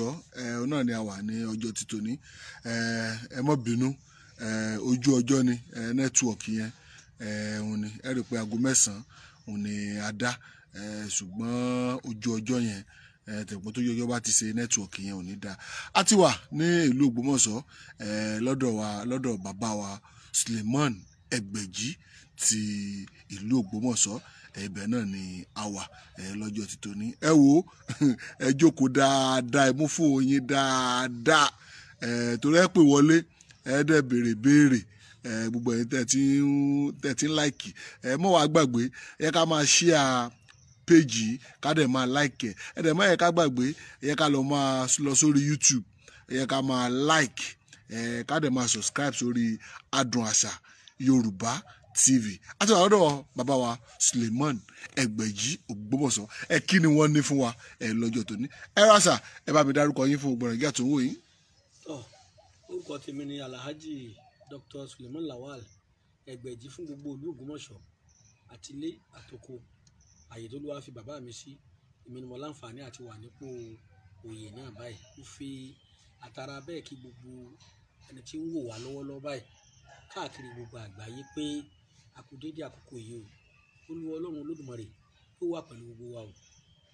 Ògbómọ̀ṣọ́ náà ni a wà ní ọjọ́ ti tòní ẹ má bínú ojú ọjọ́ ni nẹ́tíwọ̀kì yẹn òun ni ẹ rí i pé aago 9 òun ni a dá ṣùgbọ́n ojú ọjọ́ yẹn tẹ̀gbọ́n tó yọjọ́ bá ti ṣe nẹ́tíwọ̀kì yẹn ò ní dáa. A ti wà ní ìlú Ògbómọ̀ṣọ́ lọ́dọ̀ bàbá wa Suleiman Ẹgbẹ̀jí ti ìlú Ògbómọ̀ṣọ́ ibẹ̀ náà ni a wà lọ́jọ́ ti tòní. Ẹ wo ẹ jókòó dáadáa ẹ mú fóònù yín dáadáa torí ẹ pè wọlé ẹ dẹ̀ béèrè gbogbo ẹ̀yin tẹ̀ tí ń láìkì mọ́ wàá gbàgbé ẹ ká máa share péjì ká dẹ̀ máa like ẹ dẹ̀ má yẹ ká gbàgbé ẹ ká lọ sórí YouTube ẹ ká máa like ká dẹ̀ máa subscribe sórí Adùn Àṣà Yorùbá TV. Àti wà lọ́dọ̀ bàbá wa Suleiman Ẹgbẹ̀jí Ògbómọ̀ṣọ́ kí ni wọ́n ní fún wa lọ́jọ́ tòní. Ẹ rásà ẹ bá mi dárúkọ yín fún gbọ̀ngàn ìgbà tó ń wò yín. Orúkọ tèmi ni Alhaji Dr. Suleiman Lawal Ẹgbẹ̀jí fún gbogbo ìlú Ògbómọ̀ṣọ́ àtilé àtòkò àyè tó ló wá fi bàbá mi sí èmi ni mo láǹfààní àti wà nípò òye náà báyìí. Mo fi àtàrà bẹ́ẹ̀ kí gbogbo ẹni tí ń wò wá lọ́wọ́lọ́wọ́ báyìí káàkiri gbogbo àgbáyé pé a kú dédé àkókò yìí o Olúwa Ọlọ́run Olódùmarè ó wà pẹ̀lú gbogbo wa o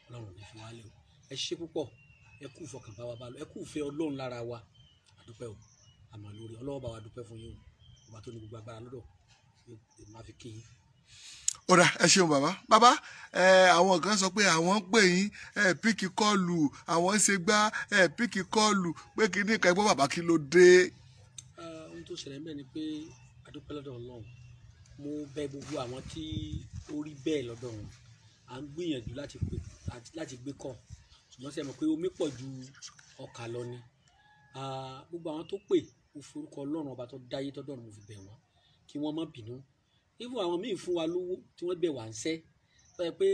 Ọlọ́run ní fi wá lẹ̀ o ẹ ṣé púpọ̀ ẹ kú ìfọkàn bá wa bá lọ ẹ kú ìfẹ́ Ọlọ́run lára wa àdúpẹ́ o àmọ́ lórí Ọlọ́run bá wa dúpẹ́ fún yín o ọba tó ní gbogbo agbára lọ́dọ̀ máa fi kí yín. Ọ̀rà ẹ ṣeun bàbá àwọn kan sọ pé àwọn ń pè yín píkì kọ́ọ̀lù àwọn ń ṣe gbá píkì kọ́ọ̀lù pé kí ní ìka ẹgbọ́n bàbá kí ló dé. Ohun tó ṣẹlẹ̀ ń bẹ̀ ni pé àdúpẹ́ lọ́dọ̀ Ọlọ́run mo bẹ̀ gbogbo àwọn tí ó rí bẹ́ẹ̀ lọ́dọ̀ wọn à ń gbìyànjú láti gbé kọ́ ṣùgbọ́n ṣe mọ̀ pé omi pọ̀ ju ọkà lọ ni gbogbo àwọn tó pè mo forúkọ Ọlọ́run ọba tó dáyé tọ́dọ̀ mo fi bẹ̀ wọ́n kí wọ́n má bínú even àwọn míì fún wa lówó tí wọ́n bẹ̀ wá ń sẹ́ tó yẹ pé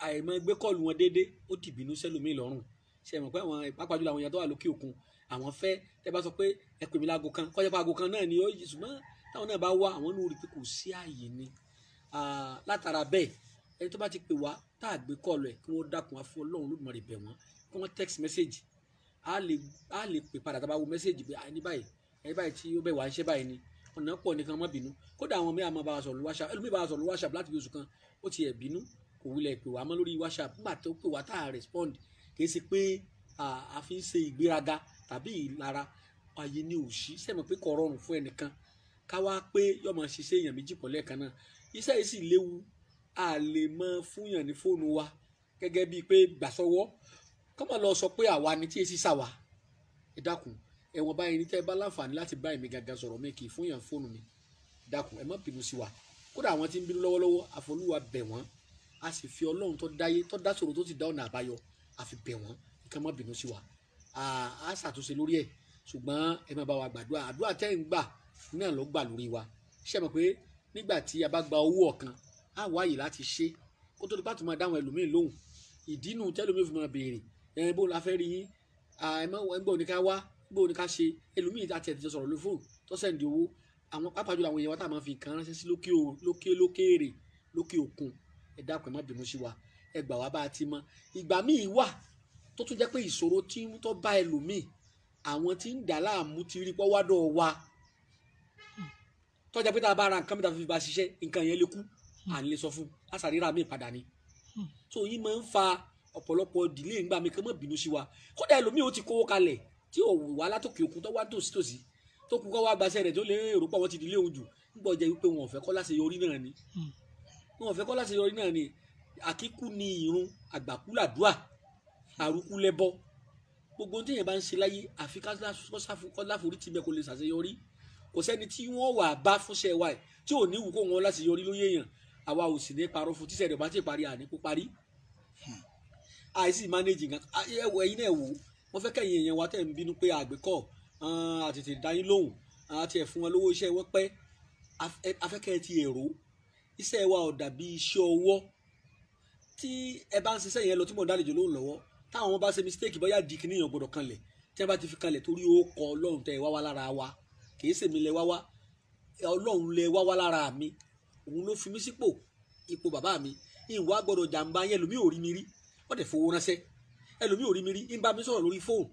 àìmọ̀ gbé kọ́ọ̀lù wọn déédéé ó ti bínú sẹ́lòmíì lọ́rùn ṣe mọ̀ pé àwọn pàápàá jùlọ àwọn èèyàn tó wà lókè òkun àwọn fẹ́ tẹ́ bá sọ pé ẹ pè mí láago kan kọ́jà pé aago kan náà ni ó yí ṣùgbọ́n táwọn náà bá wá àwọn náà rí i pé kò sí ààyè ni látara bẹ́ẹ̀ ẹni tó bá ti pè wá tá a gbé kọ́ọ̀lù ẹ̀ kí wọ́n dákun wá fún Ọlọ́run Olódùmarè bẹ̀ wọ́n kí wọ́n text message á lè pè padà tá a bá wo message pé ẹni báyìí tí ó bẹ̀ wá ń ṣe báyìí ni ọ̀nà pọ̀ nìkan má bínú kódà àwọn mẹ́ta máa bá wa sọ̀rọ̀ lórí WhatsApp ẹlòmíì bá wa sọ̀rọ̀ lórí WhatsApp láti bí oṣù kan ó ti ẹ̀ bínú kò wulẹ̀ pè wá mọ́ lórí WhatsApp nígbà tó pè wá tá a respond kì í ṣe pé a fi ń ṣe ìgbéraga tàbí ìlara ayé ní òṣì sẹ́mi pé kò rọrùn fún ẹnìkan ká wá pé yóò máa ṣiṣẹ́ èèyàn méjì pọ̀ lẹ́ẹ̀kan náà iṣẹ́ yìí sì léwu a lè mọ fúnyàn ní fóònù wa gẹ́gẹ́ bíi pé gbàsọ́wọ́ kọ́mọ lọ sọ pé àwa ni tí èsì sàwà ẹ dákun ẹ̀wọ̀n báyìí ní tẹ́ ẹ bá láǹfààní láti bá èmi gangan sọ̀rọ̀ mi kì í fún yàn fóònù mi dákun ẹ má bínú sí wa kódà àwọn tí ń bínú lọ́wọ́lọ́wọ́ àfolúwa bẹ̀ wọ́n a sì fi Ọlọ́run tó dáyé tó dá sọ̀rọ̀ tó ti dá ọ̀nà àbáyọ a fi bẹ̀ wọ́n kí wọ́n má bínú sí wa a ṣàtúnṣe lórí ẹ̀ ṣùgbọ́n ẹ má bá wa gbàdúrà àdúrà tẹ́ ń gbà náà ló gbà lórí wa ṣé mọ̀ pé nígbà tí a bá gba owó ọ̀kan á wáyè láti ṣe kó tó di pàtó máa dáhùn ẹlòmíín lóhùn ìdínú tẹ́lòmíín fi máa béèrè bó la fẹ́ rí yín ẹgbẹ́ òní ká wá gbé òní ká ṣe ẹlòmíì àti ẹ̀tìjọ́ sọ̀rọ̀ lórí fóònù tó sẹ́ndì owó àwọn pàápàá jùlọ àwọn èèyàn wa tá a máa fi nǹkan ránṣẹ́ sí lókèèrè lókè òkun ẹ dákun ẹ má bínú sí wa ẹ gbà wá bá a ti mọ ìgbà míì wà tó tún jẹ́ pé ìṣòro tí tó bá ẹlòmíì àwọn tí ń dà láàmú ti rí pọ́ wádọ̀ wa tó jẹ́ pé tá a bá ra nǹkan mẹ́ta fi bá ṣiṣẹ́ nǹkan yẹn lè kú à ń lè sọ fún àṣàríra míì padà ni so yìí máa ń fa ọ̀pọ̀lọpọ̀ dìlé ńgbà mi kàn má bínú sí wa kódà ẹlòmíì ó ti kówó kalẹ̀ tí ò wá látòkè òkun tó wá tòsítòsí tó kú kọ́ wá gbaṣẹ́ rẹ̀ tó lè rò pọ̀ wọ́n ti dìlé òun jù nígbà ọjà wípé wọn ò fẹ́ kọ́ láti yọrí náà ni wọn ò fẹ́ kọ́ láti yọrí náà ni àkíkú ni ìrun àgbàkú làdúà àrùkú lẹ́bọ gbogbo ohun tí èèyàn bá ń ṣe láyé àfi kọ́ láforí tì bẹ́ẹ̀ kó lè ṣàṣeyọrí kò sẹ́ni tí wọ́n wà bá fúnṣẹ́ wa ẹ̀ tí ò ní wù kó wọn láti yọrí lóye èèyàn àwa ò sì ní parọ́ fún tíṣẹ́ rẹ̀ bá ti parí àní kó parí àìsí manage nǹkan ẹ̀yin náà wò wọ́n fẹ́ kẹ́yìn èèyàn wa tẹ̀ ń bínú pé àgbẹ̀kọ́ àtètè dáyín lóhùn àti ẹ̀ fún wọn lówó iṣẹ́ wọn pẹ́ afẹ́kẹ́ ti èrò iṣẹ́ wa ò dàbí iṣẹ́ ọwọ́ tí ẹ bá ń ṣiṣẹ́ yẹn lọ tí mo dálejò lóhùn lọ́wọ́ táwọn bá ṣe mistake bóyá di kìíní yàn gbọ́dọ̀ kanlẹ̀ tí wọ́n bá ti fi kanlẹ̀ torí ó kọ Ọlọ́run tẹ́ ẹ wá wá lára wa kì í ṣèmi lẹ wá wá Ọlọ́run lẹ wá wá lára mi òun ló fi mí sípò ipò bàbá mi ìwà gbọ́dọ̀ jàǹbá yẹn lómi ò rí mi rí wọ́n dẹ̀ fowó ránṣẹ́ ẹlòmíì ò rí mi rí ń bá mi sọ̀rọ̀ lórí fóònù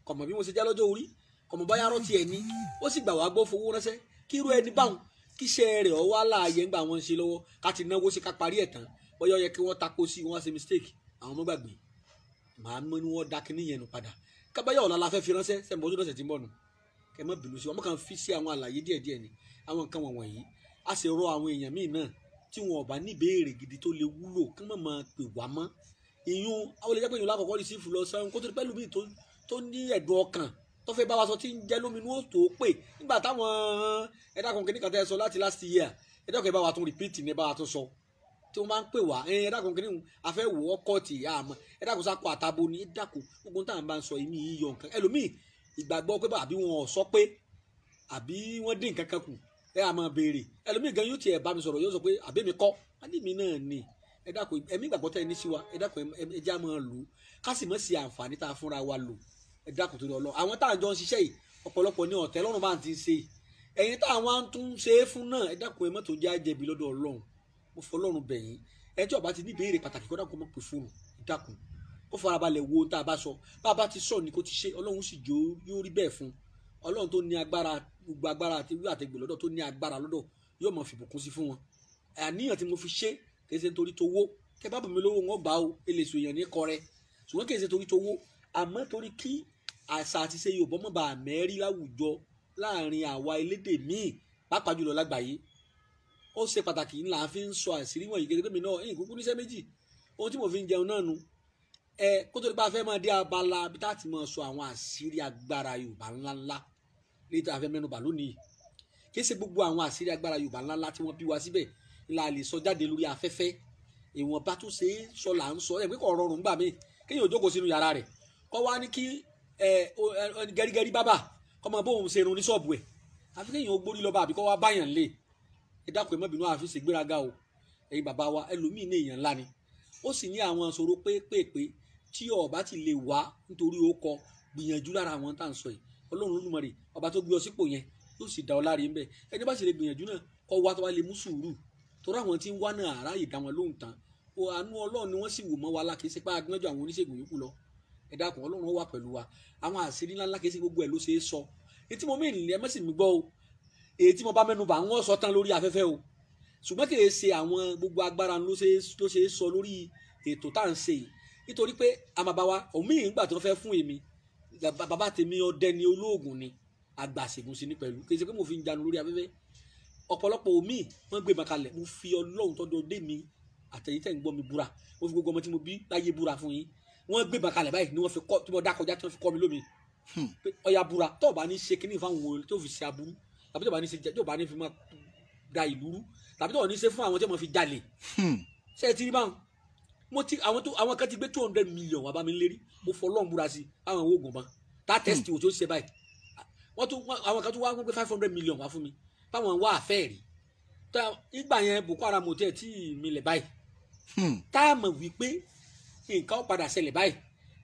kọ̀mọ̀ bí mo ṣe já lọ́jọ́ orí kọ̀mọ̀ báyà rọ́ tiẹ̀ ní ó sì gbà wá gbọ́ fowó ránṣẹ́ kí irú ẹni báwọn kí iṣẹ́ rẹ̀ ọ wá láàyè ńgbà wọn ṣe lọ́wọ́ ká ti náwó sí ká parí ẹ̀ tán bóyá ó yẹ kí wọ́n tako sí wọ́n ṣe mistake àwọn ọmọ gbàgbé màá mọ ni wọ́n da kíní yẹn nù padà kábáyà ọ̀la la fẹ́ fi ránṣẹ́ sẹ́mi ọdún lọ́sẹ̀ tí ń bọ̀ nù kẹ́ mọ́ bínú sí wọn kàn fi sí àwọn àlàyé díẹ̀díẹ̀ ni àwọn nǹkan wọ̀nyí a sì rọ àwọn èèyàn míì náà tí wọn ò bá ní ìbéèrè gidi tó lè wúlò kí wọ́n máa pè wá mọ́ ìyún àwọn olè jẹ́ pé ìyún lákọ̀ọ́kọ́ rí sífù lọ sẹ́wọ̀n kó tó di pẹ́lú míì tó ní ẹ̀dùn ọkàn tó fẹ́ bá wa sọ tí ń jẹ́ lóminú ó tó pè nígbà táwọn ẹ̀dá kan kìnnìkan tẹ́ sọ láti last year ẹ̀dá kan ẹ̀ bá wa tún repeat ní ẹ̀ bá wa tún sọ tí wọ́n máa ń pè wá ẹ̀dá kan kìnnìkan afẹ́ wò ó kọ́ọ̀tì àmọ́ ẹ̀dá kan sáko àtàbò ní ẹ̀dá kan gbogbo táwọn bá ń sọ ìmí yíyọ nǹkan ẹlòmíì ìgbàgbọ́ pé àbí wọn ò sọ pé àbí wọ́n dín nǹkan kan kù ẹ á máa béèrè ẹlòmíì gan yóò tiẹ̀ bá mi sọ̀rọ̀ yóò sọ pé àbẹ́mi kọ́ adìmí náà ni ẹ dákun ẹ̀mí ìgbàgbọ́ tẹ́ ẹ ní sí wa ẹ dákun ẹ já máa lò ó ká sì mọ̀ sí àǹfààní tá a fúnra wa lò ẹ dákun torí Ọlọ́run àwọn tá à ń jọ ń ṣiṣẹ́ yìí ọ̀pọ̀lọpọ̀ ní ọ̀tẹ́ lọ́rùn bá ń ti ń ṣe ẹ̀yin táwọn tún ṣe é fún náà ẹ dákun ẹ mọ́ tó jẹ́ àjẹbí lọ́dọ̀ Ọlọ́run mo fọ Ọlọ́run bẹ̀ yín ẹ tí ó bá ti ní ìbéèrè pàtàkì kó dákun mọ́ pè fóònù ẹ dákun ó farabalẹ̀ wo tá a bá sọ bá a bá ti sọ ni kó ti ṣe Ọlọ́run sì yóò rí bẹ́ẹ̀ fún Ọlọ́run tó ní agbára gbogbo agbára àti wíwà àtẹgbè lọ́dọ̀ tó ní agbára lọ́dọ̀ yóò mọ̀ fìbùkún sí fún wọn àníyàn tí mo fi ṣe kì í ṣe nítorí tówó kẹ bá bàmí lówó wọn gbà ó eléso èèyàn ní kọrẹ ṣùgbọ́n kì í ṣe torí tówó àmọ́ torí kí àṣà àti ṣe Yorùbá mọ̀ bá mẹ́rí láwùjọ láàrin àwa elédè míì pàápàá jùlọ lágbàáyé ó ṣe pàtàkì ńlá fi ń sọ àṣírí wọ̀nyí gẹ́gẹ́ mi náà ẹ̀yìn kúkú níṣẹ́ méjì ohun tí mo fi ń jẹun náà nu kó tó di pa fẹ́ máa dé abala bí tá a ti máa sọ àwọn àṣírí agbára Yorùbá ńláńlá ní tá a fẹ́ mẹ́nubà lónìí kì í ṣe gbogbo àwọn àṣírí agbára Yorùbá ńláńlá tí wọ́n bí wa síbẹ̀ la lè sọ jáde lórí afẹ́fẹ́ ìwọ̀n bá tún ṣe é sọ là ń sọ ẹ̀ pé kò rọrùn gbà mí kéèyàn jókòó sínú yàrá rẹ̀ kọ́ wá ní kí gẹ́rígẹ́rí bábà kọ́ máa bóun ṣe irun ní ṣọ́ọ̀bù ẹ̀ àfi kéèyàn gbórí lọ́ba àbí kọ́ wá báyàn lé ẹ dákun ẹ má bínú àfi ṣègbéraga o ẹ̀yin bàbá wa ẹlòmíì ní èèyàn ńlá ni ó sì ní àwọn ìṣòro pépèpé tí ọba ti lè wá nítorí ó kọ gbìyànjú lára àwọn tá à ń sọ yìí Ọlọ́run Olódùmarè ọba tó gbé ọ sípò yẹn yóò sì dá ọ láre ńbẹ ẹni bá sì lè gbìyànjú náà kọ́ wá tó wá lè mú sùúrù torí àwọn tí ń wá náà aráyè dá wọn lóhùn tán àánú Ọlọ́run ni wọ́n sì wò mọ́ wa lákè sí pé agbọ́njọ́ àwọn oníṣègùn yòókù lọ ẹ dákun Ọlọ́run wà pẹ̀lú wa àwọn àṣírí ńláńlá kì í ṣe gbogbo ẹ̀ ló ṣe é sọ èyí tí mo mí ìlẹ̀ mọ́ sì mí gbọ́ o èyí tí mo bá mẹ́nu bà wọ́n sọ tán lórí afẹ́fẹ́ o ṣùgbọ́n kì í ṣe àwọn gbogbo agbára ló ṣe é sọ lórí ètò tá à ń ṣe yìí nítorí pé àmàbáwa òmíì ìgbà tó fẹ́ fún èmi bàbá tèmi ọdẹ ni olóògùn ni àgbàṣègùn sí ni pẹ̀lú kì í ṣe pé mo fi ń janu lórí afẹ́fẹ́ ọ̀pọ̀lọpọ̀ òmíì wọ́n gbé makalẹ̀ mo fi Ọlọ́run tọ́jú ọdẹ mi àtẹ̀yìn tẹ̀ ń gbọ́ mi búra mo fi gbogbo ọmọ tí mo bí láyé búra fún yín wọ́n gbé makalẹ̀ báyìí ni wọ́n fi kọ́ tí mo dá kọjá tí wọ́n fi kọ́ mi lómi pé ọya búra tó bá ní ṣe kíní fáwọn ohun tó fi ṣe aburú tàbí tó bá ní ṣe tó bá ní fi máa da ìlú rú tàbí tó bá ní ṣe fún àwọn tí wọ́n fi jalè ṣe é ti rí báwọn àwọn kan ti gbé 200 million wà bá mi lérí mo fọ Ọlọ́run búra sí àwọn oògùn ban tá test wò tó ṣe báyìí àwọn kan tún wá gbé 500 million wá fún mi báwọn wá àfẹ́ rí ìgbà yẹn Boko Haram tẹ̀ tí mi lẹ̀ báyìí tá a mọ̀ wípé nǹkan ó padà ṣẹlẹ̀ báyìí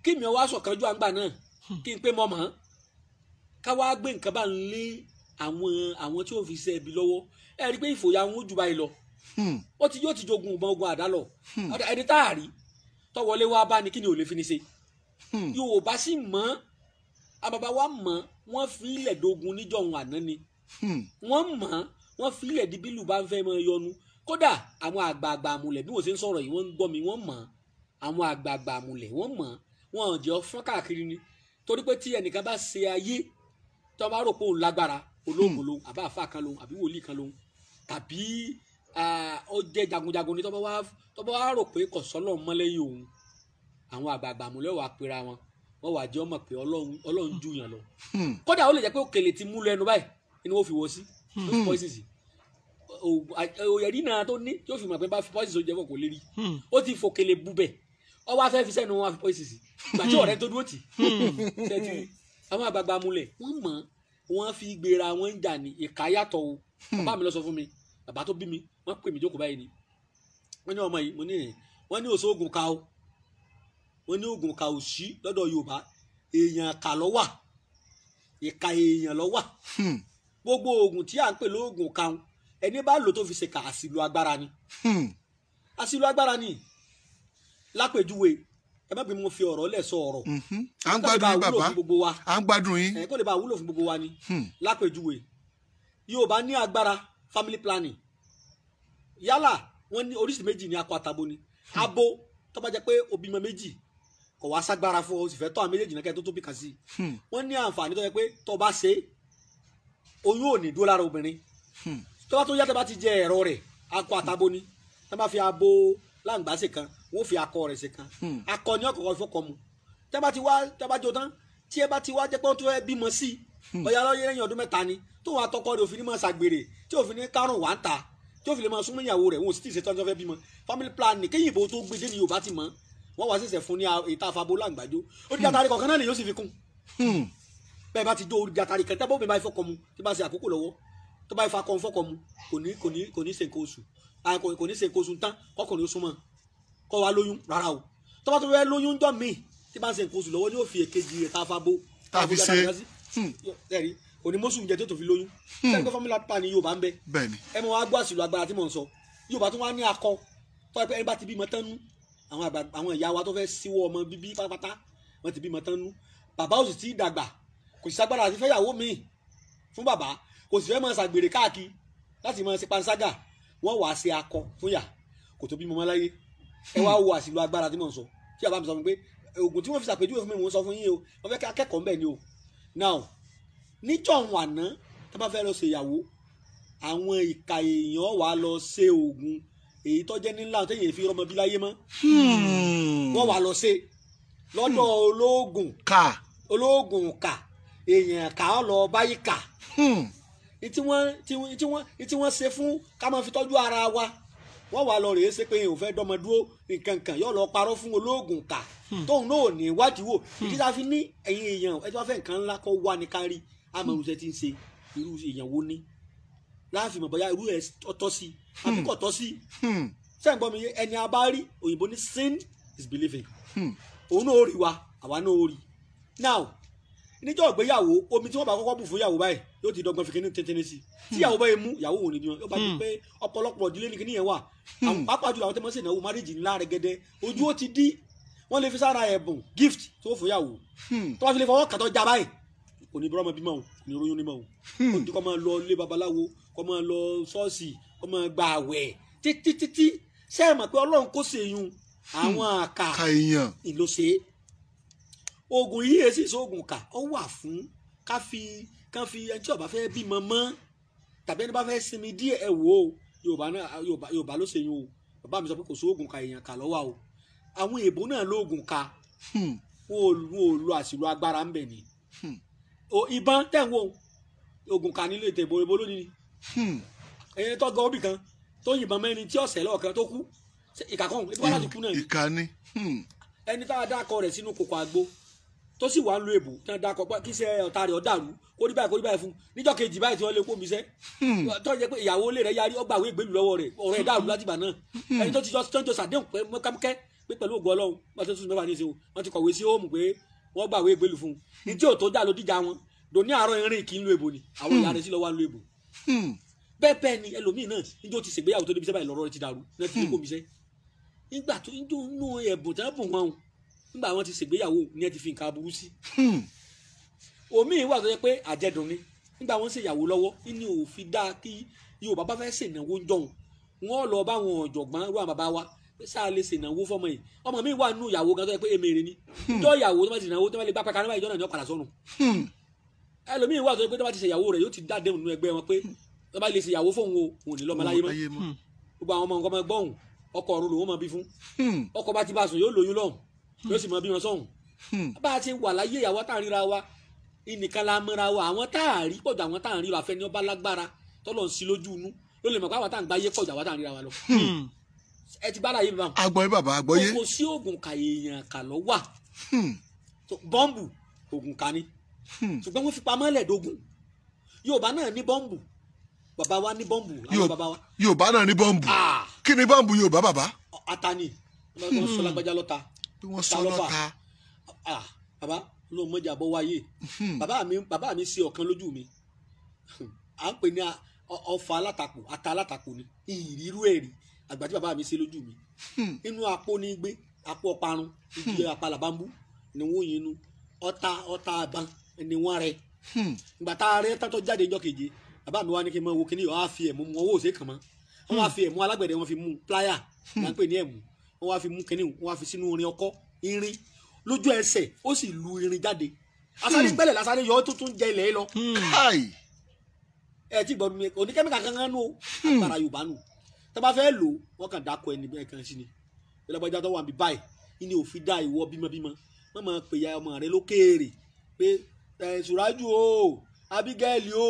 kí mi wá sọ̀kanjú àgbà náà kí n pé mọ́ mọ́ ká wá gbé nǹkan bá ń lé àwọn tí ó fi ṣe ẹbí lọ́wọ́ ẹ rí i pé ìfòyà wọn ó jù báyìí lọ yóò ti jogun ìbọn ogun àdá lọ ẹni tá a rí tọwọlé wa bá ní kí ni ò lè fi ni ṣe Yorùbá sì mọ̀ àbàbà wa mọ̀ wọ́n fi ilẹ̀ dogun níjọ̀hún àná ni wọ́n fi ilẹ̀ di bílù bá ń fẹ́ mọ́ yọnu kódà àwọn àgbààgbà àmúlẹ̀ bí wọ́n ṣe ń sọ̀rọ̀ yìí wọ́n ń gbọ́ mi wọ́n mọ̀ àwọn àgbààgbà àmúlẹ̀ wọ́n mọ̀ wọn ò jẹ́ fọ́n káàkiri ni torí pé tí ẹnìkan bá ṣe ayé tó bá rò pé òun lágbára olóògùn lòun àbá àfa kan lòun àbí wòlíì kan lòun tàbí ó jẹ́ jagunjagun ni tó bá wá rò pé kò sọ́lọ́ mọ́ lẹ́yìn òun àwọn àgbààgbà àmúlẹ̀ wà pera wọn wà jẹ́ ọmọ pé Ọlọ́run jù yàn lọ kódà ó lè jẹ́ pé òkèlè ti mú lẹ́nu báyìí ni wọ́n fi wọ́ sí ló fi pọ́ìsì sí òyẹ̀rí náà tó ní tí ó fi mọ̀ pé bá fi pọ́ìsì sóúnjẹ fọ̀ kò lè rí ó ti fòkèlè bubẹ̀ ọ wá fẹ́ fi sẹ́nu wọn fi pọ́ìsì sí ìgbà tí ọ̀rẹ́ tó dúró tì ṣẹ́tì àwọn àgbààgbà amúlẹ̀ wọ́n mọ̀ wọ́n fi gbéra wọn ń jà ní ìka yàtọ̀ o bàbá mi lọ sọ fún mi bàbá tó bí mi wọ́n pè mí jókòó báyìí ni wọ́n ní ọmọ yìí mo ní wọ́n ní òṣò oògùn ka o wọ́n ní oògùn ka ò sí lọ́dọ̀ Yorùbá èèyàn kà ló wà ìka èèyàn ló wà gbogbo oògùn tí à ń pè lóògùn kan ẹni bá lò tó fi ṣe kà àṣìlò agbára ni àṣìlò agbára ni lápèjúwe ẹ má bí mo fi ọ̀rọ̀ lẹ̀ sọ ọ̀rọ̀. À ń gbádùn yín bàbá, à ń gbádùn yín. kó lè bá wúlò fún gbogbo wa ni. Lápèjúwe Yorùbá ní agbára family planning yálà wọ́n ní oríṣi méjì ní akọ àtabo ni. Abo tó bá jẹ́ pé ó bímọ méjì kò wá ságbára fún ọ sì fẹ́ tọ́ àwọn méjèèjì náà kẹ́ tó bí kan sí i. Wọ́n ní àǹfààní tó yẹ pé tó bá ṣe oyún ò ní dúró lára obìnrin. Tó bá tó yá tó bá ti jẹ ẹ̀rọ rẹ̀ akọ àtabo ni. Tó bá fi abo láǹgbá ṣe kan wọ́n fi akọ rẹ̀ ṣe kan. Akọ ni ọkọ̀ ìfọkọ mu. Tó bá ti wá tó bá jó tán tí ẹ bá ti wá jẹ́ pé ó tó fẹ́ bímọ sí i. Bóyá lẹ́yìn ọdún mẹ́ta ni tó wọn atọ́kọ rẹ̀ òfin ní máa ṣàgbèrè tí òfin ní kárùn wá ń ta tí òfin lè máa súnmọ́ ìyàwó rẹ̀ wọn ò sì tí ì ṣetán tó fẹ́ bímọ. Family planning kéyìn ìbò tó gbé dé ni Yorùbá ti mọ̀ wọ́n wá ṣẹ̀ṣẹ̀ fún ní ìta àfàbó láǹgbàjó ó di àtàrí kọ̀ọ̀kan náà lè yóò sì fi kún. Bẹ́ẹ̀ bá ti jó orí àtàrí kan tẹ́bọ̀ mi bá fọkọ mu tí bá ṣe àkókò lọ́wọ́ tó bá fa kọ́ fọkọ mu kò ní ṣe nǹkan oṣù kò ní ṣe nǹkan oṣù tán kọkùnrin ó súnmọ́ kọ́ wa lóyún rárá o tó bá tó fẹ́ lóyún jọ míì tí bá ṣe nǹkan oṣù lọ́wọ́ ni yóò fi èkejì rẹ̀ tá a fa bó tá a fi ṣe ẹ̀rí òní mọ́sù jẹ́ tó fi lóyún sẹ́ni pé family planning Yorùbá ń bẹ ẹ mọ̀ wá gbọ́ àṣìlò agbára tí mò ń sọ Yorùbá tó wá ní akọ tó wá pé ẹni bá ti bímọ tán nú àwọn ìyá wa tó fẹ́ síwọ́ ọmọ bíbí pátápátá wọ́n ti bímọ tán nú bàbá ò sì tí ì dàgbà kò sì ságbára àti fẹ́yàwó míì fún bàbá kò sì fẹ́ máa ṣàgbèrè káàkiri láti máa ṣe panṣágà wọ́n wàá ṣe akọ fún yà kò tó bímọ láyé ẹ wá wo àṣìlò agbára tí mò ń sọ tí bàbá mi sọ fún mi pé oògùn tí wọ́n fi ṣàpèjúwe fún mi mò ń sọ fún yín o wọ́n fẹ́ kí akẹ́kọ̀ọ́ ń bẹ̀ ni o now níjọ́ òun àná tó bá fẹ́ lọ ṣe ìyàwó àwọn ìka èèyàn wà lọ ṣe oògùn èyí tó jẹ́ nílá téèyàn fi rọmọ bí láyé mọ́ wọ́n wà lọ ṣe lọ́dọ̀ olóògùn kà èèyàn kà ọ́ lọ báyìí kà tí wọ́n ṣe fún ká máa fi tọ́jú ara wa wọ́n wà lọ rèé ṣe pé èèyàn ò fẹ́ dọ́mọ dúró nǹkan kan yóò lọ parọ́ fún olóògùn kà tóun náà ò ní wádìí wò ìdí tá a fi ní ẹ̀yin èèyàn ẹ tí wọ́n fẹ́ nǹkan ńlá kọ́ wá ní kárí àmọ́ irúṣẹ́ tí ń ṣe irú èèyàn wo ní láàfin mọ̀ bóyá irú ẹ̀ tọ́ sí àbí kò tọ́ sí sẹ́yìn gbọ́ mi ẹni a bá rí òyìnbó ní sin is believing òun náà ó rí wa àwa náà ó rí now níjọ́ ìgbéyàwó omi tí wọ́n bá kọ́kọ́ bù fún ìyàwó báyìí yóò ti dọ́gbọ́n fi kíní tẹ́tẹ́ni sí tí ìyàwó bá yẹ mú ìyàwó òun ni bí wọn yóò bá ti pé ọ̀pọ̀lọpọ̀ ìdílé ní kíní yẹn wà àwọn pàápàá jùlọ àwọn tẹ́ mọ́ sí ìnáwó márìjì ńlá rẹ̀ gẹ́dẹ́ ojú ó ti dí wọ́n lè fi sára ẹ̀bùn gift tó fún ìyàwó tó bá fi lè fọwọ́ kàtọ́ já báyìí kò ní bọ́rọ̀ ọmọ bímọ o kò ní róyún nímọ̀ o kò ní kọ́ máa lọ ilé babaláwo kọ́ máa lọ ṣọ́ọ̀ṣì kọ́ máa gba àwẹ̀ títí ṣé ẹ mọ̀ pé Ọlọ́run kó ṣèyún àwọn àkà ìlò ṣe é oògùn yìí èsì ìṣoògùn kà ó wà fún kán fi ẹni tí ó bá fẹ́ bímọ mọ́ tàbí ẹni bá fẹ́ sinmi díẹ̀ ẹ wò ó Yorùbá ló ṣèyún o bàbá mi sọ pé kò sóògùn kà èèyàn kà lọ́wọ́ o àwọn èèbó náà lóògùn kà wọn ò lo àṣìlò agbára ń bẹ̀ ni ìbọn tẹ̀ ń wò oògùn kà nílé ètò ìbò lónìí ẹ̀yẹ tó gan obì kan tó yìnbọn mẹ́rin tí ọ̀sẹ̀ lọ́ọ̀kan tó kú ìkàkọ́ ètò wàhálà ti kú náà ni ẹni tá a dákọ rẹ̀ sínú kòkò àgbo tó sì wà ń lo èbò tí wọ́n dákọ pé kí iṣẹ́ ọ̀tá rẹ̀ ọ̀dàrú kó rí báyìí fún níjọ́ kejì báyìí tí wọ́n lè kó mi sẹ́ tó jẹ́ pé ìyàwó ilé rẹ̀ yarí ọgbà ìwé ìgbélú lọ́wọ́ rẹ̀ ọ̀rọ̀ ẹ̀ dàrú látìgbà náà ẹni tó ti jọ sàdéhùn pé mọ́kámọ́kẹ́ pé pẹ̀lú ògùn Ọlọ́run wọ́n ti tún mẹ́fà ní ìṣe wọ́n ti kọ̀wé sí hóòmù pé wọ́n gbà ìwé ìgbélú fún un ní tí ò tó jà ló díjà wọn dòní àárọ̀ irin kì í lo èbò ni àwọn ìyá rẹ̀ sí lọ́wọ́ ń lo èbò bẹ́ẹ̀ ni ẹlòmíì náà níjó ti ṣègbéyàwó tó débi sẹ́bà ìlọ́rọ̀ rẹ̀ ti dàrú náà ti kó mi sẹ́ nígbà tó ń dún nú ẹ̀bùn tí wọ́n bùn wọn nígbà wọn ti ṣègbéyàwó ni ẹ ti fi nǹkan aburú sí omi wà tó yẹ pé àjẹdùn ni nígbà wọn ṣèyàwó lọ́wọ́ ní òfin dá kí Yorùbá bá fẹ́ ṣènáwó jọ̀hún wọn lọ bá wọn ọ̀jọ̀gbọ́n rú àwọn bàbá wa sáà lè ṣènáwó fọmọ yìí ọmọ mi wà nù ìyàwó gan tó yẹ pé emèrè ni ìjọ ìyàwó tó bá ti ṣènáwó tó bá lè bá pàkàrà báyìí ìjọ náà ni ó padà sọnù ẹlòmíín wà tó yẹ pé tó bá ti ṣèyàwó rẹ̀ yóò ti dá dẹ́mu nínú ẹgbẹ́ wọn pé tó bá lè ṣèyàwó fóun o òun ní lọ́mọ láyé mọ́ gbogbo àwọn ọmọ nǹkan máa gbọ́hùn ọkọ ọ̀run lòun máa bí fún ọkọ bá ti bá sùn yóò lóyún lọ́hùn yóò sì máa bí wọn sọ́hùn bá a ti wà láyé ìyàwó tá à ń ríra wa ìnìkan la mọ́ra wa àwọn tá à rí pọ̀jù àwọn tá à ń rí wa fẹ́ ni ọba lágbára tọ́lọ̀ ń sí lójú inú ló lè mọ̀ pé àwọn tá à ń gbáyé pọ̀jù àwọn tá à ń ríra wa lọ. ẹ ti bá láyé mi báwọn. àgbọ̀yé bàbá àgbọ̀yé. kò sí oògùn kà èèyàn kà lọ wà bọ́ǹbù oògùn kà ni ṣùgbọ́n wọ́n fi pamọ́ lẹ́ẹ̀dógún Yorùbá náà ní bọ́ǹbù bàbá wa ní bọ́ǹbù àwọn bàbá wa. Yorùbá náà ní bọ́ǹbù kí ni bọ́ǹbù Yorùbá bàbá. atani wọ́n sọ lágbájá lọ́ta. wọ́n sọ lọ́ta. bàbá ló mọ̀jà bọ́ wáyé bàbá mi ṣe ọ̀kan lójú mi à ń pè ní ọfà alátakò ata alátakò ni ìrírú ẹ̀rí àgbà tí bàbá mi ṣe lójú mi inú apó ní gbé apò ọparun igi àpàlà bambú ni wọ́n yin inú ọta àbá ni wọ́n rẹ ìgbà tá a rẹ tátọ́ jáde ìjọ keje bàbá mi wá ní kí n mọ wo kíní ọ̀ á fi ẹ̀mú mu ọwọ́ òsè kàn mọ́ wọ́n wá fi ẹ̀mú alágbẹ̀dẹ wọ́n fi mú pláyà là ń pè ní ẹ̀mú wọ́n wá fi mú kíní wọ́n wá fi sínú irin ọkọ́ irin lójú ẹsẹ̀ ó sì lu irin jáde asáré gbẹ́lẹ̀ lásáré yọ ọ́ tó tún jẹ ilẹ̀ lọ ẹ ti gbọ́dọ̀ mi oníkẹ́míkà kankan nù agbára Yorùbá nù tó bá fẹ́ lò wọ́n kàn dákọ̀ ẹni bẹ́ẹ̀ kan sí ni ìlọ́gbọ́jà tó wà níbí báyìí ìní òfin dá ìwọ bímọbímọ wọ́n máa pè ya ọmọ rẹ lókèèrè pé Sùrájù o Abigail o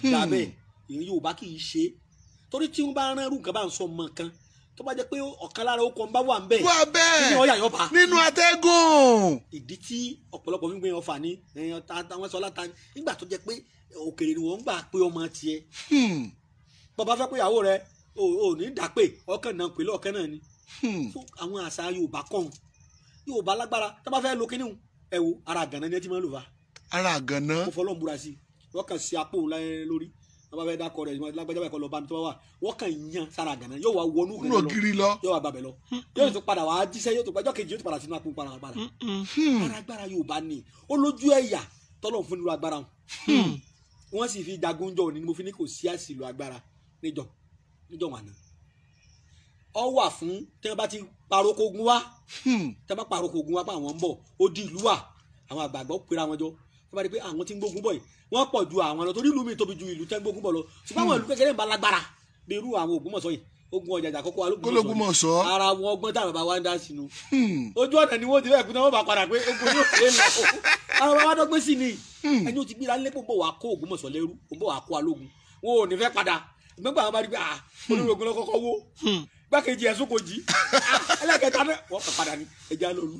ọ̀dà bẹ́ẹ̀ èyí Yorùbá kì í ṣe torí tí wọ́n bá rán irú nǹkan bá ń sọ ọmọ kan tó bá jẹ́ pé ọ̀kan lára okọ̀ ń bá wà ń bẹ̀ nínú ọ̀yà yọ̀ọ̀fà nínú atẹ́gùn. ìdí tí ọ̀pọ̀lọpọ̀ fi ń gbé ọ̀fà ní àwọn sọ láta nígbà tó jẹ́ pé òkèrè ni wọ́n ń gbà pé ọmọ tiẹ̀ bàbá fẹ́ pé ìyàwó rẹ ò ní dàpé ọkàn náà pè lọ́ọ̀kẹ́ náà ni fún àwọn àṣà Yorùbá kàn Yorùbá lágbára tó bá fẹ́ lo kíní ẹ wo ara àgànná ni ẹ ti máa ń lò fa ara àgànná mo fọlọ́ múra sí i wọ́n kàn sí apò lórí wọ́n bá fẹ́ dákọ̀ rẹ̀ lágbájá báyìí kọ́ lọ bá mi tó wà wọ́n kàn yan sára àgànná yóò wá wọnú gírí lọ yóò wá gbàbẹ̀ lọ yóò tún padà wá jíṣẹ́ yóò tún gbàjọ́ kejì yóò tún padà sínú apò padà ara agbára Yorùbá ni ó lójú ẹ̀yà tọ́lọ̀ fún nílò agbára wọn wọ́n sì fi jagun jọ ní mo fi ní kò sí àṣìlò agbára níjọ wà náà ọ wà fún tí wọ́n bá ti parokogun wá tí wọ́n bá parokogun wá pa àwọn ń bọ̀ ó di ìlú wà àwọn àgbààgbà pera wọn jọ wọ́n bá rí pé àwọn tí ń gbógun bọ̀ yìí wọ́n pọ̀ ju àwọn lọ torí ìlú mi tóbi ju ìlú tí ń gbógun bọ̀ lọ ṣùgbọ́n àwọn ìlú kékeré ń bá lágbára bí irú àwọn Ògbómọ̀ṣọ́ yìí ogun Ọ̀jàjà kókó Ológbòmọ̀ṣọ́ ara wọn ọgbọ́n tá bàbá wa ń dá sínú ojú ọ̀nà ni wọ́n ti fẹ́ kú náà wọ́n bá padà pé ogun yóò ṣe é lọ àwọn bàbá dọ́gbé sí ni ẹni ó ti gbéra nílé pọ̀ wà kó Ògbómọ̀ṣọ́ lẹ́rú ó wà kó Alógun wọn ò ní fẹ́ padà gbẹ́gbẹ́ àwọn bá rí pé olórí ogun lọ́kọ́kọ́ wó gbákejì ẹ̀sùn kò jí ẹlẹ́kẹta náà wọ́n kàn padà ní ẹja lólu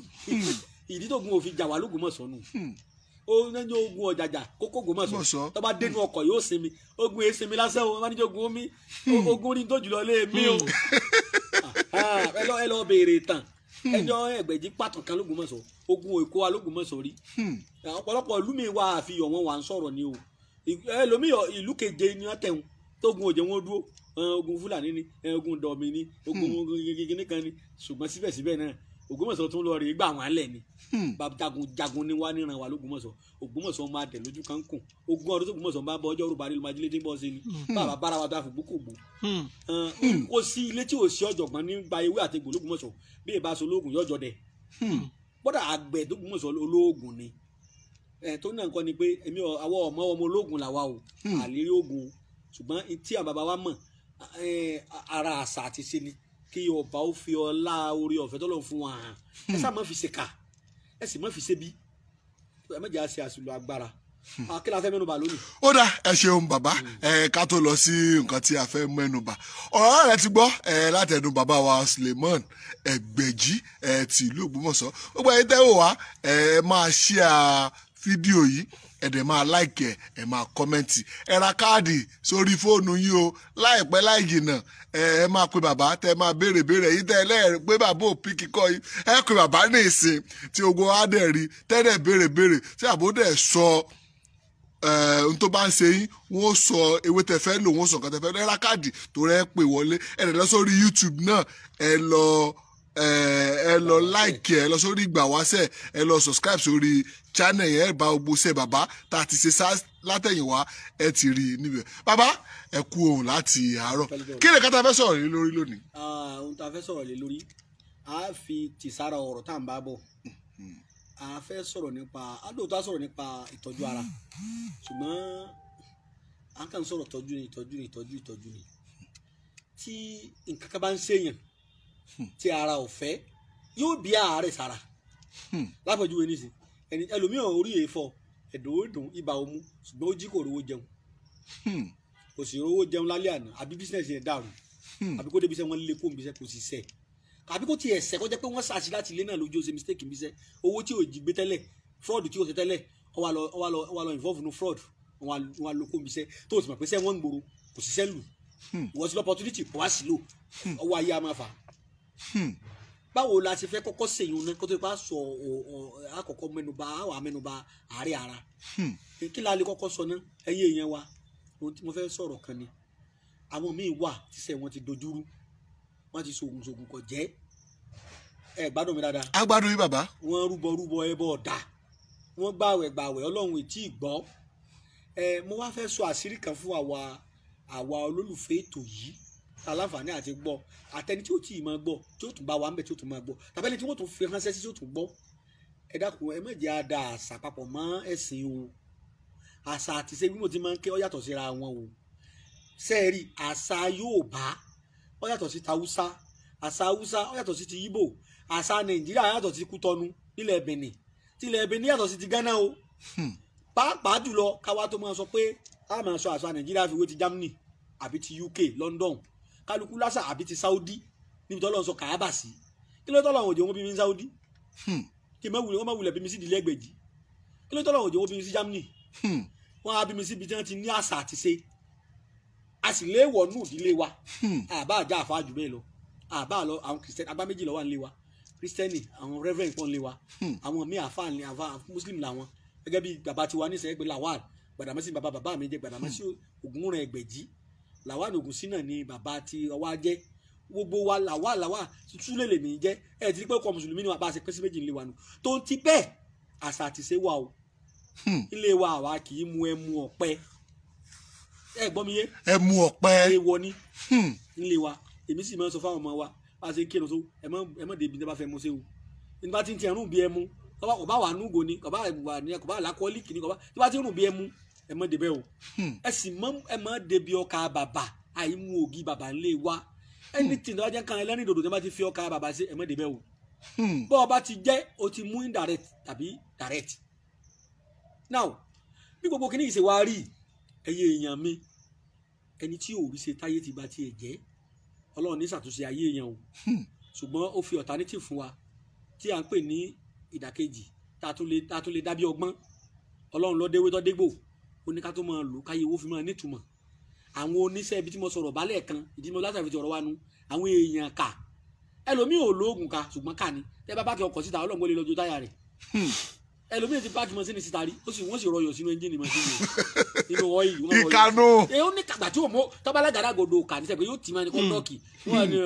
ìdí tó gun òfin jà wà l'Ógbómọ̀ṣọ́ nù ó ní ogun Ọ̀jàjà kókó Ògbómọ̀ṣọ́ tó bá dénú ọkọ̀ yóò sinmi ogun èé sinmi lásán o wọ́n ní ogun omi ogun ní tó jùlọ lé mi o ẹ lọ béèrè tán ẹjọ́ Ẹgbẹ̀jì pàtó kan l'Ógbómọ̀ṣọ́ ogun Èkó wa l'Ógbómọ̀ṣọ́ rí ọ̀pọ̀lọpọ̀ ìlú mi wà àfihàn wọn wà ń sọ̀rọ̀ ni o ẹlòmíì ìlú keje ni wọ́n tẹ̀wọ̀n tógun òjò wọn dúró ogun Fúlàní ni ogun dọ̀mí ni ogun gígí kan ni ṣùgbọ́n síbẹ̀síbẹ̀ náà Ògbómọ̀ṣọ́ tún lọ rèé gbà wọn lẹ̀ ni jagun ni wá níran wa l'Ógbómọ̀ṣọ́ Ògbómọ̀ṣọ́ máa tẹ̀ lójú kan kùn ogun ọdún tó Ògbómọ̀ṣọ́ bá bọ ọjọ́ rúbà nílùú májílé tí ń bọ́ sí ni bàbá bára wa tó àfi gbókò gbó kò sí ilé tí ò sí ọ̀jọ̀gbọ́n nípa ewé àti egbò l'Ógbómọ̀ṣọ́ bí ìbá aṣọ ológun yọjọ dẹ gbọ́dọ̀ àgbẹ̀ tó Ògbómọ̀ṣọ́ ológun ni tó náà kọ́ ni pé èmi àwọn ọmọ ológun làwa o àlérí ogun ṣùgbọ́n tí àwọn bàbá wa mọ̀ ara àṣà àti ṣe ni kí ọba ó fi ọlá orí ọ̀fẹ́ tó lọ fún wa hàn ẹ sáà má fi ṣe kà ẹ sì má fi ṣe bí ẹ má jẹ́ àṣẹ àṣìlò agbára kí la fẹ́ mẹ́nubà lónìí. ó dà ẹ ṣeun bàbá ká tó lọ sí nǹkan tí a fẹ́ mẹ́nubà ọ̀rọ̀ rẹ ti gbọ́ látẹnu bàbá wa Suleiman Ẹgbẹ̀jì ti ìlú Ògbómọ̀ṣọ́ gbogbo ẹ̀yin tẹ́ wò wá máa share fídíò yìí ẹ̀dẹ̀ máa láìkẹ̀ ẹ̀ máa kọ́mẹ́ǹtì ẹ ra káàdì sórí fóònù yín o láìpẹ́ láì jìnnà ẹ máa pe bàbá tẹ máa béèrè yìí tẹ ẹlẹ́rìí pé bàbá ò pí kíkọ́ yìí ẹ pe bàbá ní ìsìn tí ogun á dẹ̀ rí tẹ́lẹ̀ béèrè tí àbó dẹ̀ sọ ohun tó bá ń ṣe yín wọ́n sọ ewé tẹ fẹ́ lò wọ́n sọ nǹkan tẹ fẹ́ ẹ ra káàdì tó rẹ́ pè wọlé ẹ dẹ̀ lọ sórí YouTube náà ẹ lọ like ẹ lọ sórí Ìgbàwáṣẹ̀ ẹ lọ subscribe sórí channel yẹn ẹ bá gbogbo ṣe bàbá tá a ti ṣe látẹ̀yìnwá ẹ ti rí i níbẹ̀ bàbá ẹ kú ohun láti àárọ̀ kí ni ká tá a fẹ́ sọ̀rọ̀ lé lórí lónìí. ohun tá a fẹ́ sọ̀rọ̀ lé lórí a fi tìsára ọ̀rọ̀ tá à ń bá bọ̀ a fẹ́ sọ̀rọ̀ nípa adóòtú a sọ̀rọ̀ nípa ìtọ́jú ara ṣùgbọ́n a kàn ń sọ̀rọ̀ ìtọ́jú ni tí nǹkan kan bá ń ṣèyàn tí ara ò fẹ́ yóò bí àárẹ̀ sára lápẹjúwe nísìn ẹlòmíràn orí èèfọ̀ ẹ̀dọ̀ òdùn ibà òmu ṣùgbọ́n ó jí kò rówó jẹun kò sì rówó jẹun lálẹ́ àná àbí bísíǹsì yẹn dàrú àbí kó débi iṣẹ́ wọn lé kó nbíṣẹ́ kò sì sẹ̀ àbí kó tiẹ̀ sẹ̀ kó jẹ́ pé wọ́n ṣàṣì láti ilé náà lójú ó ṣe mistake nbíṣẹ́ owó tí ò jí gbé tẹ́lẹ̀ fraud tí ò ṣe tẹ́lẹ̀ ó wá lọ involve no fraud wọn lọ kó nbíṣẹ́ tó o sì mọ̀ pé sẹ́ wọ́n ń gbòòrò kò sì sẹ́ lù wọ́n ti lọ opportunity kò wá sí lò ọwọ́ ayé a máa fà báwo la ti fẹ́ kọ́kọ́ ṣèyún náà kó tó bá sọ àkọ́kọ́ mẹ́nuba àárẹ̀ ara kí la lè kọ́kọ́ sọ náà ẹ̀yin èèyàn wa ohun tí mo fẹ́ sọ̀rọ̀ kan ni àwọn míì wà tíṣẹ́ wọn ti dojúrú wọ́n ti sògùn kò jẹ́ ẹ gbádùn mi dáadáa. agbádùn yín bàbá. wọ́n rúbọ ẹbọ ọ̀dà, wọ́n gbàwẹ̀ ọlọ́run ètí ìgbọ́. Mo wá fẹ́ sọ àṣírí kan fún àwa olólùfẹ́ ètò yìí aláǹfààní àti gbọ́, àtẹni tí ó tì í máa gbọ́, tí ó tún bá wa ń bẹ̀ tí ó tún máa gbọ́, tàbí ẹni tí wọ́n tún fi ránṣẹ́ sí tí ó tún gbọ́. Ẹ dákun, ẹ má jẹ́ á da àṣà papọ̀ mọ́ ẹ̀sìn o. Àṣà àti ṣe bí mo ti máa ń ké ó yàtọ̀ síra wọn o. Sẹ́ẹ̀rì àṣà Yorùbá ó yàtọ̀ sí tàwùsá, àṣà Haúsá ó yàtọ̀ sí ti Ìgbò, àṣà Nàìjíríà yàtọ̀ sí Kútọ́nù nílẹ̀ Benin, tilẹ̀ Benin yàtọ̀ sí ti Ghana o. Pàápàá jùlọ káwa tó máa sọ pé a máa sọ àṣà Nàìjíríà fi wé ti Germany àbí ti UK London, kálukú lásà àbí ti Saudi níbi tó lọ́n sọ Kàábà sí. Kí ló tọ́lọ̀ òjò wọn bí mi ní Saudi? Kí wọ́n má wulẹ̀ bí mi sí ìdílé Ẹgbẹ̀jì. Kí ló tọ́lọ̀ òjò wọn bí mi sí Germany? Wọ́n á bí mi síbi tí wọ́n ti ní àṣà àti ṣe. A sì lé wọ̀nú ìdílé wa. Àbá àjà àfa jù bẹ́ẹ̀ lọ. Àbá lọ àwọn Kristẹni agbá méjì lọ wà nílé wa. Kristẹni àwọn Reverend pọ̀ nílé wa. Àwọn míì àfa ní àfa Muslim làwọn. Gẹ́gẹ́ bí bàbá tiwa ní Ìṣẹ̀yẹ́ pé Lawal, Gbàdàmọ́sí bàbá mi jẹ́ Gbàdàmọ́sí Ògúnràn Ẹgbẹ̀jì. Lawal Ògúnsínà ni bàbá tí ọwá jẹ́. Gbogbo wa Lawal túlẹ̀ lè mí jẹ́. Ẹ ti rí pé ọkọ̀ mùsùlùmí ni wà bá a ṣe pín sí méjì nílé wa nù. Tó ń ti bẹ́ẹ̀ àṣà àti ṣe wà o. Ilé wa àwa kì í mu ẹmu ọ̀pẹ. Ẹ gbọ́ mi yé. ẹmu ọ̀pẹ. Èèwọ̀ ni nílé wa. Èmi sì máa ń sọ fáwọn ọmọ wa bá a ṣe ń kírun tó ẹ mọ̀ débi tí wọ́n bá fẹ́ mu ṣe o. Ní bá ti ń ti ẹrùn bí ẹmu kò bá wà núgò ni kò bá wà ní kò bá làkọ́líkì ni kò bá tí bá ti ń rùn bí ẹmu ẹ mọ̀ débẹ̀ o. Ẹ sì mọ̀ débi ọkà bàbà àìmú ògì bàbà ńlé wa. Anything tó bá jẹ́ kan ẹlẹ́rìn dòdò tí wọ́n bá ti fi ọkà bàbà ṣe ẹ mọ̀ débẹ̀ o. Bọ́ ọ bá ti jẹ́ o ti mú indirect tàbí direct. Now bí gbogbo kìíní ìṣe wa rí ẹyẹ èèyàn mi, ẹni tí ò rí ṣe táyé ti bá tiẹ̀ jẹ́, Ọlọ́run ní ṣàtúnṣe ayé èèyàn o. Ṣùgbọ́n ó fi alternative fún wa tí à ń pè ní ìdàkejì tá a tún lè dábí ọgbọ́n. Ọlọ́run ló déwé tó dégbò, ó ní ká tó máa lò káyé owó fi máa nítumọ̀. Àwọn oníṣẹ́ ibi tí mo sọ̀rọ̀ bálẹ̀ kan ìdí mo látàrí ti ọ̀rọ̀ wa nu àwọn èèyàn kà ẹlòmíì ò lóògùn ká ṣùgbọ́n kà ní tẹ́ bá bá kí ọkọ̀ síta Ọlọ́run gbọ́lé lọ́jọ́ táyà rẹ̀. Ẹlòmíì ti páàkì mọ́sínì síta rí wọ́n sì rọyọ̀ sínú ẹ́ńjìnì mọ́sínì nínú ọ́ìlì. ìkànnù. ó ní kàgbà tí tọ́balẹ̀ gàdàgòdò kà ní sẹ́pẹ̀ yóò tì máa ní kọ́ńdọ́ọ̀kì wọ́n ní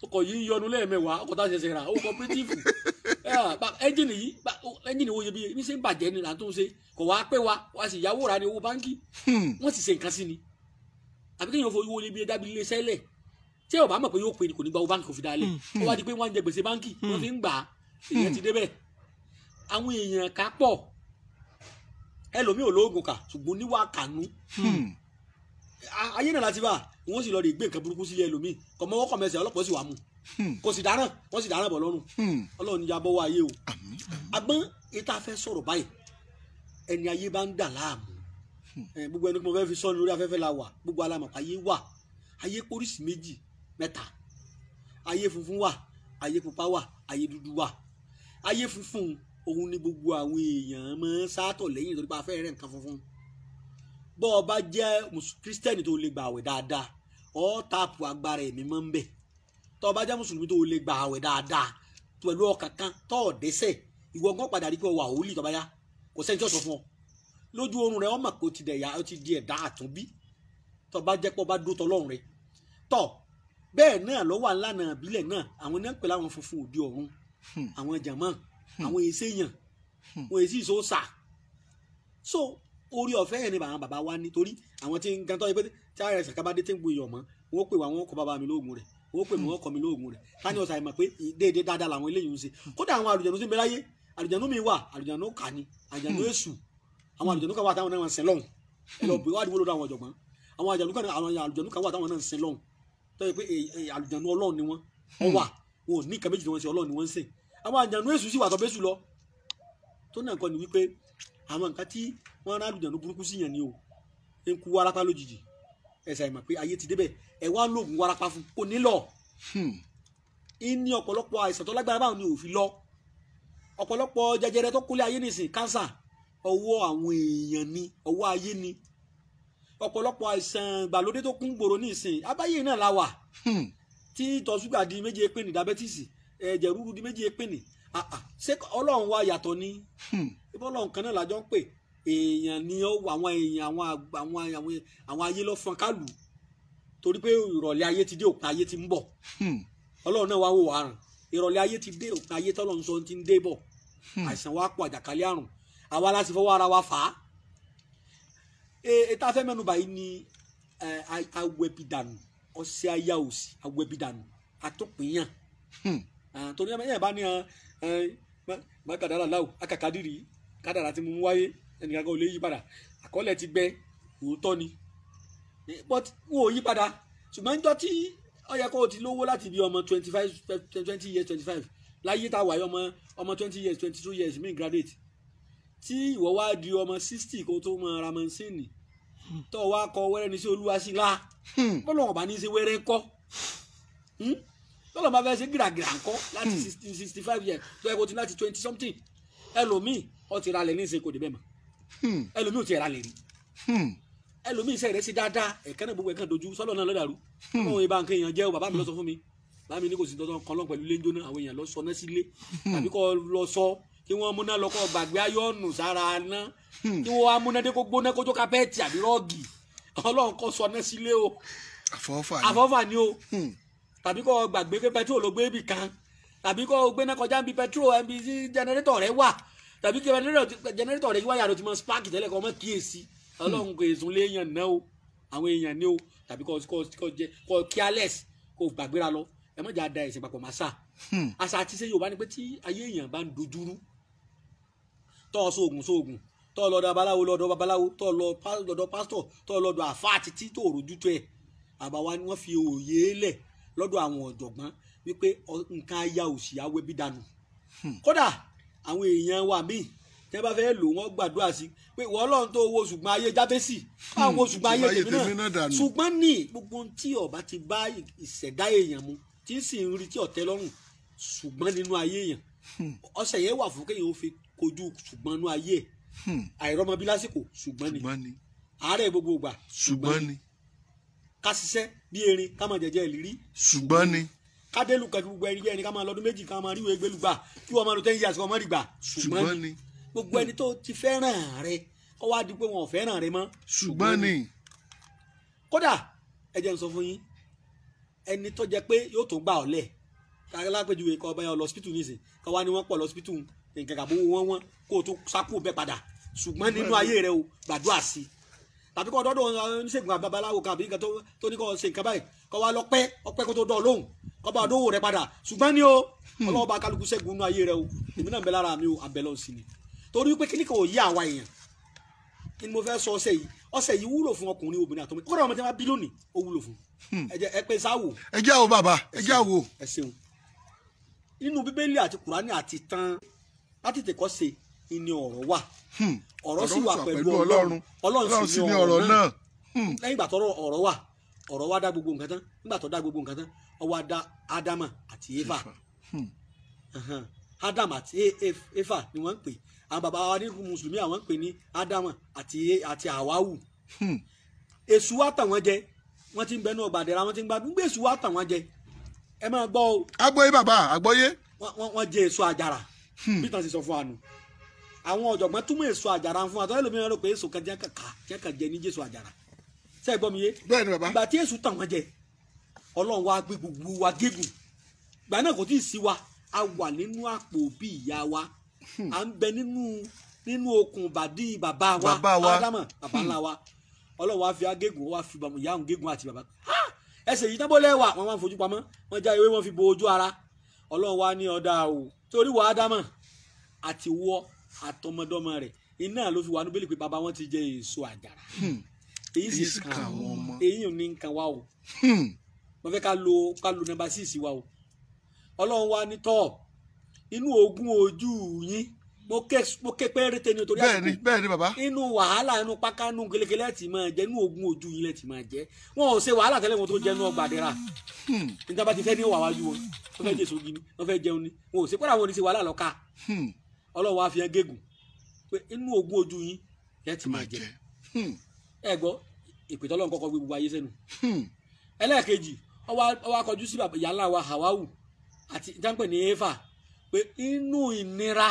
ọkọ̀ yìí yọnu lẹ́ẹ̀mẹ́wàá ọkọ̀ tá a ṣẹ̀ṣẹ̀ rà ó cooperative ẹ́ńjìnì wo iyebíye ní sẹ́ ń bàjẹ́ ni là ń tó ń ṣe kò wá pé wa sì yáwó ra ní owó báńkì wọ́n sì ṣe nǹkan sí ni àbí kéèyàn fowó owó iyebíye dábìlì ilé sẹ́lẹ̀ tí ò bá mọ̀ pé yóò pè ní kò ní gba owó báńkì kò fi dalẹ̀ ó wá di pé wọ́n á jẹ gbèsè báńkì wọ́n fi ń gbà á èèyàn ti débẹ̀. Àwọn èèyàn ká pọ̀ ẹlòmíì ò lóògùn kà ṣùgbọ́n níwà kànú ayé náà láti bá wọ́n sì lọ rí gbé nǹkan burúkú sílé ẹlòmíì kọ̀mọ́wọ́ kọ̀mẹ́sẹ̀ ọlọ́pàá sì wà mú kò sì dáràn wọ́n sì dáràn bọ̀ lọ́rùn Ọlọ́run níjà bọ́wọ́ ayé o. Agbọ́n ètò afẹ́ sọ̀rọ̀ báyìí ẹni ayé bá ń dà láàmú gbogbo ẹni tí mo fẹ́ fi sọ́ni lórí afẹ́fẹ́ la wà gbogbo alamọ̀ ayé wà ayé pórísì méjì mẹ́ta ayé funfun wà ayé pupa wà ayé dúdú wà. Ayé funfun òun ni gbogbo àwọn èèyàn máa ń sátọ̀ lẹ́yìn nítorí pé a fẹ́ rẹ̀ nǹkan funfun. Bọ́ ọ bá jẹ́ kírísítẹ́nì tó lè gba àwẹ̀ dáadáa ọ́ táàpù agbára ẹ̀mí máa ń bẹ̀. Tọ́ ọ bá jẹ́ mùsùlùmí tó lè gba àwẹ̀ dáadáa pẹ̀lú ọkàn kan tọ́ ọ dẹ́sẹ̀ ìwọ gan padà rí pé ọwọ́ àwòlì tọ́ bá yá kò sẹ́ni tí ó sọ fún ọ. Lójú oorun rẹ wọ́n mọ̀ pé ó ti di ẹ̀dá àtúnbí tọ́ bá jẹ́ pé ọba dó tọ́lọ́run rẹ. Tọ́ bẹ́ẹ̀ náà lọ́wọ́ ńlànà ìbílẹ̀ náà àwọn náà pẹ̀lú àwọn funfun òde ọ̀run àwọn jàmọ́ àwọn èsèyàn wọn èsì ìsòsà so orí ọ̀fẹ́ yẹn ni àwọn bàbá wa nítorí àwọn tí ń gan tọ́ yẹ pé tí ara ẹ̀sẹ̀ kábàdé tí ń gbé iyọ̀ mọ́ wọn ó pè wá wọn ó kọ́ bàbá mi lóògùn rẹ̀ wọn ó pè mí wọn kọ́ mi lóògùn rẹ̀ táni ọ̀sà ìmọ̀ pé déédéé dáadáa làwọn eléyìí ń ṣe kódà àwọn àlùjànnú sí ń bẹ láyé àlùjànnú mi wà àlùjànnú kà ní àlùjànnú èṣù àwọn àlùjànnú kan wà táwọn náà ń sin lọ́hùn ẹ lọ bí wádìí wọlé àwọn ọ̀jọ̀gbọ́n àwọn àlùjànnú kan wà táwọn náà ń sin lọ́hùn tó yẹ pé àlùjànnú Ọlọ́run ni wọ́n wà wọn ò ní nǹkan méjì tí wọ́n ṣe Ọlọ́run ni wọ́n ń sìn àwọn àlùjànnú èṣù sì wà tó bẹ́sù lọ tó náà kọ́ ni wípé àwọn nǹkan tí wọ́n rán àlùjànnú burúkú sí yàn ni o ń kú wárápá lójijì ẹ̀sà ìmọ̀ pé ayé ti débẹ̀ ẹ̀ wá lóògùn wárápá fún kò ní lọ ní ọ̀pọ̀lọpọ̀ àìsàn tó lágbára báwọn ni ò fi lọ ọ̀pọ̀lọpọ̀ jẹjẹrẹ tó kúlẹ̀ ayé nìsín kánsà ọwọ́ àwọn èèyàn ni ọwọ́ ayé ni ọ̀pọ̀lọpọ̀ àìsàn ìgbàlódé tó kún gbòòrò nìsín abáyé náà la wà tí ìtọ̀ ṣúgà di méje pé ní diabẹ́tísì ẹ̀jẹ̀ ríru di méje pé ní ṣé Ọlọ́run wa yàtọ̀ ni ìbọn Ọlọ́run kan náà lájọ ń pè èèyàn ni àwọn èèyàn àwọn ayé lọ fọn kálù torí pé ìrọ̀lẹ́ ayé ti dé òpin ayé ti ń bọ̀ Ọlọ́run náà wá wò wá ràn ìrọ̀lẹ́ ayé ti dé, òpin ayé tọ́lọ́ ń sọ ti ń dé bọ̀, àìsàn wa pọ̀, àjàkálẹ̀ àrùn, àwa la sì fọwọ́ ara wa fà á. Ètò afẹ́ mẹ́nu báyìí ni awẹ́bìdànù, ọ̀sẹ̀ ayá òsì, awẹ́bìdànù, àtúpìyàn. Torí ẹ̀ bá ní mákàdára láwù akàkádìrì kádàrà tí mo mú wáyé ẹnìkan kan ò lè yí padà, àkọọ́lẹ̀ ti gbẹ, òótọ́ ni, but wọn ò yí padà. Ṣùgbọ́n níjọ́ tí ó yẹ kó o ti lówó láti bí ọmọ 20 years 25 láyé tá a wáyé ọmọ 20 years 22 years mí graduate, tí ìwọ wá di ọmọ 60 kó tó mọ ara mọ́sìnì tó wá kọ wẹ́rẹ́ ní sí olúwa sí la bọ́lọ̀ ọ̀bá ní í ṣe wẹ́rẹ́ kọ́, tọ́lọ̀ bá fẹ́ ṣe gíràgírà ńkọ́ láti 65 years tó yẹ kó ti láti 20 something. Ẹlòmíì ó ti ra lẹ̀ ní ìṣe kò dé bẹ́ẹ̀ mọ́, ẹlòmíì ò ti ra lẹ̀ rí, ẹlòmíì iṣẹ́ rẹ̀ ṣe dáadáa, ẹ̀kẹ́ náà gbogbo ẹ̀kan dojú sọ́lọ́ náà lọ́dàrú. Àwọn ìbá nǹkan èèyàn jẹ́ o, bàbá mi lọ sọ fún mi, bàbá mi ní kò sí dandan kan lọ́n pẹ̀lú léńjó náà, àwọn èèyàn lọ sọ náà sílé, tàbí kọ́ lọ sọ kí wọ́n múná lọ́kọ́ gbàgbé ayọ́nù sára ná, kí wọ́n wá múná dé kó gbóná kójó kápẹ́ẹ̀tì àbí rọ́ọ̀gì, Ọlọ́run kọ́ sọ náà sílé o, àfọ́fà ni o, tàbí kọ́ gbàgbé pé pẹtrol ló gbé ibì kan, tàbí kọ́ gbé náà kọjá níbi pẹtrol ẹbí tí jẹnẹrétọ̀ rẹ wà, tàbí kí jẹnẹrétọ̀ rẹ wáyà ló ti mọ spark tẹ́lẹ̀ kọ́ mọ́ kíyèsí. Ọlọ́run kò èsùn lé èèyàn náà o, àwọn èèyàn ní o, tàbí kọ́ careless kó gbàgbéra lọ, ẹ mọ̀jà da ẹ̀sìn papọ̀ máa sà. Àṣà àti ṣe Yorùbá ni pé tí ayé èèyàn bá ń dojúrú, tọ́ ọ sóògùn, tọ́ ọ lọ́dọ̀ babaláwo lọ́dọ̀ babaláwo, tọ́ ọ lọ́dọ̀ pásítọ̀, tọ́ ọ lọ́dọ̀ àfáà títí tó rojú tó ẹ̀, àbáwá ni wọ́n fi òye lẹ̀ lọ́dọ̀ àwọn ọ̀jọ̀gbọ́n wípé nǹkan ayá òsì awẹ́bìdànù. Kódà àwọn èèyàn wa míì tẹ́ bá fẹ́ lò wọ́n gbàdúrà sí pé wọ́n Ọlọ́run tó wo ṣùgbọ́n ayé Jábésì, àwọn ṣùgbọ́n ayé tèmi náà, ṣùgbọ́n ní gbogbo tí ọba ti bá ìṣẹ̀dá èèyàn mu tí ń sì ń rí tí ọ̀tẹ́ lọ́rùn, ṣùgbọ́n nínú ayé èèyàn ọ̀sẹ̀ yẹn wà fún kéèyàn ó fi kojú ṣùgbọ́n nínú ayé ẹ̀, àìrọ́mọbí lásìkò ṣùgbọ́n ni, àárẹ̀ gbogbo ìgbà ṣùgbọ́n ni, ká ṣiṣẹ́ bí erin ká máa jẹjẹ ìlírí ṣùgbọ́n ni, ká délù kan kí gbogbo ẹni ká máa lọ́dún méjì ká máa ríwèé gbélùgbà kí wọ́n máa lo 10 years kí wọ́n má rí gbà ṣùgbọ́n ni, gbogbo ẹni tó ti fẹ́ràn rẹ kọ́ wá di pé wọn ò fẹ́ràn rẹ mọ́ ṣùgbọ́n ni. Kódà ẹ jẹ́ n sọ fún yín, ẹni tó jẹ pé yóò tó gbà ọ́ lẹ̀ lápèjúwe kọ́ ọba yẹn lọ hospital nísìn kọ́ wá ní wọ́n pọ̀ lọ hospital nǹkan kàbó wọ́n kó o tó sápò bẹ́ẹ̀ padà, ṣùgbọ́n nínú ayé rẹ o gbàdúrà sí i, tàbí kọ́ ọdọ́dọ̀ oníṣègùn babaláwo kan àbí nǹkan tó ní kọ́ ṣe nǹkan báyìí kọ́ wá ọpẹ́ kó tó dọ̀ lóhùn kọ́ bá ọdọ́wò rẹ padà, ṣùgbọ́n ní o Ọlọ́run bá kálukú ṣẹ́gun nínú ayé rẹ o, èmi náà ń bẹ lára mi o, àbẹ̀lọ́ sí ni, torí pé kíní kan ò yí àwa èèyàn ni mo fẹ́ sọ ọ̀sẹ̀ yìí wúlò fún ọkùnrin obìnrin àtọmọ, kódà ọmọ tí wọ́n bí lónìí ó wúlò fún ẹ pé sáwò. ẹ jẹ́ àwò bàbá, ẹ jẹ́ àwò. ẹ ṣeun. Inú Bíbélì àti Kùránì àti tán láti tẹ̀kọ́ ṣe ni ọ̀rọ̀ wà, ọ̀rọ̀ sì wà pẹ̀lú Ọlọ́run, Ọlọ́run sì ni ọ̀rọ̀ náà. Lẹ́yìn ìgbà tó ọ̀rọ̀ wà, ọ̀rọ̀ wá dá gbogbo nǹkan tán, nígbà tó dá gbogbo nǹkan tán ó wá dá Ádámà àti Éfà. Ádámà àti Éfà ni wọ́n ń pè, àwọn bàbá wa ní mùsùlùmí àwọn ń pè ní Ádámà àti Àwáwù. Èṣù wá tàn wọ́n jẹ, wọ́n ti ń bẹnu ọgbà àdẹ̀rà, wọ́n ti ń gbádùn, gbé èṣù wá tàn wọ́n jẹ, ẹ máa gbọ́ o. Agbóyé bàbá, àgbọ́yé. Wọ́n jẹ èso àjàrà bí tàn sì sọ fún wa nù. Àwọn ọ̀jọ̀gbọ́n túmọ̀ èso àjàrà fún wa, tọ́lẹ̀ lómi rẹ̀ rò pé èso kan jẹ́ kàn jẹ ní Jésù àjàrà. Ṣé ẹ gbọ́ mi yé? Bẹ́ẹ̀ ni bàbá. Ìgbà tí èṣù tàn wọ́n jẹ, Ọlọ́run wá gbé gbogbo wa gégùn. Ìgbà náà kò tí ì sí wa, a wà nínú àpò bí ìyá wa, à ń bẹ nínú okùn bàdí bàbá wa Ádámà bàbá ńlá wa. Ọlọ́run wá fi agégùn, wá fi ìyá òun gégùn àti bàbá. Ẹsẹ̀ yìí tábọ́ lẹ́wà wọ́n máa ń fojú pamọ́, wọ́n já ewé wọn fi bo ojú ara. Ọlọ́run wá ní ọ̀dà o torí wọ Ádámà àti wọ àtọmọdọ́mọ rẹ̀ iná ló fi wà ní bẹ́ẹ̀lì pé bàbá wọn ti jẹ èso àjàrà, èyí sì kàn àwọn ọmọ, èyí ò ní nǹkan wá o, wọ́n fẹ́ ká lo nọ́mbà 6 wa o. Ọlọ́run wá ní tọ́ inú ogun ojú yín mo ké péréte ní torí àkókò bẹ́ẹ̀ ni bàbá, inú wàhálà inú pákánú gẹlẹgẹlẹ láti máa jẹ inú ogun ojú yín láti máa jẹ, wọn ò ṣe wàhálà tẹ́lẹ̀ wọn tó jẹ inú ọgbà àdẹ́rà, nígbà bá ti fẹ́ ní wà wájú wọn wọ́n fẹ́ jẹ sógi ni wọ́n fẹ́ jẹun ni wọn ò ṣe kódà wọn ò ní ṣe wàhálà lọ́ka. Ọlọ́run wá fi hàn gégùn pé inú ogun ojú yín láti máa jẹ, ẹ gbọ́ ìpè tọ́lọ́run kọ́kọ́ gbé gbogbo ayé sẹ́nu. Ẹlẹ́ẹ̀kejì ọwọ́ akọjú sí ìyá ńlá wa Háwáwù àti ìjànpẹ̀ ní Éfà pé inú ìnira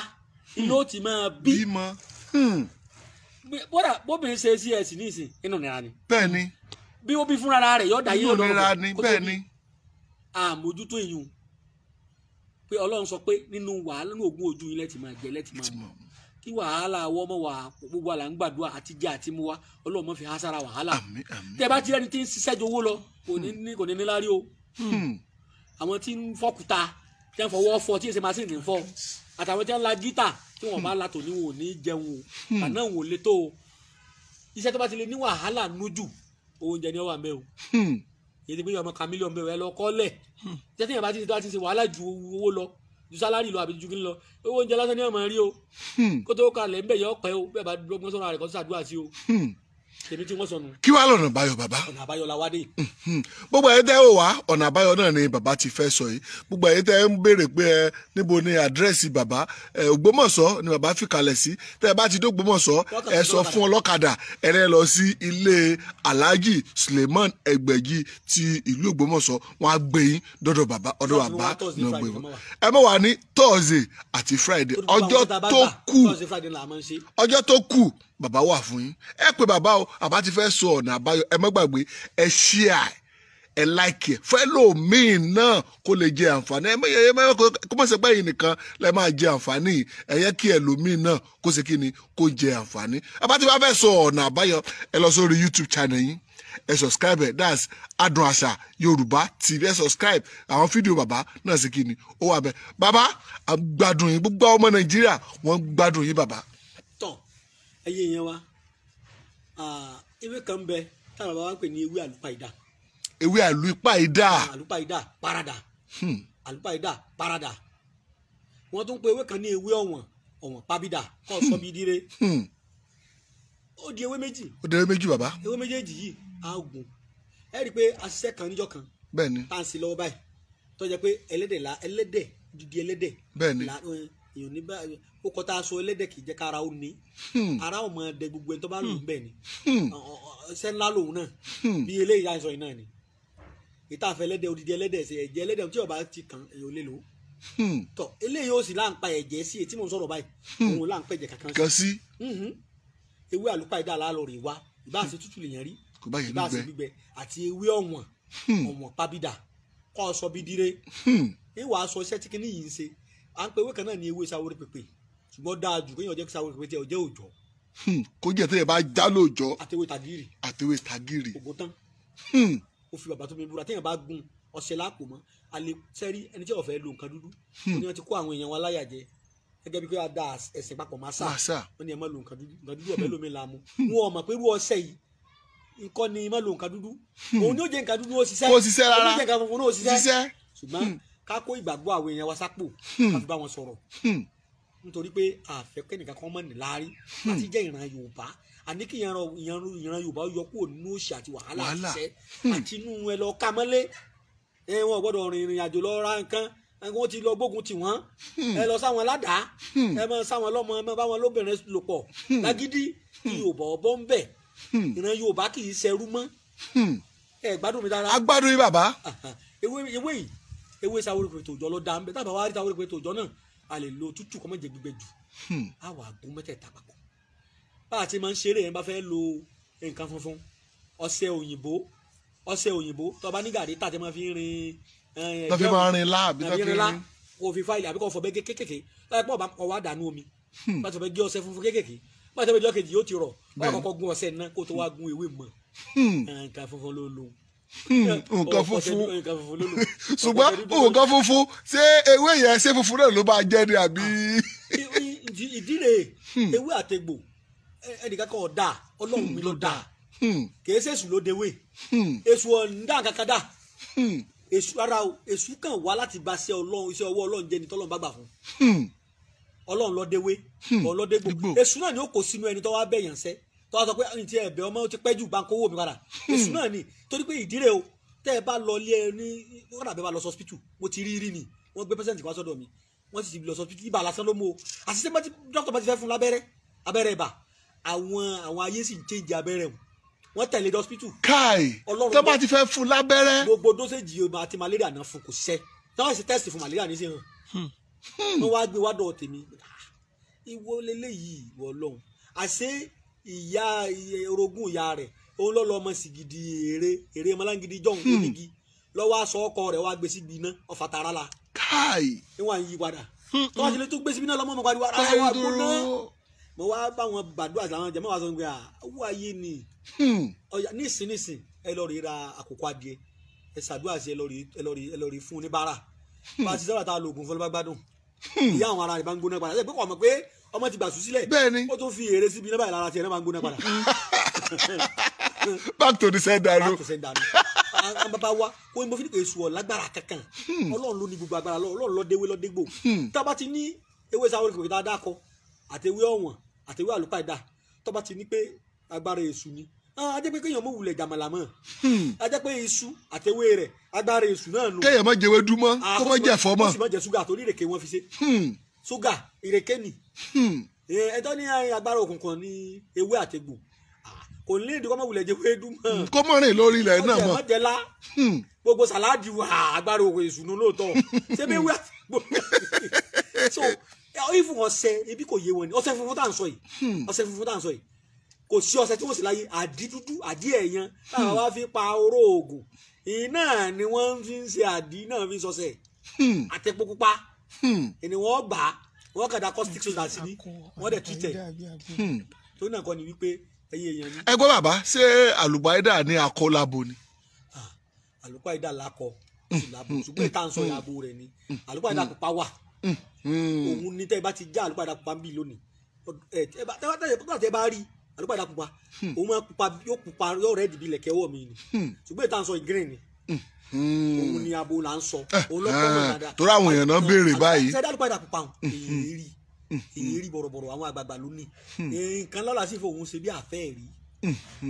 ló ti máa bímọ. Bódà bóbìnrin ṣe CS ní ìsìn inú ìnira ni. Bẹ́ẹ̀ ni. Bí ó bí fúnra rẹ̀ yọ̀ọ̀dà yìí ọ̀dọ́ rẹ̀ bẹ́ẹ̀ ni. Àmójútó èyàn pé Ọlọ́run sọ pé nínú wàhálà nínú ogún ojú yín lẹ́tì máa jẹ lẹ́tì máa mú kí wàhálà àwọ̀ ọmọ wà gbogbo àlà ń gbàdúrà àti jẹ àti mu wa Ọlọ́run má fi há sára wàhálà tẹ́ bá ti rẹ́ni tí ń ṣiṣẹ́ jowó lọ kò ní níláárí o àwọn tí ń fọ́kúta tí wọ́n fọwọ́ fọ tí èsè machine ti ń fọ́ àtàwọn tí wọ́n la gítà tí wọ́n bá la tò ní wọn ò ní jẹun o àná wọn ò le tó o iṣẹ́ tó bá ti lè ní wàhálà nújù oúnjẹ ni ó wà ń bẹ o èyí ti pé ọmọ kan mílíọ̀nù bẹ̀rẹ̀ lọ kọ́lẹ̀ iṣẹ́ tí yẹn bá ti ṣe wàhálà ju owó lọ ju sálárì lọ àbí ju kí n lọ owó oúnjẹ lásán ni ọmọ rí o kó tó kalẹ̀ ń bẹ̀ yọ ọ̀pẹ́ o bẹ́ẹ̀ bá gbọ́n sọ̀rọ̀ rẹ̀ kó ṣàdúrà sí o tèmi tí wọ́n sọnù. kí wàá lọ́nà àbáyọ bàbá. ọ̀nà àbáyọ la wá dé. gbogbo ẹ̀yin tẹ́ ò wá ọ̀nà àbáyọ náà ni bàbá ti fẹ́ sọ yìí gbogbo ẹ̀yin tẹ́ ń béèrè pé níbo ni àdírẹ́sì bàbá Ògbómọ̀ṣọ́ ni bàbá fi kalẹ̀ sí tẹ́ ẹ bá ti dé Ògbómọ̀ṣọ́ ẹ sọ fún ọlọ́kadà ẹ rẹ́ lọ sí ilé Alhaji Suleiman Ẹgbẹ̀jì ti ìlú Ògbómọ̀ṣọ́ wọn á gbé yín dọ́dọ̀ bàbá ọ̀dọ̀ bàbá náà gbé wọn. ẹ mọ̀ wá ní Thursday àti Friday ọjọ́ tó kù bàbá wà fún yín ẹ pé bàbá o àbá ti fẹ́ sọ ọ̀nà àbáyọ ẹ má gbàgbé ẹ share ẹ like ẹ fẹ́ lòmíì náà kó lè jẹ àǹfààní ẹ kó má ṣe pé ẹ̀yin nìkan lẹ máa jẹ àǹfààní ẹ yẹ kí ẹlòmíì náà kó ṣe kí ni kó jẹ àǹfààní àbá ti fẹ́ sọ ọ̀nà àbáyọ ẹ lọ sórí YouTube channel yín ẹ subscribe ẹ that's Adùn Àṣà Yorùbá TV ẹ subscribe àwọn fídíò bàbá náà ṣe kí ni ó wà bẹ bàbá gbádùn yín gbogbo ọmọ Nàìjíríà wọ́n gbádùn yín bàbá. ẹyẹ yẹn wa ewé kan bẹ táwọn bàbá wa ń pè ní ewé àlùpàìdà. ewé àlùpàìdà. àlùpàìdà parada. àlùpàìdà parada. wọ́n tún pe ewé kan ní ewé ọ̀wọ̀n pabida kọ́ sọ bí dire. ó di ewé méjì. ó di ewé méjì bàbá. ewé méjèèjì yìí á gùn ẹ rí i pé aṣiṣẹ́ kan níjọ́ kan. bẹ́ẹ̀ni. tá à ń ṣe lọ́wọ́ báyìí tó jẹ́ pé ẹlẹ́dẹ̀ dídí ẹlẹ́dẹ̀. bẹ́ẹ̀ni. èèyàn ní báyìí ó kọ́ tá a sọ ẹlẹ́dẹ̀ kì í jẹ́ kára ó ní ara ò mọ ẹdẹ gbogbo ẹni tó bá lò ń bẹ̀ ni ṣẹ́ ńlá lòun náà bí eléyìí àìsàn yìí náà ni ìta àfẹ́ ẹlẹ́dẹ̀ odidi ẹlẹ́dẹ̀ ṣe ẹ̀jẹ̀ ẹlẹ́dẹ̀ tí ọba ti kàn èèyàn lè lò ó tọ́ eléyìí ó sì láǹpa ẹ̀jẹ̀ sí etí mò ń sọ̀rọ̀ báyìí òun láǹpa ẹ̀jẹ̀ kankan sí ewé àlùpàìdà lálọ́ rè wá ìbáṣe tútù lèèyàn rí ìbáṣe gbígbẹ àti ewé ọ̀wọ̀n pabida kọ́ sọ bí dire ìwà aṣọ iṣẹ́ tí kinní yìí ń ṣe à ń pe ewé kan náà ní ewé sáwórí pèpè ṣùgbọ́n dáa jù kéèyàn jẹ́ sáwórí pèpè tí ọjọ́ òòjọ́. kó jẹ́ tẹ́yẹ̀ bá já lóòjọ́. àtẹwé tagiri. ògbó tán. ó fi bàbá tó mi búra téèyàn bá gun ọṣẹ lápò mọ́ alẹ́ sẹ́rí ẹni tí ó fẹ́ lo nǹkan dúdú. ó ní wọ́n ti kó àwọn èèyàn wa láyà jẹ gẹ́gẹ́ bí pé a da ẹ̀sìn papọ̀ máa sá. wọ́n ní ẹ má lo nǹkan dúdú ọ̀bẹ lómi la mu. wọn ò mọ̀ pé irú ọṣẹ yìí nǹkan ni má lo nǹkan dúdú. òun ní ó jẹ́ nǹkan dúdú ó ṣiṣẹ́. ó ṣiṣẹ́ rárá òun ní ó jẹ́ nǹkan funfun ó ṣiṣẹ́. ṣùgbọ́n ká kó ìgbàgbọ́ àwọn èèyàn wa sápò ká fi bá wọn sọ̀rọ̀ nítorí pé àfẹ́kẹ́ nìkan kan mọ̀ ní láárí láti jẹ́ ìran Yorùbá àní kí ìran Yorùbá yọ kúrò nínú òṣì àti wàhálà àṣìṣe àti inú ẹ lọ ká mọ́lé wọn gbọ́dọ̀ rin ìrìn àjò lọ ra nǹkan wọn ti lọ gbógun tì wọ́n ẹ lọ sáwọn aládàá ẹ mọ sáwọn lọ́mọ ẹ mọ báwọn lóbìnrin lò pọ̀ lágídí kí Yorùbá ọbọ ń bẹ ìran Yorùbá kì í ṣẹrú mọ́ ẹ gbádùn mi dára. agbádùn yìí bàbá. ewé sáwórí pètè òjò ló dá ń bẹ tábà wá rí sáwórí pètè òjò náà a lè lo tútù kọ́ mọ́ jẹ gbígbẹ jù á wà gún mẹ́tẹ̀ẹ̀ta papọ̀ bá a ti máa ń ṣeré yẹn bá fẹ́ lo nǹkan funfun ọṣẹ òyìnbó tó bá ní gàrí tàtẹ́ máa fi rin tó fi máa rin lá àbí tó fi rin kò fi fáìlì àbí kò fọ bẹ́ẹ̀ kékèké láì pọ̀ bá kọ̀ wá dànù omi bá tó fẹ́ gé ọṣẹ funfun kékèké bá tó fẹ́ jọ́ kejì yóò ti rọ̀ bá kọ́kọ́ gún ọṣẹ náà kó tó wá gún ewé mọ́ nǹkan funfun ló lò nǹkan funfun ṣùgbọ́n nǹkan funfun ṣé ewé yẹn ṣé funfun náà ló bá jẹ́ ni àbí. ìdí rèé ewé àtegbò ẹnìkan kan ọ̀dà Ọlọ́run mi ló dà kìí ṣe èṣù ló dewé èṣù ọ̀ǹda kankan dà èṣù ara o èṣù kan wá láti bá iṣẹ́ ọwọ́ Ọlọ́run jẹ́ ni tọ́lọ́run bá gbà fún Ọlọ́run ló dewé Ọlọ́run ló dégbò èṣù náà ni ó kó sínú ẹni tó wá bẹ̀yàn sẹ́ tó wá sọ pé ní ti ẹ̀bẹ̀ ọmọ ti pẹ́ jù bá ń kówó mi padà èṣù náà ni torí pé ìdíre o tẹ́ ẹ bá lọ lé ẹ ní wọ́n dàbẹ́ bá lọ sọ́spítù mo ti rí ni wọ́n gbé pẹ́sẹ́ǹtì wá sọ́dọ̀ mi wọ́n sì ti lọ sọ́spítù ibà lásán ló mú o àṣìṣe dókítà bá ti fẹ́ fún abẹ́rẹ́ ibà àwọn ayé sì ń change abẹ́rẹ́ wọ́n tẹ̀lé dọ́spítù. káì tó bá ti fẹ́ fún lábẹ́rẹ́. gbogbo dóséjì àti malaria náà fún kò ṣiṣẹ́ táwọn sì tẹ́sì fún malaria ní sí hàn wọ́n wá gbé wádọ̀ tèmi ìwọ lélẹ́yìí ìwọ Ọlọ́run àṣé ìyá orogún ìyá rẹ̀ òun lọ lọ ọmọ sí gidi èrè malangidi jọ̀hún onígi lọ́wọ́ aṣọ ọkọ rẹ̀ wá gbé síbi iná ọ̀fà tààrà la káì níwọ̀n yí padà tó wá sílé tó gbé síbi náà lọ́mọ́ mi pariwo ara wa gbóná mo wá bá wọn gbàdúrà àwọn jẹmọ́ wa sọ pé owó ayé ni ọ̀yà nísìn ẹ lọ rí ra àkókò adìẹ ẹ ṣàdúrà sí ẹ lọ rí fún oníbàárà bá a ti sábà tá a lo oògùn fọlọ́bá gbádùn ìyá àwọn ará rẹ̀ bá ń gbóná padà ẹ pé kò mọ̀ pé ọmọ ti gbàsú sílẹ̀ ó tún fi èrè síbi náà báyìí lára tiẹ̀ náà máa ń gbóná padà. back to the sender no. àwọn bàbá wa ó ní mo fi ní èso ọ̀ lágbára kankan ọlọ́run ló ní gbogbo agbára ọlọ́run lọ́dẹ́wé lọ́dẹ́gbò tá a bá ti ní ewé sáwọn olùkọ́ tá a dákọ àtẹwé ọ̀wọ̀n àtẹwé àlùpàdà tó bá ti ní pé agbára èṣù ni a jẹ́ pé kéèyàn mọ̀ wulẹ̀ jàmàlà mọ́ a jẹ́ pé iṣu àtẹwé rẹ̀ agbára èṣù náà nù. kéèyàn má jẹwé dúmọ́ kó má jẹ ẹ̀fọ́ mọ́. kó sì má jẹ ṣúgà torí ìrèké wọn fi ṣe ṣúgà ìrèké ni ẹjọ́ ní agbára òkùnkùn ní ewé àtẹgbò kò ní ìdí kọ́ mọ̀ wulẹ̀ jẹ́ wéédú mọ́. kó mọ̀ rìn lórí ilẹ̀ náà mọ́. ọjà mọ̀jẹ̀lá gbogbo sàláàdì wà agbára òkè ìṣúná lóòótọ́ ṣé bí ewé àtẹgbò. so ìfún ọṣẹ ebi kò yé wọn ni ọṣẹ funfun tá à ń sọ yìí ọṣẹ funfun tá à ń sọ yìí kò sí ọṣẹ tí wọ́n sì láyé àdí dúdú àdí ẹ̀yàn táwọn wá fi pa oró oògùn iná ni wọ́n fi ń ṣe àdí náà fi ń sọṣẹ àtẹ̀pọ̀ pupa ẹni wọ́n gbà wọ́n kàdá caustic soda sí ni wọ́n dẹ̀ tútẹ̀ tó náà kọ́ ni wípé ẹyẹ èèyàn ni. ẹ gbọ́ bàbá ṣé àlùbáídà ní akọ́lábo ni. àlùbáídà lakọ ṣùgbọ́n ìta ń sọ ìyàbò rẹ̀ ni àlùbáídà pupa wà òun ní tẹ́ ẹ bá ti já àlùbáídà pupa ń bì lónìí tẹ́ ẹ bá rí àlùbáídà pupa òun máa pupa yóò rẹ́ dìbí ilẹ̀kẹ́ ọwọ́ mi ni ṣùgbọ́n ìta ń sọ green ni òun ni abo là ń sọ òun lọ́kọ́ náà dáadáa. torí àwọn èèyàn náà béèrè báyìí. ṣé àlùbáídà pupa èyí rí bọ̀rọ̀bọ̀rọ̀ àwọn àgbààgbà ló ní nǹkan lọ́la sí fún òun ṣe bí àfẹ́ rí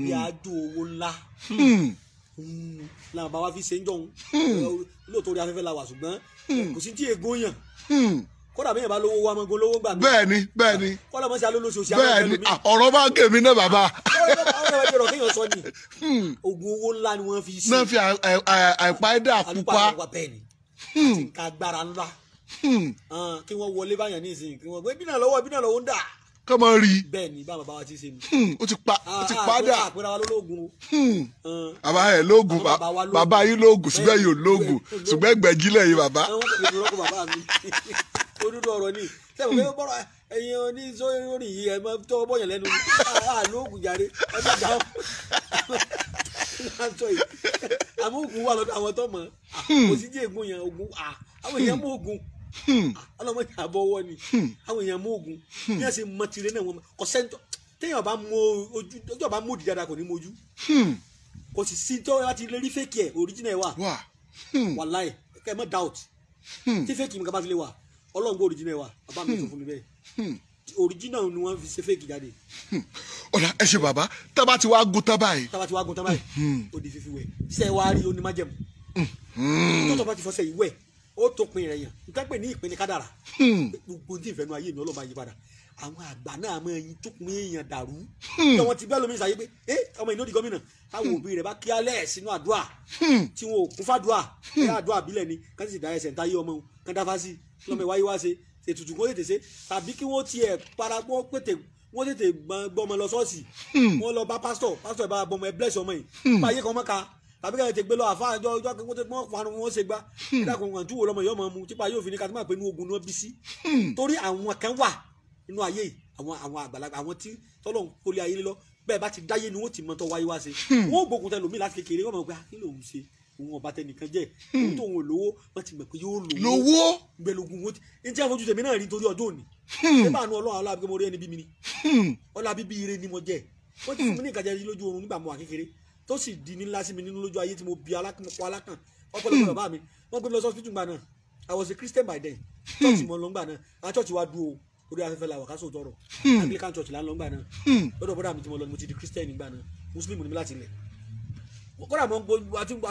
bí àjò owó ńlá làwọn bá wa fi ṣe ń jọun lóòótọ́ orí afẹ́fẹ́ la wà ṣùgbọ́n kò sí tí ègún yàn kódà bí yẹn bá lówó wa máa go lówó gbà mí. bẹ́ẹ̀ni kódà mọ sí alólóṣù sí àwọn ẹgbẹ́ mi. ọ̀rọ̀ bá gé mi náà bàbá. ọ̀rọ̀ ẹgbẹ́ rọ kéèyàn sọ ni oògùn owó ńlá ni wọ́n fi ṣe. náà fi àìpáídà pupa. bẹ́ẹ̀ni àti nǹkan agbára ńlá kí wọ́n wọlé báyàn ní ìsìn kí wọ́n gbé bínà lọ́wọ́ ń dà. kọ́ mọ rí. bẹ́ẹ̀ni bá bàbá wa ti ṣe mi. ó ti padà. àpẹẹrẹ wa lólógun o. bàbá yẹn lóògùn bàbá yín lóògùn ṣùgbọ́n yóò lóògùn ṣùgbọ́n ẹgbẹ̀jìlẹ̀ yìí bàbá. odúdú ọ̀rọ̀ ni sẹ́wọ̀n pé bọ́rọ̀ ẹ̀yin oníṣòrí yìí ẹ̀ máa tọ́ bọ́yàn lẹ́nu lóògùn jàre ọjọ́ ìjà sọ yìí àmọ́ ògùn wà lọ́dọ̀ àwọn tó mọ̀ kò sí jẹ́ ègún yẹn ògùn àwọn èèyàn mú ògùn ọlọ́mọdé àbọ̀wọ́ ni àwọn èèyàn mú ògùn bí wọ́n ṣe mọ tirẹ̀ náà wọ́n kò sẹ́ńtọ́ téèyàn bá mú ojú ọjọ́ bá mú òdì dáadáa kò ní mojú kò sì sí tó wá ti lè rí fake ẹ̀ original wà wàláì kẹ́ ẹ mọ́ doubt tí fake mi kà bá fi lè wà ọlọ́run gbọ́ original wa bàbá mi sọ fún mi bẹ́ẹ̀ original ni wọ́n fi ṣe fake jáde. ọ̀la ẹ ṣe bàbá tábà tí wàá gun tán báyìí. ó di fífi wẹ̀ ṣe wàá rí onímájẹ̀mú tó tọ́ bá ti fọṣẹ ìwẹ̀ ó tó pin rẹ̀ yàn nǹkan pè ní ìpinnu kádàrà gbogbo tí ìfẹ́nu ayé mi ọlọ́run máa yí padà àwọn àgbà náà máa yin tó pin èèyàn dàrú tí wọ́n ti bẹ́ẹ̀ lómi ṣàyé pé ọmọ ìnáwó di gómìnà táwọn òbí rẹ̀ bá kí alẹ́ sínú àdúrà tí wọn ò kún fàdúrà àdúrà bílẹ̀ ni kán sì dá ẹsẹ̀ ń táyé ọmọ kán dáfá sí lọ́mọ ìwáyé wá ṣe ètùtù kó tètè ṣe tàbí kí wọ́n tiẹ̀ parapọ̀ pété wọ́n tètè gbọ́mọ lọ ṣọ́ọ̀ṣì wọ́n lọ bá pásítọ̀ ẹ̀ bá bọ́mọ ẹ bless ọmọ yìí bá yé kan mọ́ ka tàbí ká tètè gbé lọ àfa àjọ ọjọ́ wọ́n fanu wọ́n ṣe gbá ìdákan kan túwò lọ́mọ yìí ọmọ mu tipa yóò fi ní katima pé inú ogun náà bí sí torí àwọn kan wà nínú ayé yìí àwọn àgbàlagbà àwọn tí tọ́lọ́hún kólé ayé lọ bẹ́ẹ̀ bá ti dáyé ni wọ́n ti mọ tó wáyé wá ṣe wọ́n gbógun tẹ lómi láti kékeré wọ́n mọ̀ pé kí lòun ṣe òun ọba tẹnìkan jẹ òun tóun ò lówó wọn ti mọ̀ pé yóò lówó gbẹlógún wọn ti ní tí àwọn ojú tèmi náà rí nítorí ọjọ́ òní ṣé bá àánú ọlọ́run ọlọ́run àbíkẹ́ mo rí ẹni bí mi ni ọlọ́run àbíbí ire ni mo jẹ wọ́n ti fún mi ní ìkàjẹ́ lójú oorun nígbà mo wà kékeré tó sì di ní ńlá sí mi nínú lójú ayé tí mo bí alákàn ọ̀pọ̀lọpọ̀ bàbá mi wọ́n gbé mi lọ sí hospital gbà náà I was a Christian by then church mo lọ gbà náà àwọn church wa dúró orí afẹ́fẹ́ la wà ká sóòtọ́ rọ̀ Anglican church là ń lọ gbà náà lọ́dọ̀ bọ́dà mi tí mo lọ ni mo ti di Christian gbà náà Muslim ni mi láti ilẹ̀ kódà mo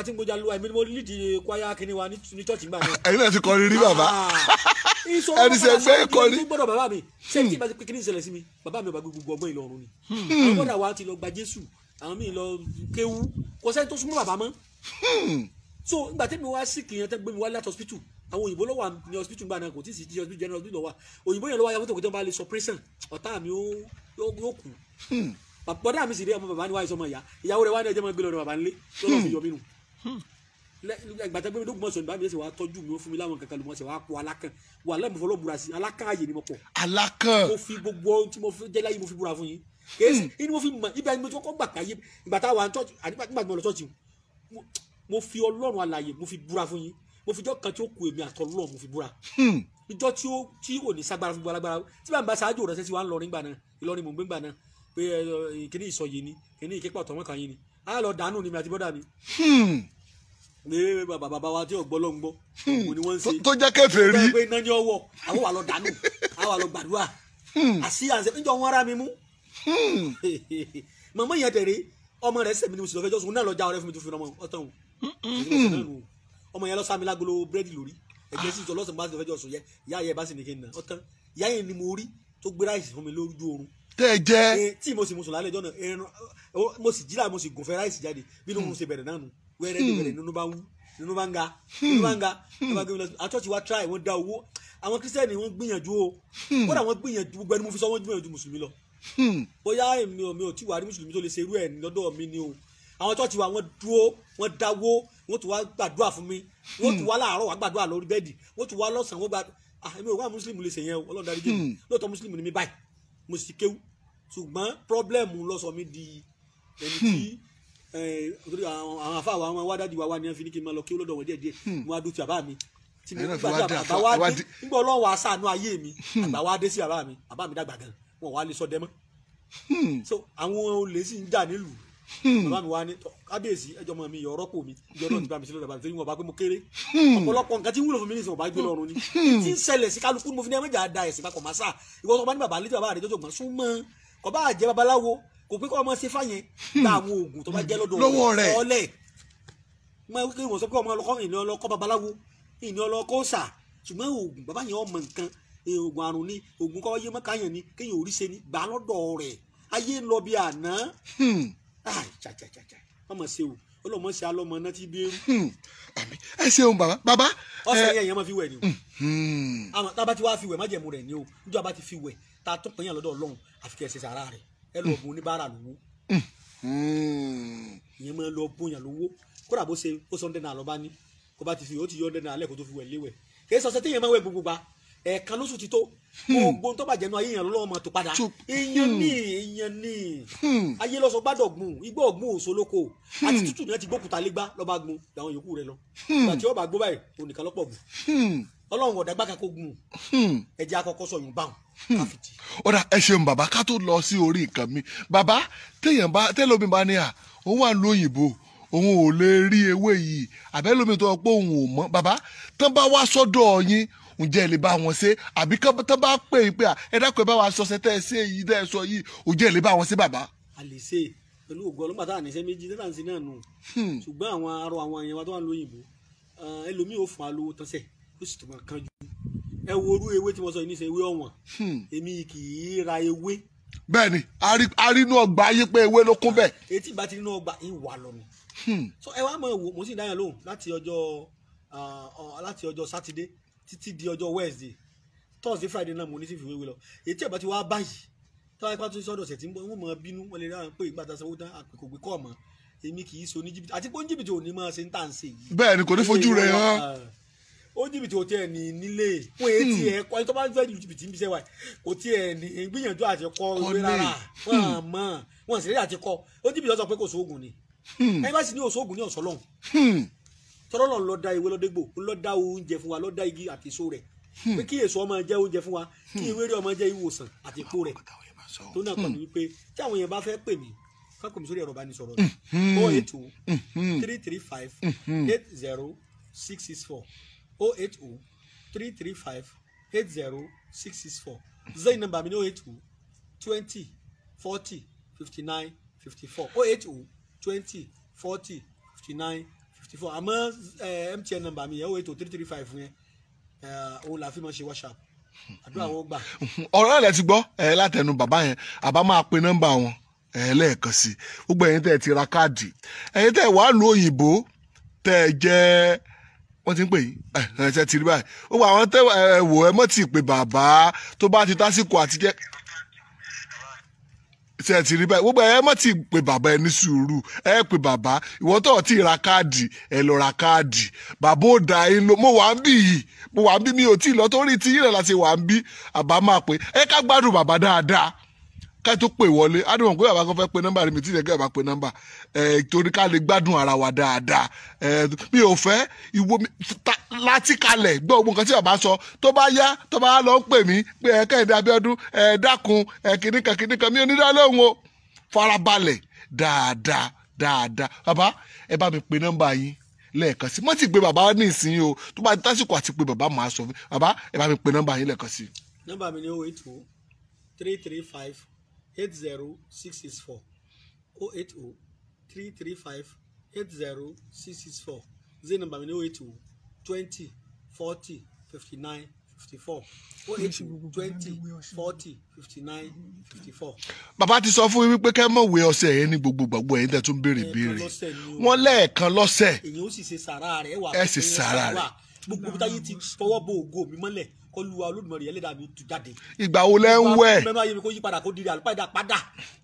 àti gbójà lu àìmí mo lídìí kwaya kínní wa ní church gbà náà. ẹ̀yin náà ti kọrin rí bàbá ẹni sẹ gbé kọrin. gbọ́dọ̀ bàbá mi ṣé tí ìbá ti pé kíní ìṣẹ̀lẹ̀ sí mi bàbá mi ò bá gbogbo ọgbọ́n Ìlọrin ni àwọn gbọ́dọ̀ wa ti lọ gba Jésù àwọn míì lọ kéwú kò sẹ́ni tó súnmọ́ bàbá mọ́ so nígbà tẹ́mi wá sí kìyàn tẹ́ gbé mi wá láti hospital àwọn òyìnbó ló wà ní hospital gbà náà kò tí ì sí ti hospital general hospital lọ wa òyìnbó yẹn ló wá yà fótó kò tẹ́ bá lè suppression ọ̀tá mi yóò kú bọ́dà mi sì rí ọmọ bàbá ni wáyé sọmọ ìyá ìyàwó rẹ̀ wá ní ẹjẹ́ mọ́ gbé lọ́dọ̀ bàbá nílé tó lọ́ fi yọ mí nù ìgbà tó gbé mi lóògùn ọ̀sán ìbá mi ṣe wàá tọ́jú mi ó fún mi láwọn kankan ló mọ̀ ṣe wàá kó alákàn wà lẹ́mu fọlọ́ búra sí alákàn ààyè ni mo pọ̀. alákàn. mo fi gbogbo ohun tí mo fi jẹ́ láyé mo fi búra fún yín kéésì ni mo fi mọ̀ ibà ni mo ti kọ́kọ́ gbà káyé ìgbà táwa nígbà tí mo lọ ṣọ́ọ̀ṣì mo fi Ọlọ́run alààyè mo fi búra fún yín mo fi jọ́ kan tí ó kù èmi àtọ́lọ́run mo fi búra ìjọ tí ò ní sagbára fún alágbára tí bá ń bá ṣáájú rẹ̀ sẹ́sì wà ń lọrin gbà náà Ìlọrin mò ń gbé gbà náà pé kíní ìsọyè ni kíní ìképa ọ̀tọ̀ kan yín ni á lọ dànù ni mi àti bọ́dà mi. ní bàbá wa tí ọ̀gbọ́ ló ń gbọ́ òun ni wọ́n ń ṣe tó jẹ́ kẹfẹ́ rí. pé iná ní ọwọ́ àwọn wà lọ dànù àwọn wà lọ gbàdúrà àṣì àṣẹ níjọ wọn ara mi mú. màmá yẹn tẹ̀lé ọmọ rẹ̀ sẹ̀mí ni mo sì lọ fẹ́ jọ́sùn náà lọ já ọ̀rẹ́ fún mi tó fi ọmọ ọ̀tọ̀ ọmọ yẹn lọ sá mi lágolo búrẹ́dì lórí ẹgbẹ́ sí ìjọ lọ́sàn bá ti fẹ́ jọ́sùn yẹ ìyá yẹn bá sì ní kí n nà ọ̀tán ìyá yẹn ni mo rí tó gbé ráìsì fún mi lójú oorun. tẹ́ ẹ jẹ́. tí mo sì mùsùlùmí alẹ́ jọ́nà mo sì jíra mo sì gùnfẹ́ ráìsì jáde bí inú mo ṣe bẹ̀rẹ̀ náà nù wẹ́rẹ́ ní bẹ̀rẹ̀ nínú bá ń wú nínú bá ń ga nínú bá ń ga àtọ́tí wa try wọ́n dá owó àwọn kírísítẹ́nì wọ́n gbìyànjú o kódà wọ́n gbìyànjú gbogbo ẹni mo fi sọ wọ́n gbìyànjú mùsùlùmí lọ bóyá èmi ò tí wà rí mùsùlùmí tó lè ṣe irú ẹ̀ lọ́dọ̀ mi ni o àwọn tọ́tí wa wọ́n dúró wọ́n dáwó wọ́n tún wá gbàdúrà fún mi wọ́n tún wá láàárọ̀ wá gbàdúrà lórí bẹ́ẹ̀dì wọ́n tún wá lọ́sàn-án wọ́n gbàdúrà èmi ò wá mùsùlùmí lè ṣe yẹn o Ọlọ́run dárí jẹ́ mi lóòótọ́ mùsùlùmí ni mi báyìí mo sì kéwú ṣùgbọ́n pọ́blẹ́mù ló sọ mi di ẹni tí àwọn afáwa àwọn wádàdì wa wá ní wọn fi ní kí n máa lọ kí olódò wọn díẹ̀díẹ̀ mo wá dùn tí bàbá mi tí mo gbàdúrà bàbá wa dé nígbà Ọlọ́run wa ṣàánú ayé mi bàbá wa dé sí bàbá mi dàgbà gan wọn wà lè sọ dẹmọ so àwọn olè sì ń jà nílùú bàbá mi wá ní kábíyèsí ẹjọ́ mọ mi yọ ọ̀rọ̀ pò mi ìjọ náà ti bá mi sílẹ̀ bàbá mi torí wọn bá pé mo kéré ọ̀pọ̀lọpọ̀ nǹkan tí wúlò fún mi nìsín ọba gbé lọ́rùn ni tí ń ṣẹlẹ̀ sí kálukú mo fi ní ẹmẹjà da ẹ̀sìn papọ̀ máa sà ìwọ tó bá ní bàbá létí bàbá rẹ jọjọ gbọ́n súnmọ́ kò bá jẹ́ babaláwo kò pé kọ́ ọmọ ṣe fáyẹn gba àwọn oògùn tó bá jẹ́ lọ́dọ̀ rẹ̀ ọ̀lẹ̀ máa wípé wọ́n sọ pé ọmọ ọlọ́kọ́ ìní ọlọ́kọ́ babaláwo ìní ọlọ́kọ́ sà ṣùgbọ́n oògùn bàbá yẹn ọmọ nǹkan oògùn àrùn ni oògùn kọ́ yé mọ́káyàn ni kéèyàn orí ṣe ni gbà lọ́dọ̀ rẹ̀ ayé ń lọ bí àná ọmọ ṣe o ọlọmọ ṣe alọmọ náà ti bẹ̀rù. ẹ ṣeun bàbá. ọsẹ yẹn yẹn máa fi wẹ̀ ni o àwọn tá a bá ti wá fi wẹ̀ májẹ̀mú rẹ̀ ni o níjọ́ bá ti fi wẹ̀ tá a tó pín yàn lọ́dọ̀ Ọlọ́run àfi kẹ́ ẹ ṣe sàrà rẹ̀ ẹ lọ bùn oníbàárà lówó ìyẹn máa lọ bùn yàn lówó kódà bó ṣe ó sọ ọ́ndẹ́nà lọ́ba ní kó bá ti fi ó ti yọ ọ́ndẹ́nà alẹ́ kó tó fi wẹ̀ léwẹ̀ kì í sọ sẹ́tẹ̀ yẹn máa wẹ̀ gbogbo gbà ẹ̀ẹ̀kan lóṣù ti tó gbogbo tó bàjẹ́ nu ayé yẹn lọ́wọ́ máa tó padà èèyàn ní ayé lọ́sọ gbádọ̀ gbùn igbó ọ̀gbùn òṣòlóko àti tútù ní ẹ ti gbókùtà lẹ́gbá lọ́ba gbùn làwọn yòókù rẹ lọ àti ọba gbó báyìí onìkan lọ́pọ̀ gbùn Ọlọ́run ọ̀dà gbàkà kó gbùn ẹ̀jẹ̀ àkọ́kọ́ sọ yùn báwọn káfíntì. ọ̀dà ẹ ṣeun bàbá ká tó lọ sí orí nǹkan mi bàbá tẹ́lómi bá ní à òun wà lóyìnbó òun ò lè rí ewé yìí àbẹ́lómi tó pé òun ò mọ̀ bàbá tán bá wá sọ́dọ̀ yín ǹjẹ́ ẹ lè bá wọn ṣe àbí tán bá pè é pé ẹ dákun ẹ bá wa sọ ṣẹtẹ ẹ ṣe yìí tẹ ẹ sọ yìí ǹjẹ́ ẹ lè bá wọn ṣe bàbá. a lè ṣe pẹ̀lú ògùn ọlọ́gbà tá à ní ṣe méjì tẹ́tà ń sin náà nù ṣùgbọ́n àwọn arọ àwọn èèyàn wa tó wà lóyìnbó ẹlòmíì ò fún wa lówó tán sẹ̀ ó sì tó máa kánjú ẹ wo orú ewé tí mo sọ yìí ní ṣe ewé ọ̀wọ̀n èmi kì í ra ewé. bẹ́ẹ̀ni arínú ọgbà ayé pé ewé ló kún bẹ́ẹ̀. etí ìbá ti nínú ọgbà ìwà lọ ni. so ẹ wá mọ̀ wò mo sì dáyàn lóhùn láti ọjọ́ sátidé títí di ọjọ́ Wednesday Thursday Friday náà mo ní sí fi wéwé lọ èyí tí ẹ̀ bá ti wá báyìí táwọn ipá tó sọ́dọ̀ ọ̀sẹ̀ tí wọ́n mọ̀ bínú wọ́n lè ráhùn pé ìgbà tá a sanwó tán àpèkò gbé kọ́ ọ̀mọ́ èmi kì í so ní jìbìtì àti pé ó ń jìbìtì ò ní máa ṣe ń tà ń ṣe yìí. bẹ́ẹ̀ ni kò ní fojú rẹ̀ hàn. ó jìbìtì ò tiẹ̀ ní nílé fún èyí tí ẹ kọ́ ẹni tó bá ń fẹ́ lu jìbìtì ń bí sẹ́wà kò tiẹ̀ ní gbìyànjú àti kọ́ ìwé rárá wọ́n sì rí àti kọ́ ó jìbìtì ó sọ pé kò sóògùn ni ẹni bá sì ní òsóògùn ní ọ̀sọ́ lọ́hùn tọ́lọ́lọ́ ló dá ewé lọ́dẹ́gbò ló dá oúnjẹ fún wa ló dá igi àti èso rẹ̀ pé kí èso ọmọ jẹ́ oúnjẹ fún wa kí ewé rẹ̀ ọmọ jẹ́ ìwòsàn àti èpo rẹ̀ tó náà kọ́ ni wípé tí àwọn èèyàn bá fẹ́ pè mí ká pè mí sórí ẹ̀rọ ìbánisọ̀rọ̀ 080 335 80664 080 335 80664 zayin nọ́mbà mi ní 080 20 40 59 54 080 20 40 59 54 àmọ́ MTN nọ́mbà mi yẹ 080 335 yẹn òun là fi máa ṣe WhatsApp àdúrà wọn gbà. ọ̀rọ̀ rẹ̀ ti gbọ́ látẹnu bàbá yẹn àbá máa pe nọ́mbà wọn lẹ́ẹ̀kan sí i gbogbo ẹ̀yin tẹ́ ẹ ti ra káàdì ẹ̀yin tẹ́ ẹ wàá lu òyìnbó tẹ́ ẹ jẹ́ wọ́n ti ń pè yín ẹ̀ ti rí báyìí gbogbo àwọn tẹ́ ẹ wò ẹ mọ́ ti pè bàbá tó bá ti tásìkò àti jẹ́ ṣe ti rí báyìí gbogbo ẹ má ti pè bàbá ẹ ní sùúrù ẹ pè bàbá ìwọ tó ti ra káàdì ẹ lọ ra káàdì bàbá ò dá yín lọ mo wà ń bí yìí mo wà ń bí mi ò tí ì lọ torí tí yìí rẹ̀ láti wà ń bí àbá máa pè ẹ ká gbádùn bàbá dáadáa ká tó pè wọlé ádùn pé bàbá kan fẹ́ pe nọ́mbà rẹ̀ mi tí ì lẹ́gẹ̀ẹ́ bá pe nọ́mbà torí ká lè gbádùn ara wa dáadáa mi ò fẹ́ ìwo láti kalẹ̀ gbọ́ gbogbo nǹkan tí bàbá sọ tó bá yá tó bá lọ ń pè mí pé Kẹ́hìndé Abíọ́dún dákun kìnnìkan mi ò ní dá lóhùn o farabalẹ̀ dáadáa bàbá ẹ bá mi pe nọ́mbà yín lẹ́ẹ̀kan sí mo ti gbé bàbá ní ìsinyìí o tó bá tásìkò àti pé bàbá máa sọ fún bàbá ẹ bá mi pe nọ́mbà yín lẹ́ẹ̀kan sí. nọ́mbà mi ni 080 335 80664 080 335 80664 zero number mi ni 080 20 40 59 54 080 20 40 59 54. bàbá ti sọ fún mi wípé kẹ́ mọ̀ wé ọṣẹ yẹn ní gbogbo ẹ̀yin tẹ́ tún béèrè wọ́n lẹ́ẹ̀kan lọ́sẹ̀ èyí ó sì ṣe sàrà rẹ̀ wà ẹ sì sàrà rẹ̀ gbogbo táyé ti fọwọ́ bo ògo mi mọ́lẹ̀ Olúwa Olódùmarè ẹlẹ́dàá mi tú jáde. ìgbà wo lẹ ń wẹ̀. mẹ́nu ayé mi kó yí padà kó diri àlùpàdà padà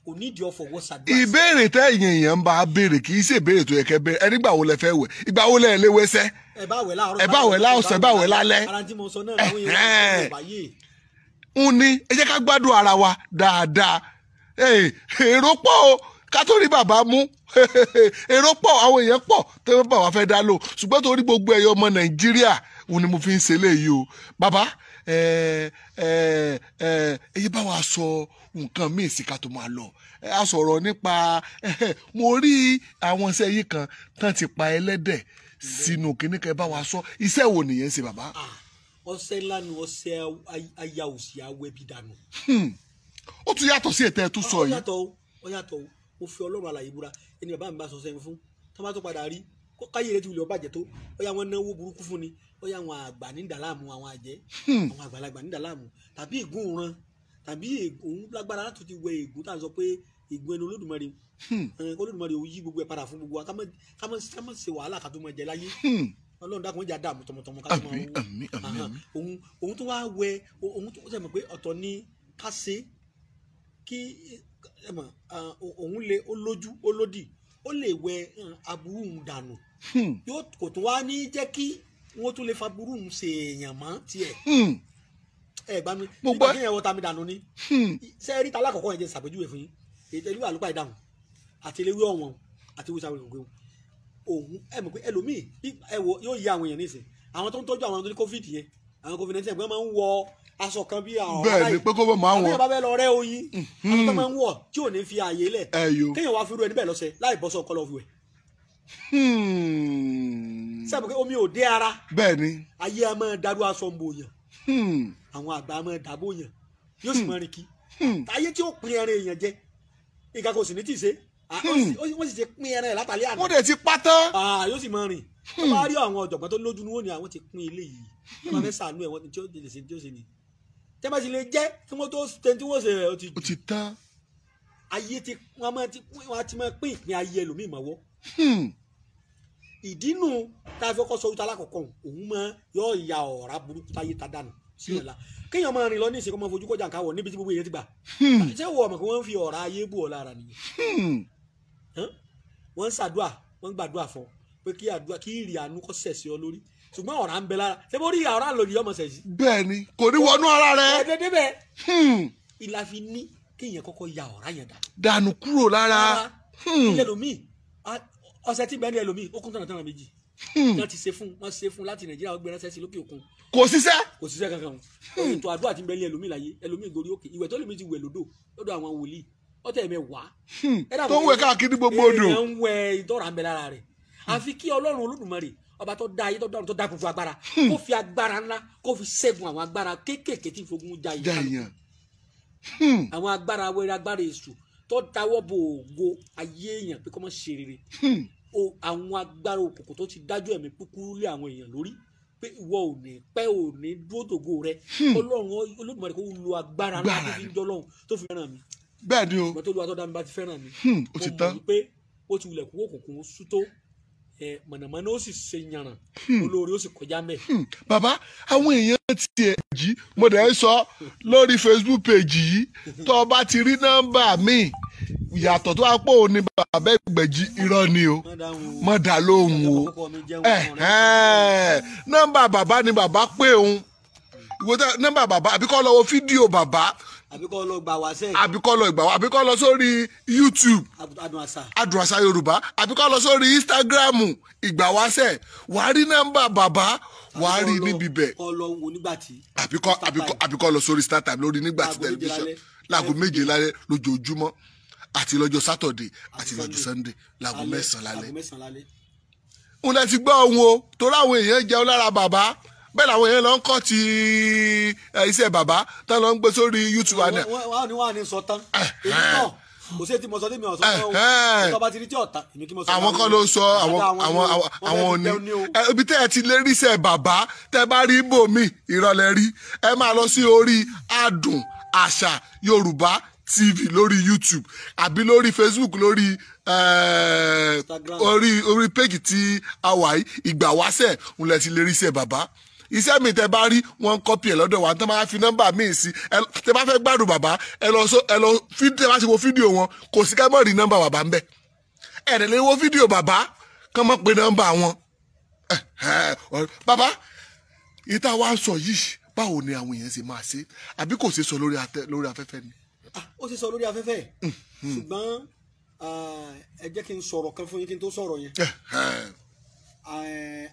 kò ní ìdí ọ̀fọ̀ wọ́ sàdúrà. ìbéèrè tẹ́ èèyàn ń bá béèrè kì í ṣe ìbéèrè tó yẹ kẹ́ béèrè ẹni gbà wo lẹ fẹ́ wẹ̀ ìgbà wo lẹ lè wẹsẹ̀. ẹ bá wẹ̀ láàárọ̀ ẹ bá wẹ̀ láọ̀sán ẹ bá wẹ̀ lálẹ́. ara tí mo sọ náà làwọn èèyàn ń báyé. ń ní ẹ jẹ́ ká gbádùn ara wa dáadáa èrò pọ̀ o ká tó rí bàbá mú èrò pọ̀ àwọn èèyàn pọ̀ tó bá wà fẹ́ dá lò ṣùgbọ́n torí gbogbo ẹ̀yọ́ ọmọ Nàìjíríà òun ni mo fi ń ṣe léyìí o bàbá èyí bá wa sọ nǹkan míì sí ká tó máa lọ a sọ̀rọ̀ nípa mo rí àwọn iṣẹ́ yìí kan tán ti pa ẹlẹ́dẹ̀ sínú kìnnìkan ẹ bá wa sọ iṣẹ́ wo nìyẹn ń ṣe bàbá. ọṣẹ ńlá ni ọṣẹ aya òsì awẹbi dànù. ó tún yàtọ̀ sí ètò ẹ̀ tó sọ yìí. ó yàtọ̀ ó fi Ọlọ́run àlàyé búra ẹni bàbá mi bá sọ sẹ́yìn fún tó bá tó padà rí káyé rẹ ti wulẹ̀ ọbàjẹ́ tó ó yà wọ́n náwó burúkú fún ni ó yà àwọn àgbà ní ìdàlámù àwọn àjẹ́ àwọn àgbàlagbà ní ìdàlámù tàbí ègún ran tàbí òun lágbára láti ti wẹ ègún tá à ń sọ pé ègún ẹni Olódùmarè Olódùmarè ò yí gbogbo ẹ̀ padà fún gbogbo wa ká má ṣe wàhálà ká tó máa jẹ láyé Ọlọ́run dákun jà dààmú tọmọtọmọ ká tó máa òun tó wá wẹ òun tó sẹ́mi pé ọ̀tọ̀ ni ká ṣe kí òun lè ó lójú ó lódì ó lè wẹ aburú ń dànù yóò kò tó wá ní jẹ́ kí wọ́n tún lè fa burú ń ṣe èèyàn mọ́ tiẹ̀ ẹ gbá mi nígbà tí yẹn wọ́n ta mi dànù ni ṣé rí ta alákọ̀ọ́kọ́ yẹn jẹ́ ṣàpèjúwe fún yín èyí tẹ́lẹ̀ àlùpàá ìdáhùn àti eléwé ọ̀wọ́n àti wíṣà wíwọ̀n gbéwọ̀n òun ẹ mọ̀ pé ẹlòmíì ẹ wo yóò yí àwọn èèyàn nísìn àwọn tó ń tọ́jú àwọn tó ní covid yẹn àwọn covid-19 ẹgbẹ́ máa ń wọ aṣọ kan bí àwọn bẹ́ẹ̀ ni pé kó máa ń wọ àbí bàbá bẹ́ẹ̀ lọ rẹ́ oyin àwọn tó máa ń wọ tí ò ní fi ààyè lẹ̀ kéèyàn wá fi rú ẹni bẹ́ẹ̀ lọ́sẹ̀ láì bọ́ sọ kọ́lọ́ fi wẹ̀. sábà pé omi ò dé ara bẹ́ẹ̀ ni ayé a máa darú aṣọ ń bòyàn àwọn àgbà a máa dàbò yàn yóò sì máa rìn kí ayé tí ó pin ẹran èèyàn jẹ nǹkan kò sì ní tì í ṣe wọ́n sì ti pin ẹran ẹ̀ látàlẹ́ àná wọ́n dẹ̀ ti pátá yóò sì máa rìn wọ́n bá rí àwọn ọ̀jọ̀gbọ́n tó lójú ní wọ́n ní àwọn ti pin ilé yìí wọ́n máa fẹ́ sàánú ẹ̀ wọ́n tí ó lè ṣe tí ó ṣe ni tẹ́ bá ti lè jẹ́ kí wọ́n tó ṣe tí wọ́n ṣe ó ti tán ayé ti wọ́n ti máa pín ìpín ayé ẹlòmíì mọ́wọ́ ìdínú tá a fẹ́ kọ́ sọ́wọ́tà alákọ̀ọ́kọ́ òun máa yọ ìyá ọ̀rá burúkú táyé ta dànù sí ọ̀la kéèyàn máa rìn lọ ní ìsìnkú máa fojú kọjá nǹkan wọ̀ níbi tí gbogbo èèyàn ti gbà ṣé wọ ọmọ kí wọ́n fi ọ̀rá ayé bù ọ́ lára nìyẹn wọ́n ń ṣàdúà wọ́n ń gbàdúà fún pé kí ìrì àánú kó sẹ̀ sí ọ lórí ṣùgbọ́n ọ̀rá ń bẹ lára ṣé bó rí ọ̀rá lòdì ọmọ sẹ̀ sí. bẹ́ẹ̀ ni kò ní wọnú ara rẹ. ẹ̀ẹ́dẹ́dẹ́ bẹ́ẹ̀ ìlà fi ní kéèyàn kọ́kọ́ ya ọ̀rá yẹn dànù kúrò lára. ilé lomi ọ̀sẹ̀ tí bẹ́ẹ̀ ni ẹlòmíì ó kún tọ̀nà méjì wọ́n ti ṣe fún láti Nàìjíríà wọ́n gbé ránṣẹ́ sí lókè òkun. kò ṣiṣẹ́ kankan o ètò àdúrà tí ń bẹ ní ẹlòmíì láyé ẹlòmíì gorí òkè ìwẹ̀ tó lèmi ti wẹ̀ lọ́dọ̀ àwọn wòlíì ọ̀tẹ̀ mẹ́wàá. tó ń wẹ̀ káàkiri gbogbo odò. èèyàn ń wẹ̀ ìtọ́ra ń bẹ lára rẹ̀ àfi kí Ọlọ́run Olódùmarè ọba tó dá ayé tó dáhùn tó dá gbogbo agbára kó fi agbára ńlá kó fi ṣẹ́gun àwọn agbára kéékèèké tí ìfogun já ìyàn àwọn agbára wẹrẹ agbára èṣù tó dáwọ́ bo ògo ayé èèyàn pé kó má ṣe rere àwọn agbára òkùnkùn tó ti dájú ẹ̀mí kúkúrú lé àwọn èèyàn lórí pé ìwọ ò ní pẹ́ ò ní dúró tògo rẹ Ọlọ́run Olódùmarè kó lu agbára ńlá tó fi ń jọlọ́run tó fi fẹ́ràn mi. bẹ́ẹ̀ ni o ìgbà tó lu atọ́ dání bá ti fẹ́ràn mi ó ti tán mo mọ̀ wípé ó ti wulẹ̀ kú òkùnkùn sú tó mọ̀nàmọ́ná ó sì ṣe yànnà olórí ó sì kọjá mẹ́. bàbá àwọn èèyàn ti ẹ̀ jí mo dẹ̀ ń sọ lórí Facebook page yìí tó o bá ti rí nọ́mbà mi yàtọ̀ tó wá pò ó ní bàbá Ìgbẹ̀jì irọ́ ni o mọ̀ dá lóhùn o nọ́mbà bàbá ni bàbá pé òun ìwọ nọ́mbà bàbá àbí kọ́ lọ wo fídíò bàbá àbí kọ́ lọ gbà wá sẹ́ẹ̀ àbí kọ́ lọ ìgbà wá àbí kọ́ lọ sórí YouTube Adùn Àṣà Yorùbá àbí kọ́ lọ sórí Instagram Ìgbàwáṣẹ̀ wàá rí nọ́mbà bàbá wàá rí níbi bẹ̀ àbí kọ́ lọ sórí StarTimes lórí Nígbàtí tẹlifíṣàn láago 7 lálẹ́ lójoojúmọ́ àti lọ́jọ́ Saturday àti lọ́jọ́ Sunday láago 9 lálẹ́. n lẹ ti gbọ́ ohun o torí àwọn èèyàn jẹun lára bàbá bẹ́ẹ̀ làwọn èèyàn lọ ń kọ́ ti iṣẹ́ bàbá tán lọ ń gbé sórí YouTube àná. wọ́n á ní sọ tán èyí náà kò sí ètí mo sọ tí mi ò sọ tán o tó bá ti rí tí ọ̀tá èmi kí mo sọ. àwọn kan ló sọ àwọn òní ibi tẹ́ ẹ ti lè rí iṣẹ́ bàbá tẹ́ bá rí ibòmí ìrọ̀lẹ́ rí ẹ máa lọ sí orí Adùn Àṣà Yorùbá TV lórí YouTube àbí lórí Facebook lórí orí péjì tí a wà yìí Ìgbàwáṣẹ̀ ń lẹ ti lè rí iṣẹ́ bàbá iṣẹ́ mi tẹ bá rí wọn kọ́pì ẹ̀ lọ́dọ̀ wa tẹ́ máa fi nọ́mbà míì sí tẹ bá fẹ́ gbádùn bàbá ẹ lọ tẹ bá ṣe wo fídíò wọn kò sí ká mọ̀ rí nọ́mbà bàbá ńbẹ̀ ẹ̀ lè wo fídíò bàbá kán mọ̀ pé nọ́mbà wọn. bàbá ìta wa ń sọ yìí báwo ni àwọn èèyàn ṣe máa ṣe àbí kò ṣe sọ lórí afẹ́fẹ́ ni. ó ṣe sọ lórí afẹ́fẹ́ ṣùgbọ́n ẹ jẹ́ kí n sọ̀rọ̀ kan fún yín kí n tó sọ̀rọ̀ yẹn.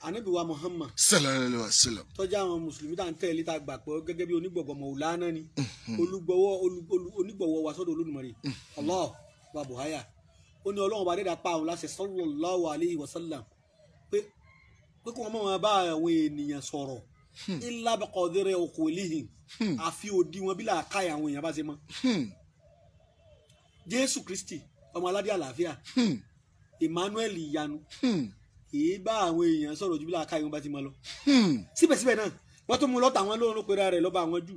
Ànábì wa Muhammad sallallahu alaihi wasallam tọ́jú àwọn mùsùlùmí tá à ń tẹ̀lé tá a gbà pé gẹ́gẹ́ bí onígbọ̀gbọ̀ Maulana ni onígbọ̀wọ́ wa sọ́dọ̀ Olódùmarè Allah wa buhaya ó ní Ọlọ́run bá dé pa àwọn láṣẹ sallallahu alaihi wasallam pé kí wọ́n máa bá àwọn ènìyàn sọ̀rọ̀ illa bi qadri uqulihim àfi òdi wọn bí làákàyè àwọn èèyàn bá ṣe mọ́ Jésù Kristi ọmọ aládé àlàáfíà Emmanuel ìyanu kìí bá àwọn èèyàn sọ̀rọ̀ ju bí làákàyè wọn bá ti mọ lọ. síbẹ̀síbẹ̀ náà wọ́n tún mú lọ́tà wọn lóorun pera rẹ̀ lọ́ba àwọn jù.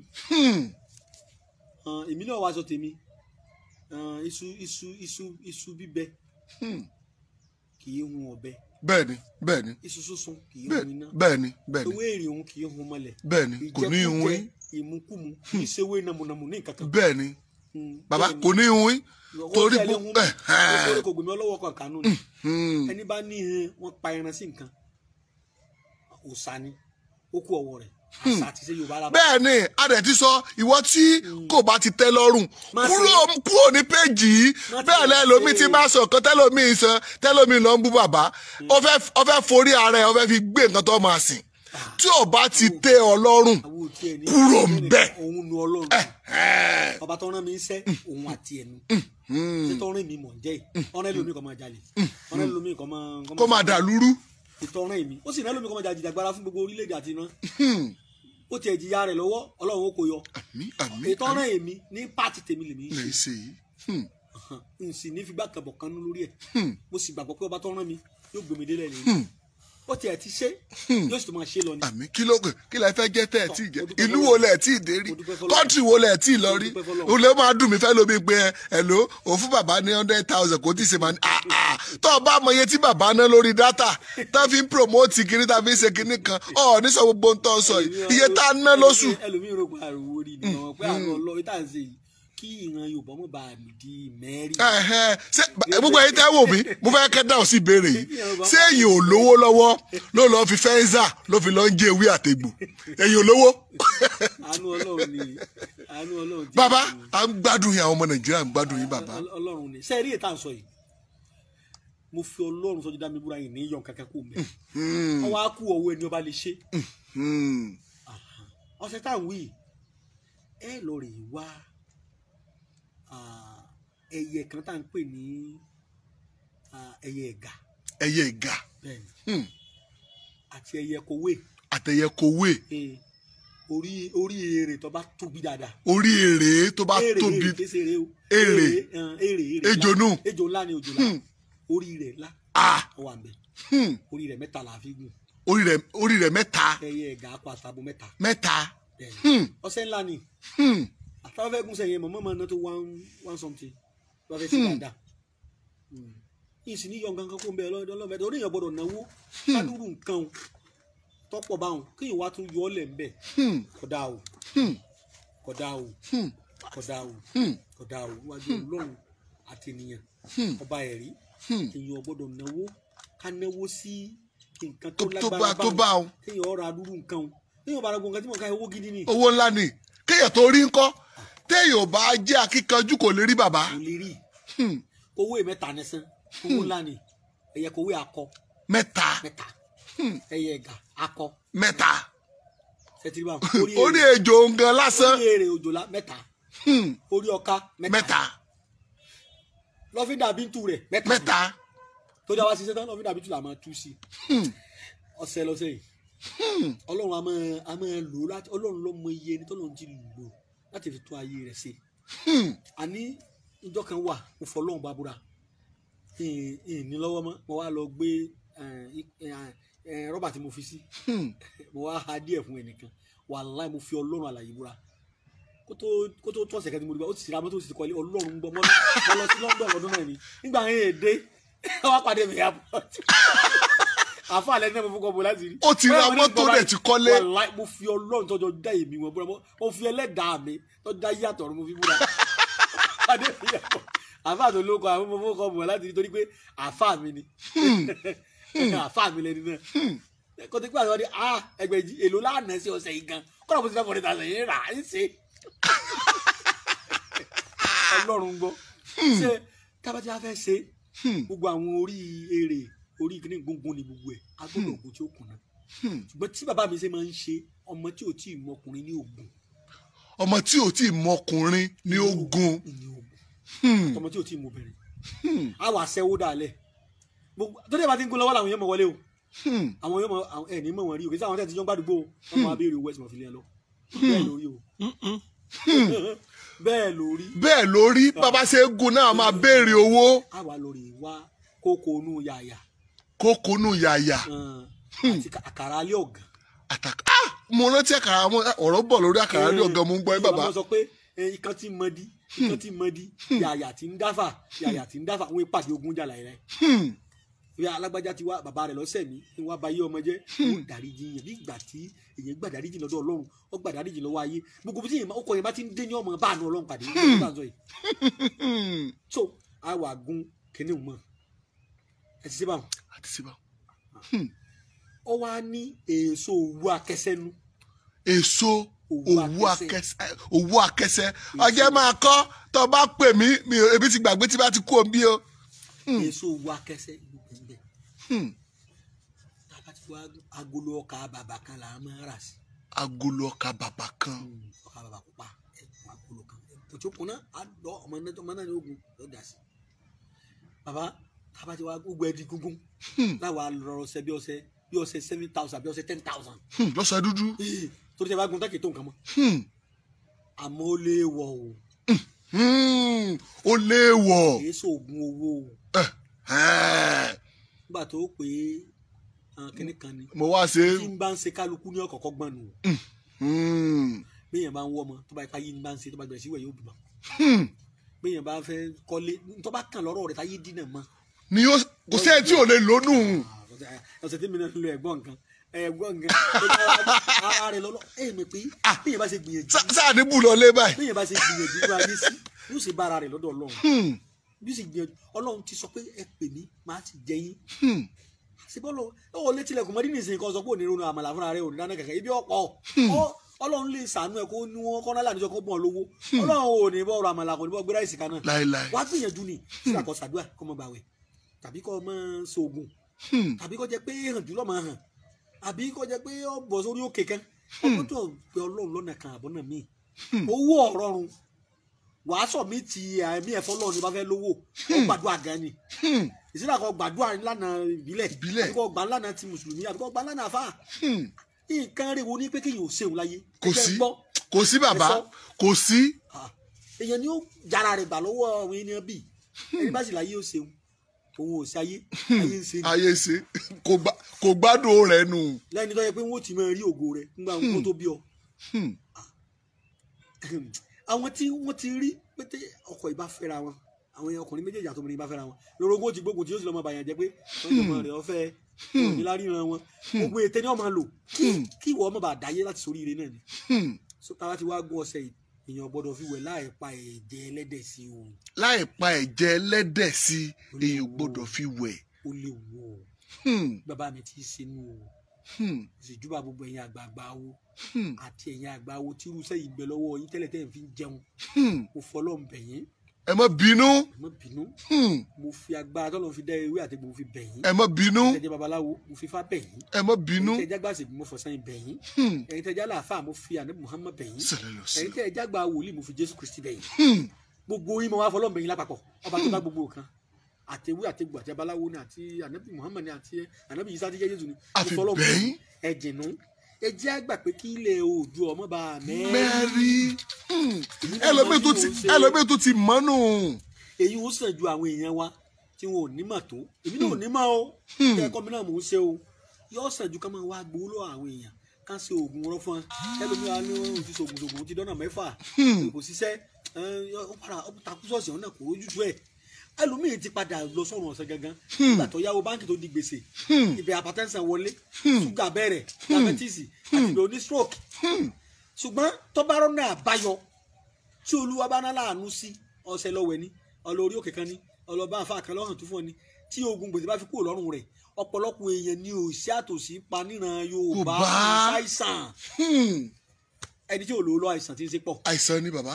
èmi náà wàá sọ tèmi iṣu bíbẹ kìí hun ọ̀bẹ. bẹ́ẹ̀ni. iṣu sísun kìí hun iná. bẹ́ẹ̀ni. ewé èrè òun kìí hun mọ́lẹ̀. bẹ́ẹ̀ni kò ní hun yín. ìmúkùmù kìí ṣe ewé nàmùnàmù ní nǹkan kan. bẹ́ẹ̀ni bàbá kò ní hun yín torí kò gbèmí ọlọ́wọ́ kan kànú ni ẹni bá ní wọn pa ẹran sí nǹkan òòṣà ni ó kú ọwọ́ rẹ̀ àṣà àti ṣe Yorùbá lábẹ́. bẹ́ẹ̀ ni a dẹ̀ ti sọ ìwọ tí kò bá ti tẹ́ lọ́rùn kúrò ní péjì yìí bẹ́ẹ̀ lẹ́lòmí ti bá sọ kan tẹ́lòmí lọ ń bú bàbá ó fẹ́ forí ara ẹ̀ ó fẹ́ fi gbé nǹkan tó máa sìn tí ò bá ti tẹ́ ọ lọ́rùn kúrò ń bẹ̀. òun nu Ọlọ́run ọba tó rán mi ń sẹ́ òun àti ẹnu ṣé tó rán mi mọ̀ jẹ́ yìí ọ̀rẹ́ lómi kò máa jalè ọ̀rẹ́ lómi kò máa dà lúrú. ìtọ́rán èmi ó sì rán lómi kò máa jàjàgbara fún gbogbo orílẹ̀-èdè àti iná ó tiẹ̀ jìyà rẹ̀ lọ́wọ́ Ọlọ́run ó kó yọ ìtọ́rán èmi ní pààtì tèmi lèmi ń ṣe n sì ní figbá kan bọ̀ kan nú lórí ẹ̀ mo sì gbàgbọ́ pé ọba tó rán mi yóò gbèmí délẹ̀ lẹ́yìn ó tiẹ̀ ti ṣe yóò sì tó máa ṣe lọ ni. àmì kí lẹ fẹ́ jẹ́ tẹ́ ẹ̀ tí ì jẹ́ ìlú wo lẹ̀ tí ì dé rí kọ́ńtì wo lẹ̀ tí ì lọ rí o lè máa dùn mí fẹ́ lómi pé ẹ ló òun fún bàbá ní 100,000 kò tí ì ṣe máa ní tó o bá mọ iye tí bàbá ná lórí dátà tó fi ń promote kiri tá fi ń ṣe kinní kan ní sọ gbogbo ń tọ́ sọ yìí iye tá a ná lóṣù. ẹlòmíràn rò pé àrùwò rí ni wọn pé àrùn ọlọ́run tá à ń ṣe yìí kí ìran Yorùbá mọ̀ bá mi di mẹ́rin. ṣé gbogbo ẹ̀yin tẹ́ wò mí mo fẹ́ kẹ́ dáhùn sí ìbéèrè yìí ṣé ẹ̀yin ò lówó lọ́wọ́ ló lọ́ọ́ fi fẹ́ńsà ló fi lọ́ọ́ ń jẹ ewé àtẹ̀gbò ẹ̀yin ò lówó. àánú Ọlọ́run ni àánú Ọlọ́run. bàbá à ń gbádùn yín àwọn ọmọ Nàìjíríà ń gbádùn yín bàbá. Ọlọ́run ni ṣé ẹ rí ètò à ń sọ yìí mo fi Ọlọ́run sọ́jú dá mi búra yìí ní yọ̀ kankan kó mẹ́ ọwọ́ á kú ọwọ́ ẹni ọba lè ṣe ọ̀sẹ̀ tá à ń wí ẹ lọ rè wá ẹyẹ kan tá à ń pè ní ẹyẹ ẹ̀gà. ẹyẹ ẹ̀gà. àti ẹyẹ kòwé. àtẹyẹ kòwé. orí èrè tó bá tóbi dáadáa. orí èrè tó bá tóbi. èrè ejò nù. ejò ńlá ni ojò ńlá orí rẹ̀ ńlá. ó wà ńbẹ̀. orí rẹ̀ mẹ́ta là á fi gùn. orí rẹ̀ mẹ́ta. ẹyẹ ẹ̀gà akọ àtàbọ̀ mẹ́ta. mẹ́ta. ọ̀sẹ̀ ńlá ni. àtàwọn fẹ́ gùn sẹ́yìn mọ̀mọ́ máa ná tó one something wọ́n fẹ́ sí dáadáa yìí sì ní yọ nǹkan kan kó ń bẹ ọlọ́mọdé oníyàn gbọ́dọ̀ náwó sádúrú nǹkan tọ́pọ̀ báwọn kéèyàn wá tún yọ ọ́ lẹ̀ ń bẹ̀ kódà o wájú Ọlọ́run àti ènìyàn ọba ẹ̀rí èèyàn ò gbọ́dọ̀ náwó ká náwó sí nǹkan tó lágbára báwọn kéèyàn ọ̀rọ̀ adúrú nǹkan o téèyàn bá ra gbọ̀ngàn tí mo ká owó gidi ni. owó ńlá ni kéèyàn tó rí ńkọ́ téèyàn bá jẹ́ akíkanjú kò lè rí bàbá. kò lè rí owó mẹ́ta nìsan owó ńlá ni ẹ̀yẹ kò wé akọ. mẹ́ta ẹ̀yẹ ẹ̀gà akọ. mẹ́ta sẹtìrìbà orí ejò ngan lásán. orí èrè òjòlá mẹ́ta orí ọká mẹ́ta lọ́fíńdà bíntù rẹ̀ mẹ́ta tó dá wá sí sẹ́tàn lọ́fíńdà bíntù là máa tú sí ọ̀sẹ̀ lọ́sẹ̀ yìí ọlọ́run a máa lò láti ọlọ́run ló mọ iye ẹni tọ́lọ́run ti lò láti fi tún ayé rẹ̀ ṣe àní ìjọ kan wà mo fọ ọlọ́run bá búra ní lọ́wọ́ mọ́ mo wá lọ gbé rọ́bà tí mo fi sí mo wá ha díẹ̀ fún ẹnìkan wàláì mo fi ọlọ́run àlàyé búra kó tó tọ̀sẹ̀ kẹ́ni mo rí bá ó ti ra mọ́tò ó ti kọ́lé ọlọ́run gbọ́ mọ́ lọ sí London lọ́dún náà ni nígbà yẹn èdè wá pàdé mi airport àfa àlẹ́ náà mo fún kọ́ bọ̀ láti rí. ó ti ra mọ́tò rẹ̀ ti kọ́lé. wàláì mo fi ọlọ́run tọ́jọ́ dá èmi wọn búra mo fi ẹlẹ́dàá mi tọ́ dá yàtọ̀ ọ̀run mo fi búra pàdé mi airport àfa àti olóko àwọn mo fún kọ́ bọ̀ láti rí torí pé àfa mi ni àfa mi lẹni náà kò tí pé àwọn ọdẹ ẹgbẹ̀jì èlò lánàá sí ọ̀sẹ̀ yìí gan kọ́nà mo ti fẹ́ fọ́ni tàṣẹ yìí rà á ń ṣe ọlọ́run gbọ́ ṣé tábàtì á fẹ́ ṣe gbogbo àwọn orí èrè orí kìíní gbóngbóng ni gbogbo ẹ̀ agbọ́dọ̀ ògùn tí ó kùnà ṣùgbọ́n tí bàbá mi ṣe máa ń ṣe ọmọ tí ò tí ì mọ ọkùnrin ní ogun. ọmọ tí ò tí ì mọ ọkùnrin ní ogun. ọmọ tí ò tí ì mọ obìnrin á wà sẹ́wó dàlẹ̀ tó dé bá ti ń gún lọ́wọ́ làwọn yẹn mọ̀ wọlé o àwọn yẹn mọ̀ ẹ̀ ní mọ̀ wọ́n rí o kì í sáwọn tẹ̀ tí jọ́ ń gbàdúgbò wọn máa béèrè owó ẹ̀sìn mọ̀fìlẹ̀ lọ bẹ́ẹ̀ lórí o bẹ́ẹ̀ lórí bàbá ṣe é gun náà máa béèrè owó. á wà lórí wá kókónú yàyà. kókónú yàyà. àti àkàrà alẹ́ ọ̀gàn. mo rántí àkàrà ọ̀rọ̀ bọ̀ lórí àkàrà alẹ́ ọ̀gàn mo ń gbọ́ ẹ bàbá. ìyá sọ pé ikán tí mọ́dí yàyà tí ń dáfà àwọn ìpàdé ogun jà láyé rẹ̀. ìyá alágbájá ti wá bàbá rẹ̀ lọ́sẹ̀ mi ní wàá ba yé ọmọ jẹ́ ó dáríjì yẹn bí ìgbà tí èyàn gbà dáríjì lọ́dọ̀ ọlọ́run ó gbà dáríjì lọ́wọ́ ayé gbogbo tí ọkọ yẹn bá ti ń dé ní ọmọ bá àánú ọlọ́run pàdé so a wà gun kíní mọ́ ẹ ti ṣe báwọn. ó wá ní èso òwú akẹsẹ́nu. èso òwú akẹsẹ́ ọjọ́ máa kọ́ tó bá pè mí ebi ti gbàgbé tí bá ti kú òbí o. èso òwú akẹsẹ́ agolo ọkà bàbà kan là á máa rà sí. agolo ọkà bàbà kan. ọkà bàbà pupa agolo kan òtún náà á lọ ọmọ náà ní ogun ló dà sí. bàbá tábà tí wàá gbogbo ẹ di gúngún láwa lọ ọṣẹ bí ọṣẹ 7,000 bí ọṣẹ 10,000. lọ́sẹ̀ dúdú. torí tẹ bá gun tákì tó nǹkan mọ́. àmọ́ ó lè wọ̀ o. ó lè wọ̀. kì í ṣoògùn owó o. nígbà tó pé kíní kan ni. mo wá ṣe. tí n bá ń ṣe kálukú ní ọ̀kọ̀ọ̀kọ̀ gbọ́n nù. béèyàn bá ń wọ́ ọmọ tó bá ipa yìí ń bá ń ṣe tó bá bẹ̀rẹ̀ sí ìwẹ̀ yóò bímọ. béèyàn bá fẹ́ kọ́lé tó bá kàn lọ́rọ̀ rẹ̀ táyé dínà mọ́. ni yóò kò sẹ́yìn tí ò lè lónú. ọ̀sẹ̀ tí mi náà lo ẹ̀gbọ́n nǹkan ara rẹ̀ lọ́lọ́ mi pé béèyàn bá ṣe gbìyànjú. sáà ní bùlọ lé báyìí. béèyàn bá ṣe gbìyànjú ní ayé sí yóò ṣe bá ara rẹ̀ lọ́dọ̀ ọlọ́run. bí ó sì gbìyànjú ọlọ́run ti sọ pé ẹ pè mí máa ti jẹ yín. síbọ̀lọ́ ó létí ilẹ̀kùn mọ́dí nìsín kan sọ pé òní ronú àmàlà fúnra rẹ̀ òní dáná kẹ̀kẹ́ ibi ọ̀pọ̀ ọlọ́run lè sànú ẹ̀ kó ní wọn kọ́ náírà níjọ́ kó bọ̀ lówó ọlọ́run ò ní bọ́ ọ̀rọ̀ àmàlà kò ní bọ́ gbé ráìsì kan náà wá gbìyànjú ni síra kọ sàdúrà kọ́ mọ bàwẹ̀ tàbí kọ́ mọ sóògùn tàbí kọ́ jẹ́ pé hàn jùlọ máa hàn àbí kọ́ jẹ́ pé ọ bọ̀ sórí òkè kan ọkọ̀ tó pe ọlọ́run lọ́nà kan àbọ̀ náà míì owó ọ̀rọ̀run wàásọ̀ mi ti ẹ̀mí ẹ̀fọ́ lọ́run ní bá fẹ́ lówó ó gbàdúrà gan ni ìsìlẹ̀ àkọ́ gbàdúrà lánà ìbílẹ̀ àbíkọ́ gbà lánà ti mùsùlùmí àbíkọ́ gbà lánà àfà nǹkan rẹ̀ wo ni pé kéèyàn ò ṣeun láyé. kò sí bàbá kò sí. èèyàn ni ó jara rẹ̀ gbà lọ́wọ́ àwọn ènìyàn bíi ẹni bá sì láyé ó ṣeun òun ò ṣe ayé ayé ń ṣe ni. ayé ṣe kò gbádùn rẹ̀ nù. lẹ́ni tó yẹ pé wọ́n ti máa rí ògo rẹ̀ nígbà wọn tó bí ọ. àwọn tí wọ́n ti rí pété ọkọ ìbá fẹ́ra wọn àwọn ọkùnrin méjèèjì àtọmọdé ìbá fẹ́ra wọn lórogún ti gbógun tí yóò sì lọ́mọ bàyàn jẹ́ pé wọ́n jọ mọ rẹ̀ ọ̀fẹ́ òní láríran wọn gbogbo ètè ni wọ́n máa lò kí ìwọ ọmọ bá dáyé láti sórí ire náà ni. so táwa ti wá gún ọṣẹ èèyàn gbọ́dọ̀ fi wẹ̀ láì pa ẹ̀jẹ̀ ẹlẹ́dẹ̀ sí o. láì pa ẹ̀jẹ̀ ẹlẹ́dẹ̀ sí èèyàn gbọ́dọ̀ fi wẹ̀. ó lè wọ bàbá mi ti sinú o ìṣèjúbà gbogbo ẹ̀yin àgbààgbà wo àti ẹ̀yin àgbà wo tí irúṣẹ́ yìí bẹ lọ́wọ́ yín tẹ́lẹ̀ tẹ́lẹ̀ fi ń jẹun mo fọlọ́ ń bẹ̀ yín. ẹ má bínú. ẹ má bínú. mo fi agbára tọ́lọ́ fi dá ewé àti egbò mo fi bẹ̀ yín. ẹ má bínú. ẹ̀yin tẹ́jẹ́ babaláwo mo fi fá bẹ̀ yín. ẹ má bínú. ẹ̀yin tẹ́jẹ́ gbàsè mo fọ̀sán bẹ̀ yín. ẹ̀yin tẹ́jẹ́ aláàfáà mo fi ànábì Muhammad bẹ̀ yín. ẹ̀yin tẹ́jẹ́ àgbà wòlíì mo fi Jésù Kristi bẹ̀ yín. gbogbo yín mo wá fọlọ́ ń bẹ̀ yín lápapọ̀ ọba tó bá gbogbo kan àtẹwé àtẹgbò àti abaláwo ni àti ànábì Muhammad ni àti ànábì Isa tí jẹ́ Jésù ni àfibẹ́yìn ẹ̀jìnú ẹ jẹ́ àgbà pé kí ilẹ̀ Oòduà ọmọ bá mẹ́rí ẹlòmíì tó ti mọ́nù. èyí ó sàn ju àwọn èèyàn wa tí wọn ò ní mà tó èmi náà ò ní mà o ẹ̀kọ́ mi náà mò ń ṣe o yóò sàn ju ká máa wá gbowó lọ àwọn èèyàn ká ṣe oògùn rọ fún ẹlòmíà ní wọn ti ṣoògùn ti dọ́nà mẹ́fà kò ṣiṣẹ́ ó takú ṣọ́ọ̀ṣì ọ̀hún náà kò rójú tó ẹ̀ ẹlòmíì ti padà lọ sọ́run ọ̀sẹ̀ gangan nígbà tó yáwó báńkì tó di gbèsè ibẹ̀ hypertension wọlé ṣúgà bẹ̀rẹ̀ diabetes àti ibẹ̀ oní stroke ṣùgbọ́n tó bá rọ́nà àbáyọ tí olúwa bá ná láàánú sí ọ̀sẹ̀ lọ́wẹ̀ ni ọlọ́rí òkè kan ni ọlọ́ba àfa kan lọ́hàn tó fún ọ ni tí ogun gbèsè bá fi kúrò lọ́rùn rẹ̀ ọ̀pọ̀lọpọ̀ èèyàn ni òsì àtòsí pa níran Yorùbá àìsàn ẹni tí ò lò ó lọ àìsàn tí ń ṣe pọ̀ àìsàn ni bàbá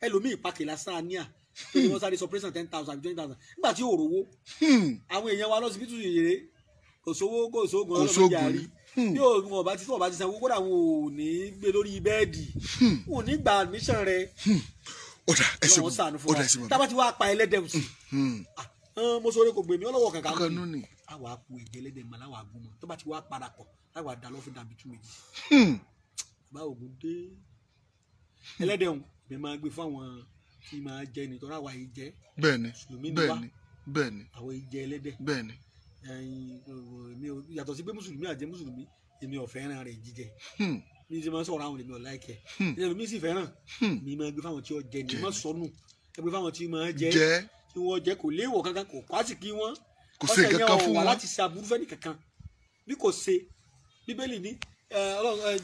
ẹlòmíì pàkìlà sáníà tó ní wọ́n sáré sọ pírẹ́sìdẹ̀ntì 10,000 àbí 20,000 nígbà tí ò rówó àwọn èèyàn wa lọ́sibítù yèrè kò sówó kò sóògùn ọlọ́mọdé àárí bí òògùn ọba tí wọ́n bá ti sanwó kódà wọn ò ní gbé lórí bẹ́ẹ̀dì wọn ò ní gba admission rẹ lọ́wọ́ sànù fún wa tábà tí wàá pa ẹlẹ́dẹ̀ sí mo sọ orí kò gbèmí ọlọ́wọ́ kankan ní àwọn àpò ìjẹ́ ẹlẹ́dẹ̀ mọ́ láwọn àgùnmọ̀ tó bá ti wá parapọ̀ láwọn àdá lọ́fíìn dàbí tú méjì bá ògùn dé ẹlẹ́dẹ̀ ọ̀hún mi máa gbé fún àwọn tí máa jẹ nítorí àwa yìí jẹ. bẹ́ẹ̀ni bẹ́ẹ̀ni àwọn yìí jẹ ẹlẹ́dẹ̀. bẹ́ẹ̀ni. yàtọ̀ sí pé mùsùlùmí àjẹ́ mùsùlùmí èmi ò fẹ́ràn rẹ̀ jíjẹ. mi ti máa sọ̀rọ̀ àwọn èmi ò láìkẹ́. mi sì fẹ́ràn mi máa gbé fáwọn tí ó jẹ ní má sọnù ẹ gbé fáwọn tí máa jẹ tí wọ́n jẹ kò léèwọ̀ kankan kò kwásì kí wọ́n. kò sí kankan fún wọn. láti ṣe aburú fẹ́ni kankan bí kò ṣe bíbélì ní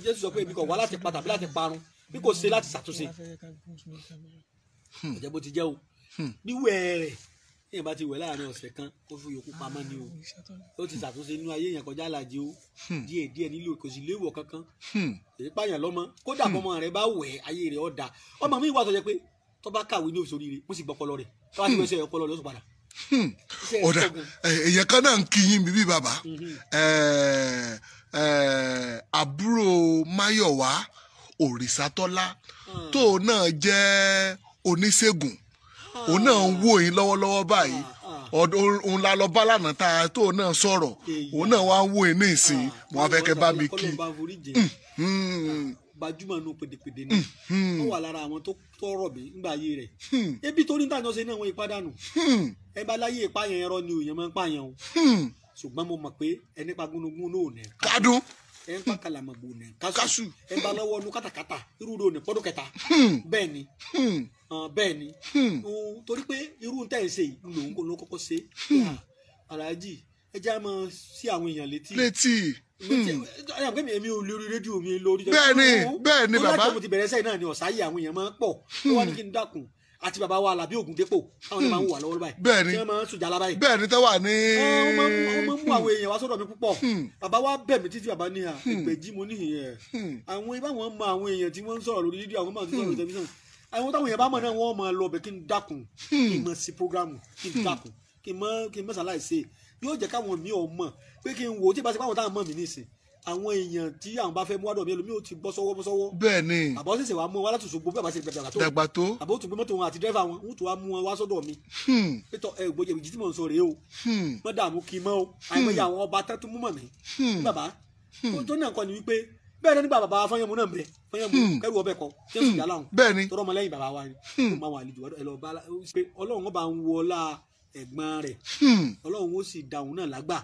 Jésù sọ pé èmi kò wá láti pa tàbí láti parun bí kò ṣe láti ṣàtúnṣe ọjọ́ bó ti jẹ́ o níwẹ̀ rẹ̀ èèyàn bá ti wẹ̀ láàrin ọ̀sẹ̀ kan kó fún yòókù pamọ́ ni o ó ti ṣàtúnṣe nínú ayé yẹn kọjá àlàjì o díẹ̀ díẹ̀ nílò kò sì léwọ̀ kankan èyí pààyàn lọ́mọ kódà bọ́mọ rẹ̀ bá wẹ̀ ayé rẹ̀ ó dáa ọmọ mi wà tó jẹ́ pé tó bá kàwé ní òṣèré rẹ̀ mo sì gbọ́ ọpọlọ rẹ̀ tó bá ti wẹ̀ ṣe ọpọlọ rẹ̀ ó sì padà. ọ̀dà èèyàn kan náà ń kí yín bíbí bàbá àbúrò Máyọ̀wá Òrìṣàtọ́lá tó náà jẹ́ oníṣègùn òun náà ń wò yín lọ́wọ́lọ́wọ́ báyìí òun la lọ bá lánàá tá a tó náà sọ̀rọ̀ òun náà wá ń wò yín ní ìsìn mo wá fẹ́ kẹ́ bá mi kí. gbajúmọ̀ nù pèdèpèdè ni wọ́n wà lára àwọn tó tọrọ bí nígbà ayé rẹ̀ ebi tó ní tàjọ́ ṣe náà wọ́n ìpàdánù ẹ bá láyé ìpààyàn ẹ̀rọ ni òyìn máa ń pààyàn o ṣùgbọ́n mo mọ̀ pé ẹni pa gúnugún náà ò ní kádùn ẹ ń pa kàlàmọ̀gbò ní kásù ẹ ń bá lọ́wọ́ nu kátàkátà irú rò ní pọ́dún kẹta bẹ́ẹ̀ ni bẹ́ẹ̀ ni torí pé irú tẹ̀ ń ṣe yìí lòun kò ló kọ́kọ́ ṣe aláàjì ẹ jẹ́ àmọ́ sí àwọn èèyàn létí èmi ò lórí rédíò mi lórí bẹ́ẹ̀ ni bàbá mo ti bẹ̀rẹ̀ sẹ́yìn náà ni ọ̀sáyé àwọn èèyàn máa ń pọ̀ ó wá ní kí n dákun àti bàbá wa Àlàbí Ògúndépò táwọn èèyàn máa ń wà lọ́wọ́ báyìí bẹ́ẹ̀ni tí wọ́n máa ń sùn jàlá báyìí bẹ́ẹ̀ni tó wà ní. wọ́n máa ń mú àwọn èèyàn wá sọ́dọ̀ mi púpọ̀ bàbá wa bẹ̀ mí títí bàbá ní ìgbèjì mo ní ìyẹn àwọn ibà wọn mọ àwọn èèyàn tí wọ́n ń sọ̀rọ̀ lórí rédíò àwọn máa ń sọ̀rọ̀ lórí tẹlifíṣàn àwọn táwọn èèyàn bá mọ̀ náà wọ́n máa lọ bẹ̀ kí n dákun kí n mọ̀ sí programu kí n dákun kí n mọ̀ sàlàyé ṣe yóò jẹ́ káwọn mi ò mọ̀ pé kí n wò ó tí ìbáṣepọ̀ àwọn táwọn mọ̀ mí nísìn àwọn èèyàn tí àwọn bá fẹ́ mú wádọ̀ mi ẹlòmíì ó ti bọ́ sọ́wọ́. bẹ́ẹ̀ni àbọ̀ ṣẹ̀ṣẹ̀ wàá mú wọn láti Òṣogbo bí àbá ṣe dàgbà tó. àbọ̀ ó tún gbé mọ́tò wọn àti dírẹ́fà wọn ó tún wá mú wọn wá sọ́dọ̀ mi. pétọ gbòye ìjì tí mò ń sọ rèé o mọ́ dààmú kí n mọ́ o àìmọye àwọn ọba tẹ́tù mú mọ̀ mí. bàbá tó náà kọ́ ni wípé bẹ́ẹ̀ ni nígbà bàbá Fáyẹ̀mú náà bẹ̀ Fáyẹ̀mú kẹ́rù ọbẹ̀ kọ tí ó sì yálà hùn. bẹ́ẹ̀ni tọrọ ọmọ lẹ́yìn bàbá wa ni ó máa wà àlejò ẹ lọ bá pé Ọlọ́run ọba ń wọlá ẹ̀gbọ́n rẹ̀ Ọlọ́run ó sì dàhùn náà lágbà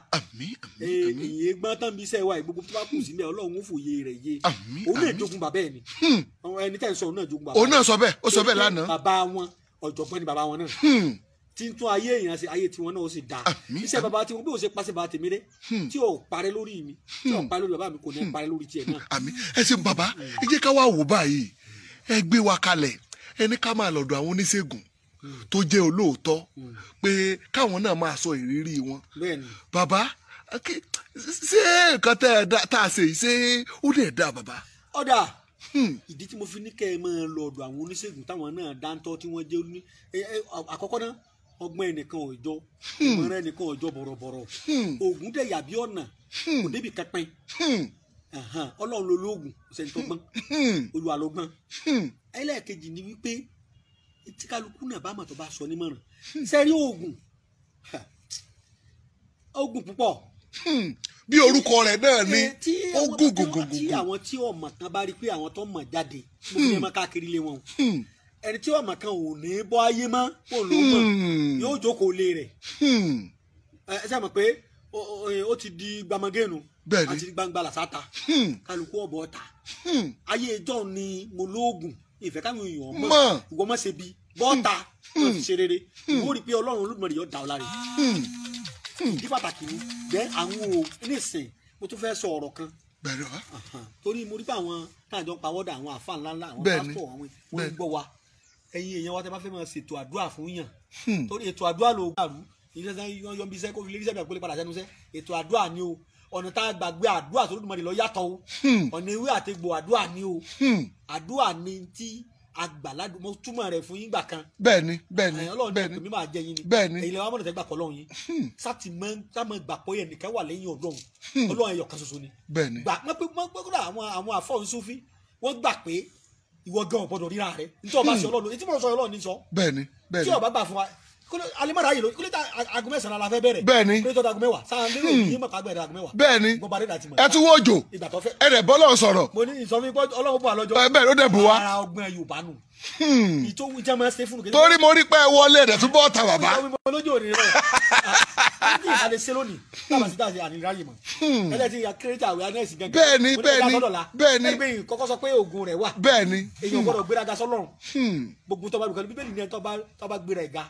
èyí gbọ́n tán bí iṣẹ́ wa ìgbógun tó bá kù sílẹ̀ Ọlọ́run ó fòye rẹ̀ yé òun náà jogun bàbá ẹ̀ ni ẹni tẹ́ ń sọ òun náà jogun bàbá òun náà sọ bẹ́ẹ̀ ó sọ bẹ́ẹ̀ lánàá bàbá wọn ọ̀jọ̀gbọ́n ni bàbá wọn náà tí ń tún ayé èèyàn ṣe ayé tiwọn náà ó sì dáa iṣẹ́ bàbá tiwọn bí ó ṣe pàṣẹ bàbá tèmi rẹ tí ò parẹ́ lórí mi tí ò parẹ́ lórí bàbá mi kò ní parẹ́ lórí tiẹ̀ náà. àmín ẹ ṣe bàbá ẹ jẹ́ ká wá wò báyìí ẹ gbé wa kalẹ̀ ẹni ká máa lọ́dọ̀ àwọn oníṣègùn tó jẹ́ olóòótọ́ pé káwọn náà máa sọ ìrírí wọn. Bàbá ṣé nǹkan tá a ṣe yìí ṣé ó dẹ̀ dá bàbá. ọ̀dà ìdí tí mo fi ní kẹ́ ẹ máa lọ́dọ̀ àwọn oníṣègùn táwọn náà dáńtọ́ tí wọ́n jẹ́ ní àkọ́kọ́ náà ọgbọ́n ẹnìkan ọjọ́ ìmọ̀ràn ẹnìkan ọjọ́ bọ̀rọ̀bọ̀rọ̀ oògùn dẹ̀ yàbí ọ̀nà kò débi kápẹ́ ọlọ́run ló lóògùn ṣe ń tọ́gbọ́n olúwa ló gbọ́n. ẹlẹ́ẹ̀kejì ni wípé tí kálukú náà bá mọ̀ tó bá sọ nímọ̀ràn sẹ́rí oògùn púpọ̀. bí orúkọ rẹ̀ náà ni ó gùgùgùgù. tí àwọn tí ọmọ kan bá rí pé àwọn tó mọ̀ jáde mo fi ẹmọ káàkiri lé wọn ẹni tí ọmọ kan ò ní bọ́ ayé mọ́ kó ló mọ̀ yóò jókòó lé rẹ̀ ẹ ṣe mọ̀ pé ó ti di gbamagénu àti gbangba làṣàtà kálukú ọ̀bọ̀ ọ̀tà ayé ìjọ ni mo lóògùn ìfẹ́ káwọn èèyàn mọ̀ ìwọ mọ̀ ṣe bí bọ́ọ̀tà wọ́n fi ṣe rere ìwọ rí i pé ọlọ́run Olódùmarè yóò dá ọ láre ìdí pàtàkì ni bẹ́ẹ̀ àwọn onísìn mo tún fẹ́ sọ ọ̀rọ̀ kan torí mo rí pé àwọn táàjọ pawọ́dà àwọn àfa ńláńlá àwọn pásítọ̀ àwọn wọn gbọ́ wa ẹ̀yin èèyàn wa tẹ́ bá fẹ́ máa ṣètò àdúrà fún yàn torí ètò àdúrà ló gbàrú ìṣẹ́sẹ́ yọ bí iṣẹ́ kó fi lé iṣẹ́ bẹ̀rẹ̀ kó lè padà sẹ́nu iṣẹ́ ètò àdúrà ni o ọ̀nà tá a gbàgbé àdúrà tó Olódùmarè lọ yàtọ̀ o ọ̀nà ìwé àtegbò àdúrà ni o àdúrà ni tí agbàládùn mo túmọ̀ rẹ̀ fún yín gbà kan. bẹ́ẹ̀ni Ọlọ́run jẹ́ pèmí máa jẹ yín ni èyí lè wá mọ̀nà tẹ́ gbà pọ̀ lọ́hùn yín sátì mọ́ gbà pọ̀ yẹn nìkan wà lẹ́yìn Ọlọ́run Ọlọ́run ẹyọ kan ṣoṣo ni. gbà mọ́ pé àwọn àfọ̀hún Súfí wọ́n gbà pé ìwọ gan ọ̀gbọ́dọ̀ ríra rẹ̀ nítorí ọba sí Ọlọ́run etí mọ̀ sọ Ọlọ́run ní sọ. bẹ́ẹ̀ni tí ọba gbà fún wa alimara yìí ló kí ló ta aago mẹ́sàn-án la fẹ́ bẹ̀rẹ̀. bẹ́ẹ̀ni kí ló tó aago mẹ́wàá sáà lérò yìí mọ̀ ká gbẹ̀rẹ̀ aago mẹ́wàá. bẹ́ẹ̀ni ẹ tún wọ́n jò ẹ rẹ̀ bọ́lọ̀ sọ̀rọ̀. mo ní ìsọfún pé Ọlọ́run bọ̀ àlọ́jọ́. bẹ́ẹ̀ ló dẹ̀ bù wá. ara ọgbọ́n Yorùbá nù. ìtòwú jẹ́ máa ṣe fún un. torí mo rí pé ẹ wọlé rẹ̀ tún bọ́ ta bàbá. olójú òní rẹ̀ ní ìbàdí ṣe lónìí tábà sí táàsì àníráyè mọ̀. ẹlẹ́tì create awareness gẹ́gẹ́. bẹ́ẹ̀ni ẹgbẹ́ kọ́kọ́ sọ pé oògùn rẹ̀ wà. bẹ́ẹ̀ni èèyàn gbọ́dọ̀ gbéraga sọ́lọ́run. gbogbo tọ́ba bìkan bíbélì ni ẹni tọ́ba gbéra ẹ̀ga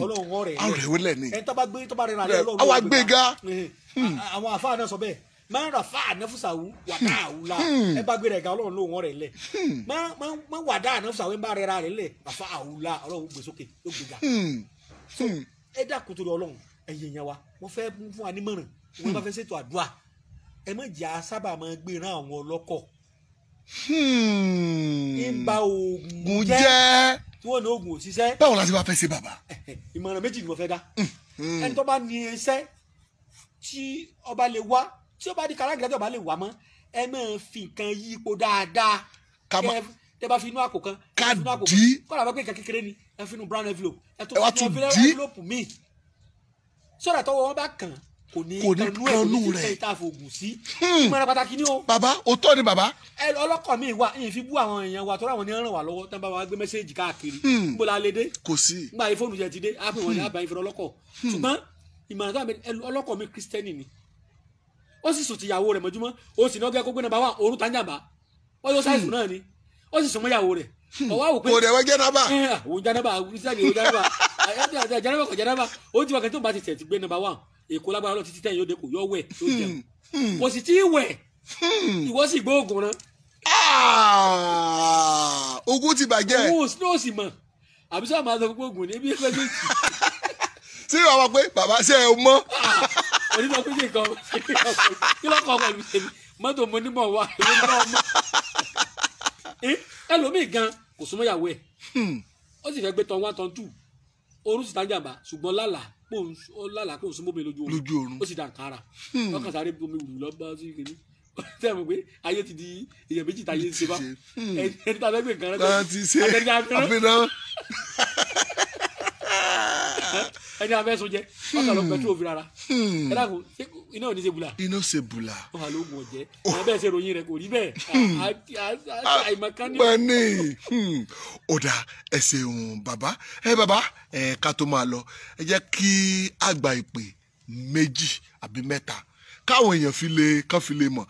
Ọlọ́run ọ̀rẹ́ rẹ̀ ẹni tọ́ba rẹ̀ rà lọ́wọ́ àwa gbéga. àwọn àfáà náà sọ bẹ́ẹ̀ máa ń rà fáà nẹ́fùsàwù wàdà àwùlà ẹ bá gbé rẹ̀ ga Ọlọ́run lóhùn ọ̀rẹ́ lẹ̀ máa wàdà nẹ́fùsàwù ẹ bá rẹ̀ ra rẹ̀ lẹ̀ ràfà àwùlà Ọlọ́run gbé sókè ló gbé ga. ẹ dákun torí Ọlọ́run ẹ̀yìn yẹn wa wọ́n fẹ́ fún wa nímọ̀ràn wọ́n bá fẹ́ ṣètò àdúrà ẹ má jà sábà máa gbé ran àwọn ọlọ́kọ̀. ìgbà oògùn jẹ́ tí wọ́n ní oògùn òṣìṣẹ́. báwo la ti bá fẹ́ ṣe bàbá. ìmọ̀ràn méjì ni mo fẹ́ dá ẹni tó bá ní iṣẹ́ tí ọba lè wá tí ó bá di kàràgìrì tí ọba lè wà mọ́ ẹ máa fi nǹkan yí ipò dáadáa tẹ bá fi inú àpò kan kọ́ra bá pé nǹkan kékeré ni ẹ fi inú brown envelope ẹ tó fi envelope míì sọ́dà tọwọ́ wọn bá kàn kò ní kanú rẹ̀ kò ní ta fògùn sí ìmọ̀ràn pàtàkì ni o. bàbá òótọ́ ni bàbá. ẹ ọlọ́kọ̀ mi wà ìyẹn fi bú àwọn èèyàn wa tọ́ra àwọn ní ràn wá lọ́wọ́ tán bá wa gbé mẹ́sẹ́ẹ̀jì káàkiri níbo la lè dé. kò sí. nígbà yìí fóònù jẹ ti dé á pè wọ́n ní àbáyé fẹ́rẹ́ ọlọ́kọ̀ ṣùgbọ́n ìmọ̀ràn tó àmì ọlọ́kọ̀ mi kristẹni ni ó sì sùn tìyàwó rẹ̀ mọ́júmọ́ ó sì náà gẹ́ kó gbé nàbà wà òórùn tá ń jàmbá ó yóò ṣàìsùn náà ni ó sì sùn mọ́ ìyàwó rẹ̀ ọwọ́ àwò pé kò dẹ̀ wọ́n jẹ́nàbà. òun jẹ́nàbà jẹ́nàbà kò jẹ́nàbà ó ti wà kẹ́ tó bá ti tẹ̀ ti gbé nàbà wà èkó lágbára lọ títí tẹ̀yìn ó de kò yọ wẹ̀ tó jẹun kò sì tí ì wẹ̀ ìwọ sì gbé oògùn rán. ogun ti bàjẹ́. owó snow sì mọ̀ àbí sọ ma sọ fún oògùn ní bí ẹgbẹ́ méjì. sí wàá wọ pé bàbá ṣe é mọ́. òní sọ pé kí nǹkan kí lọ́kọ̀ pẹ̀lú tèmi mọ́tò mo ní mọ̀ wá èmi ní mọ̀ ọmọ. ẹlòmíì gan kò súnmọ́ ìyàwó ẹ̀ ó sì fẹ́ gbé tán 1 tán 2 oorun sì tá ń jàmbá ṣùgbọ́n lálàá pò ń súnmọ́ mi lójú oorun ó sì dà nǹkan ara ọkàn sáré bomi wù lọ bá sí kìíní tẹ́ ẹ̀ mọ̀ pé ayé ti di èèyàn méjì táyé ń ṣe bá ẹni tá a fẹ́ gbé nǹkan rẹ ti ṣe àfihàn ẹni afẹ́sùn jẹ ọkàn lọ pẹ̀tù òfin rárá ẹ dàgbọ́ iná ò ní ṣe bùlà. iná ṣe bùlà. ó wà lóògùn ọ̀jẹ́ ẹ bẹ́ẹ̀ ṣe ròyìn rẹ kò rí bẹ́ẹ̀ àìmọ̀kánì. wẹ́ẹ̀ni ọ̀dà ẹ ṣeun bàbá bàbá ká tó máa lọ ẹ jẹ́ kí a gba ìpè méjì àbí mẹ́ta káwọn èèyàn fi lè mọ̀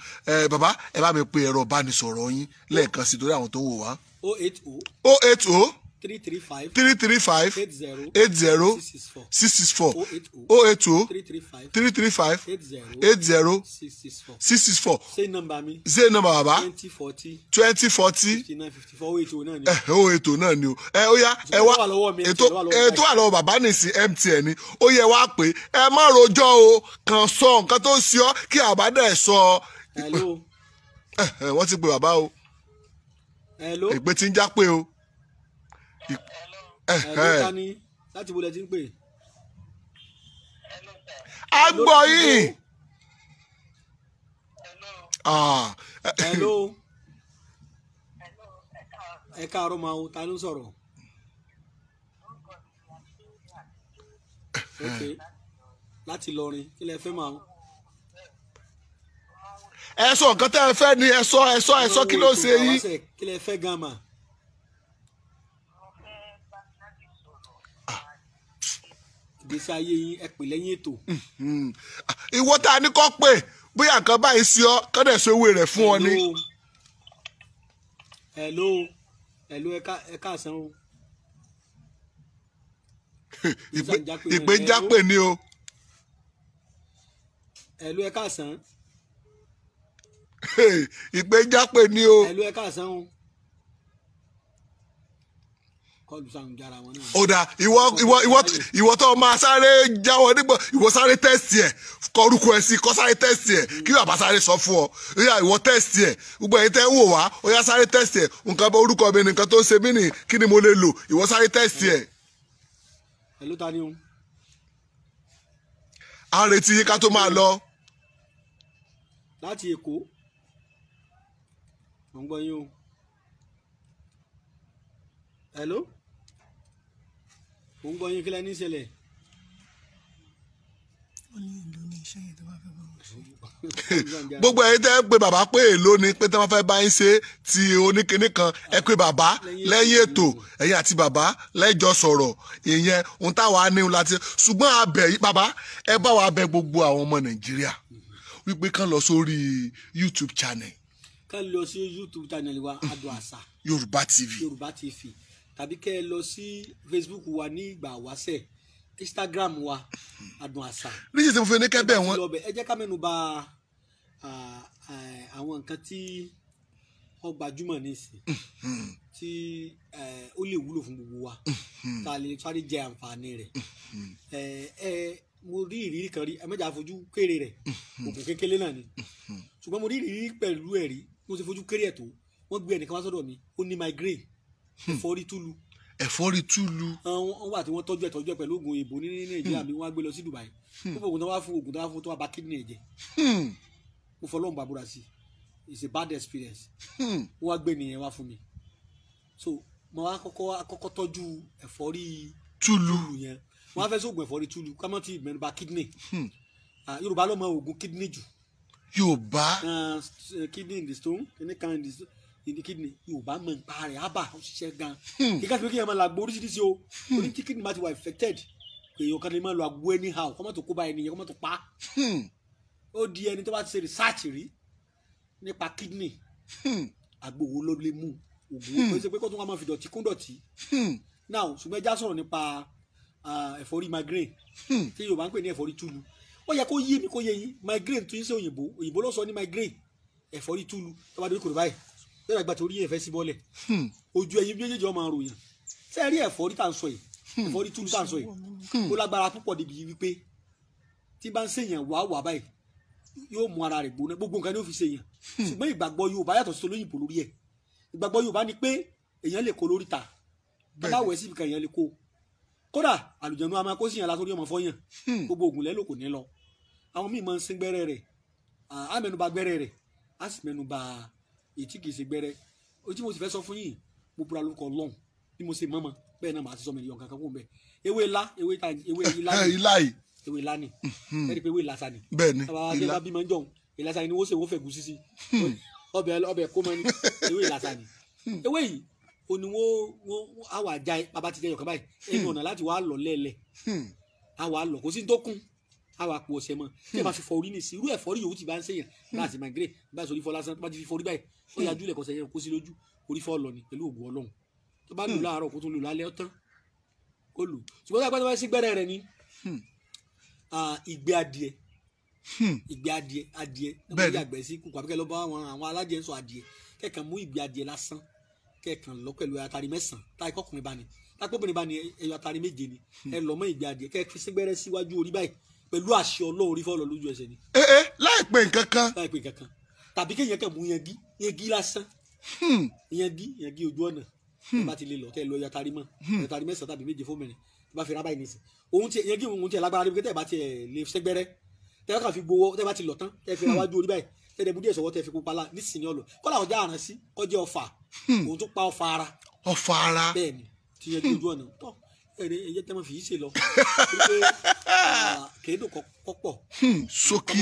bàbá ẹ bá mi pe ẹ̀rọ ìbánisọ̀rọ̀ yín lẹ́ẹ̀kan sí torí àwọn tó ń wò wá. 080 080 335 335 80 80 664 664 080 080 335 335 80 80 664. 664 Say number mi ṣé nọ́mbà bàbá 2040 2040 59 54 080 náà ni. ó ètò náà ni o ó yá ẹ wá ètò wà lọ́wọ́ bàbá nìsín MTN ni ó yẹ wá pé ẹ má rojọ́ o kàn sọ nǹkan tó ń ṣe ọ́ kí àbádà ẹ̀ sọ hello wọ́n ti pe bàbá o hello ìpè tí ń já pé o. hello ta ni láti bolẹ̀ tí ń pè. a gbọ́ yìí. hello ẹ káàárọ̀ máa o ta ló ń sọ̀rọ̀. ok láti Ìlọrin kí lẹ fẹ́ máa o. ẹ sọ nǹkan tẹ́ ẹ fẹ́ ni ẹ sọ kí ló ṣe yín. kí lẹ fẹ́ gan ma. ìgbésí ayé yín ẹ pè lẹ́yìn ètò. ìwọ tá a ní kọ́ pé bóyá nǹkan báyìí sí ọ kọ́dẹ̀ ṣe owó rẹ̀ fún ọ ni. hello ẹ káàsán o. ìpè ń jápè ni o. hello ẹ káàsán. ìpè ń jápè ni o. hello ẹ káàsán o. kọlù sàmùjára wọn náà. ó dà ìwọ tó máa sáré jáwọ́ nígbà ìwọ sáré tẹ́sítì ẹ̀ kọrúkọ ẹ̀ sí kọ́ sáré tẹ́sítì ẹ̀ kí bàbá sáré sọ fún ọ ìwọ tẹ́sítì ẹ̀ gbogbo ẹ̀yin tẹ́ ń wò wá ó yá sáré tẹ́sítì ẹ̀ nǹkan bá orúkọ mi nìkan tó ń ṣe mí nì kí ni mo lè lò ìwọ sáré tẹ́sítì ẹ̀. ẹ ló ta ni o. à ń retí yín ká tó máa lọ. láti Èkó mo ń gbọ́ yín o. hello mo ń gbọ́ yín kí lẹ ní ìṣẹ̀lẹ̀. gbogbo ẹ̀yin tẹ́ pé bàbá pé èlò ni pé tí wọ́n fẹ́ bá yín ṣe ti oníkinní kan ẹ pé bàbá lẹ́yìn ètò ẹ̀yin àti bàbá lẹ́jọ́ sọ̀rọ̀ ìyẹn ohun táwa ní láti ṣùgbọ́n abẹ bàbá ẹ bá wa bẹ gbogbo àwọn ọmọ Nàìjíríà wípé kán lọ sórí YouTube channel. kán lọ sí YouTube channel wa Adùn Àṣà Yorùbá TV tàbí kẹ́ ẹ lọ sí Facebook wa ní ìgbà wáṣẹ̀ Instagram wa Adùn Àṣà. níṣẹ́ tí mo fi ní kẹ́bẹ̀ wọn. ẹ jẹ́ ká mẹ́nu bà àwọn nǹkan tí wọ́n gbajúmọ̀ nísìn tí ó lè wúlò fún gbogbo wa tá a lè sáré jẹ àǹfààní rẹ̀. mo rí ìrírí kan rí ẹ mẹ́jà fojú kéré rẹ̀ òkú kékeré náà ni ṣùgbọ́n mo rí ìrírí pẹ̀lú ẹ̀ rí mo ti fojú kéré ẹ̀ tó wọ́n gbé ẹnìkan wá sọ́dọ̀ mi ó ní migraine ẹ̀fọ́rí túlu. ẹ̀fọ́rí túlu. wọ́n wà tí wọ́n tọ́jú ẹ̀ pẹ̀lú oògùn òyìnbó ní Nàìjíríà mi wọ́n á gbé lọ sí Dubai wọ́n fọ oògùn tó wá fún tó wá bà kídìnì ẹ̀ jẹ́ mo fọ lọ́nà bàbúrà sí it's a bad experience wọ́n wá gbé nìyẹn wá fún mi so mo wá kọ́kọ́ tọ́jú ẹ̀fọ́rí túlu yẹn wọ́n á fẹ́ sóògùn ẹ̀fọ́rí túlu ká mọ́ ti mẹ́nu bà kídìnì Yorùbá ló mọ oògùn kídìnì jù. Yorùbá. kidney in the stone kìnìkan in the kidney Yorùbá mọ nípa rẹ̀ ábà ó ṣiṣẹ́ gan kíkà sí pé kí ẹ máa la gbó oríṣiríṣi o orí tí kidney bá ti wà infected èèyàn kan lè máa lo àgbo anyhow kọ́ mọ́ tó kó bá ẹni yẹn kọ́ mọ́ tó pa ó di ẹni tó bá ti ṣe research rí nípa kidney àgbo wo ló lè mú ògùn ó ṣe pé kó tó wá máa fi dọ̀tí kún dọ̀tí now ṣùgbọ́n ẹja sọ̀rọ̀ nípa ẹ̀fọ́rí migraine tí Yorùbá ń pè ní ẹ̀fọ́rí túlu ó yẹ kó yé mi kó yé yín migraine tún ṣe òyìnbó ló sọ ní migraine ẹ̀fọ́rí túlu tó bá dé kòrò báyìí lẹ́yìn àgbà tó rí ẹ̀fẹ́ sí bọ́lẹ̀ ojú ẹyin méjèèjì ọmọ àròyìn ṣé ẹ rí ẹ̀fọ́rí tá à ń sọ yìí ẹ̀fọ́rí túlu tá à ń sọ yìí ó lágbára púpọ̀ débi wípé tí bá ń ṣèyàn wà báyìí yóò mú ara rẹ̀ gbóná gbogbo nǹkan ni ó fi ṣèyàn ṣùgbọ́n ìgbàgbọ́ Yorùbá yàtọ̀ sí olóyìnbó lórí ẹ̀ ìgbàgbọ́ Yorùbá ni pé èèyàn lè kó lórí ta báwo ẹ̀ sì kan èèyàn lè kó kódà àlùjànnú a máa kó síyàn látòrí ọmọ fọyàn gbogbo ògùn lẹ́lò kò ní lọ àwọn míì máa ń sín gbẹ́rẹ́ rẹ̀ á mẹ́nuba gbẹ́rẹ́ rẹ̀ á sì mẹ́nuba èyí tí kì í ṣe gbẹ́rẹ́ ojú mo sì fẹ́ sọ fún yín mo búra lórúkọ Ọlọ́run bí mo ṣe mọ́mọ́ bẹ́ẹ̀ náà màá ti sọ mi ìyọ̀ kankan kó bẹ́ẹ̀ ewé ilá ni ẹ̀rí pé ewé ìlàsà ni bẹ́ẹ̀ni ilá bí máa ń jọ̀hún ìlàsà ni wọ́n ṣe wọ́n fẹ́ gùn sísí ọbẹ̀ kó máa ní ewé ìlàsà ni ewé yìí ó ní wọ́n á wà já bàbá ti jẹ́ yọ̀kan báyìí ẹnu ọ̀nà láti wàá lọ lẹ́ẹ̀lẹ̀ á wàá lọ kò sí tó kún á wàá pò ọ̀sẹ̀ mọ́ tí ẹ bá fi fọ orí nìsí irú ẹ̀fọ́rí yòówù ti bá ń ṣèyàn láti migraine bá a sọ orí fọ́ lásán bá ti fi fọ orí báyìí ó yà júlẹ̀ kọ́sẹ̀ yẹn kó sí lójú orí fọ́ lọ ni pẹ̀lú òògùn Ọlọ́run tó bá lù láàárọ̀ kó tó lù lálẹ́ ọ̀tán ó lù ṣùgbọ́n tó bá tó bá sí gbẹ́rẹ́ rẹ̀ ni ìgbẹ́ adìẹ náà yàgbẹ́ sí kùkù àbíkẹ́ lọ bá àwọn alájẹ ń sọ adìẹ kẹ́kàn mú ìgbẹ́ adìẹ lásán kẹ́kàn lọ pẹ̀lú atari 9 táyì kọkùnrin bá ní tápọ́bìnrin bá ní ẹyọ atari 7 ni ẹ lọ mọ́ ìgbẹ́ adìẹ kẹ́kì sí gbẹ́rẹ́ síwájú orí báyìí pẹ̀lú àṣẹ Ọlọ́run orí fọ́ọ̀lọ́ lójú ẹsẹ̀ ni. láìpẹ́ nǹkan kan tàbí kéèyàn kàn mú yangi lásán yangi ojú ọ̀nà bá ti lè lọ kẹ́ ẹ lọ ẹyọ atari 9 tàbí 7 fómìnrin bá fi rábàá ìnísìn òun ti yangi òun ti lágbára níbi tẹ́ ẹ bá ti lè sẹ́gbẹ́rẹ́ tẹ́ kàn fi gbowó tẹ́ bá ti lọ tán tẹ́ fi ráwájú orí báyìí tẹ́ dẹ̀ búdí ẹ̀sọ̀wọ́ tẹ́ fi pupa la nísìnyí ọlọ kọ́lá ọjà àrán sí kọjá ọfà òun tó pa ọfà ara bẹ́ẹ̀ ni ti yangi ojú ọ̀nà tọ́ ẹ̀rẹ́ ẹ̀yẹ tẹ́ mọ̀ fi yí ṣe lọ kéèdò kọ́pọ̀ sókí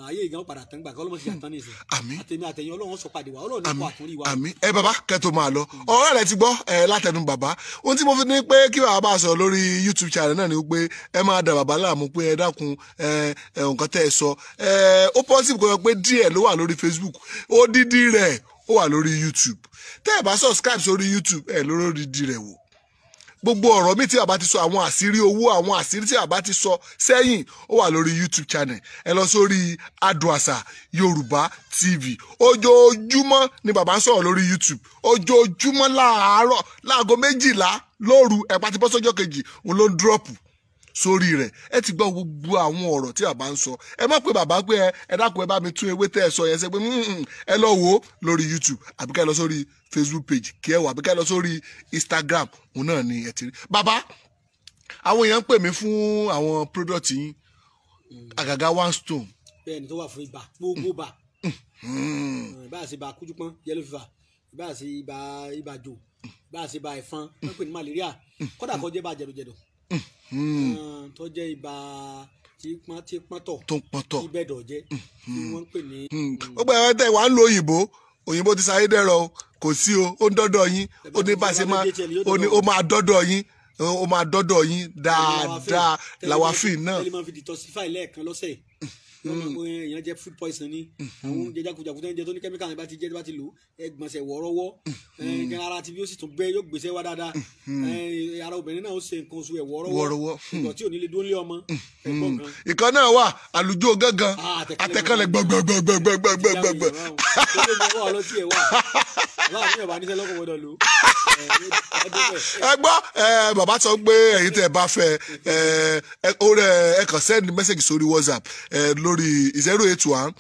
ayé ìgbà padà tán gbà kọ́ lọ́mọ sí àtàn nìsín àtẹ̀mí àtẹ̀yìn Ọlọ́run sọ pàdé wa Ọlọ́run ní kó àtúnrí wa. àmín bàbá kẹtó máa lọ ọ̀rọ̀ rẹ̀ ti gbọ́ látẹnu bàbá ohun tí mo fi ní pé kí bàbá bá sọ lórí YouTube channel náà ni pé ẹ máa dà bàbá láàmú pé ẹ dákun nǹkan tẹ́ ẹ sọ ó possible kó yọ pé díẹ̀ ló wà lórí Facebook odidi rẹ̀ ó wà lórí YouTube tẹ́ ẹ bá subscribe sórí YouTube lórí odidi rẹ̀ wò gbogbo ọ̀rọ̀ mi tí a bá ti sọ àwọn àṣírí owó àwọn àṣírí tí a bá ti sọ sẹ́yìn ó wà lórí YouTube channel ẹ lọ sórí Adùn Àṣà Yorùbá TV ojoojúmọ́ ni bàbá ń sọ̀rọ̀ lórí YouTube ojoojúmọ́ láàárọ̀ láago 12 lóru ẹ̀pá ti bọ́ sọ́jọ́ kejì òun ló ń dúrọ́pù sórí rẹ̀ ẹ ti gbọ́ gbogbo àwọn ọ̀rọ̀ tí bàbá ń sọ ẹ má pé bàbá pé ẹ dákun ẹ bá mi tún ewé tẹ́ ẹ sọ yẹn ṣe pé ẹ lọ wò ó lórí YouTube àbí ká ẹ lọ sórí Facebook page kí ẹ wò àbí ká ẹ lọ sórí Instagram òun náà ni ẹ ti rí bàbá àwọn èèyàn ń pè mí fún àwọn product yín àgàgà One Stone. bẹ́ẹ̀ni tó wà fún ibà gbogbo bà ìbáà ṣe ibà kújúpọ́n yellow fever ìbáà ṣe ibà jò ìbáà ṣe ibà ẹ̀fọn wọ́n pè ní malaria kódà kó jẹ́ ibà jẹ̀dọ̀jẹ̀dọ̀ tó jẹ́ ibà tí pọ́ntọ̀ tó ń pọ́ntọ̀ tí bẹ́ẹ̀dọ̀ jẹ́ tí wọ́n ń pè ní. ó gbà ẹ tẹ wàá ń lo òyìnbó ti sáyé dẹ̀rọ kò sí o ó ń dọ́dọ̀ yín ó ní bá a ṣe máa ó máa dọ́dọ̀ yín ó máa dọ́dọ̀ yín dáadáa làwáfíì náà. tẹ́lẹ̀ máa fi detoxify lẹ́ẹ̀kan lọ́sẹ̀ èèyàn jẹ food poison ni àwọn oúnjẹ jákujàku tó ń jẹ tó ní kẹ́míkà yẹn bá ti jẹ tó bá ti lò ẹgbọ̀nsẹ̀ wọ́ọ́rọ́wọ́ ara ti bí ó sì tún gbẹ yóò gbèsè wá dáadáa ara obìnrin náà ó ṣe nǹkan oṣù ẹ̀ wọ́ọ́rọ́wọ́ ìgbà tí ò ní lè dúró lé ọmọ ẹ̀gbọ́n kan. ìkan náà wà àlùjọ gángan àtẹ̀kẹ́lẹ̀ gbọ̀ngbọ̀ngbọ̀ngbọ̀ngbọ̀ngbọ̀. ẹ gbọ́ bàbá sọ pé ẹ̀yin tẹ́ ẹ bá fẹ́ ẹ kàn send message sórí WhatsApp lórí 081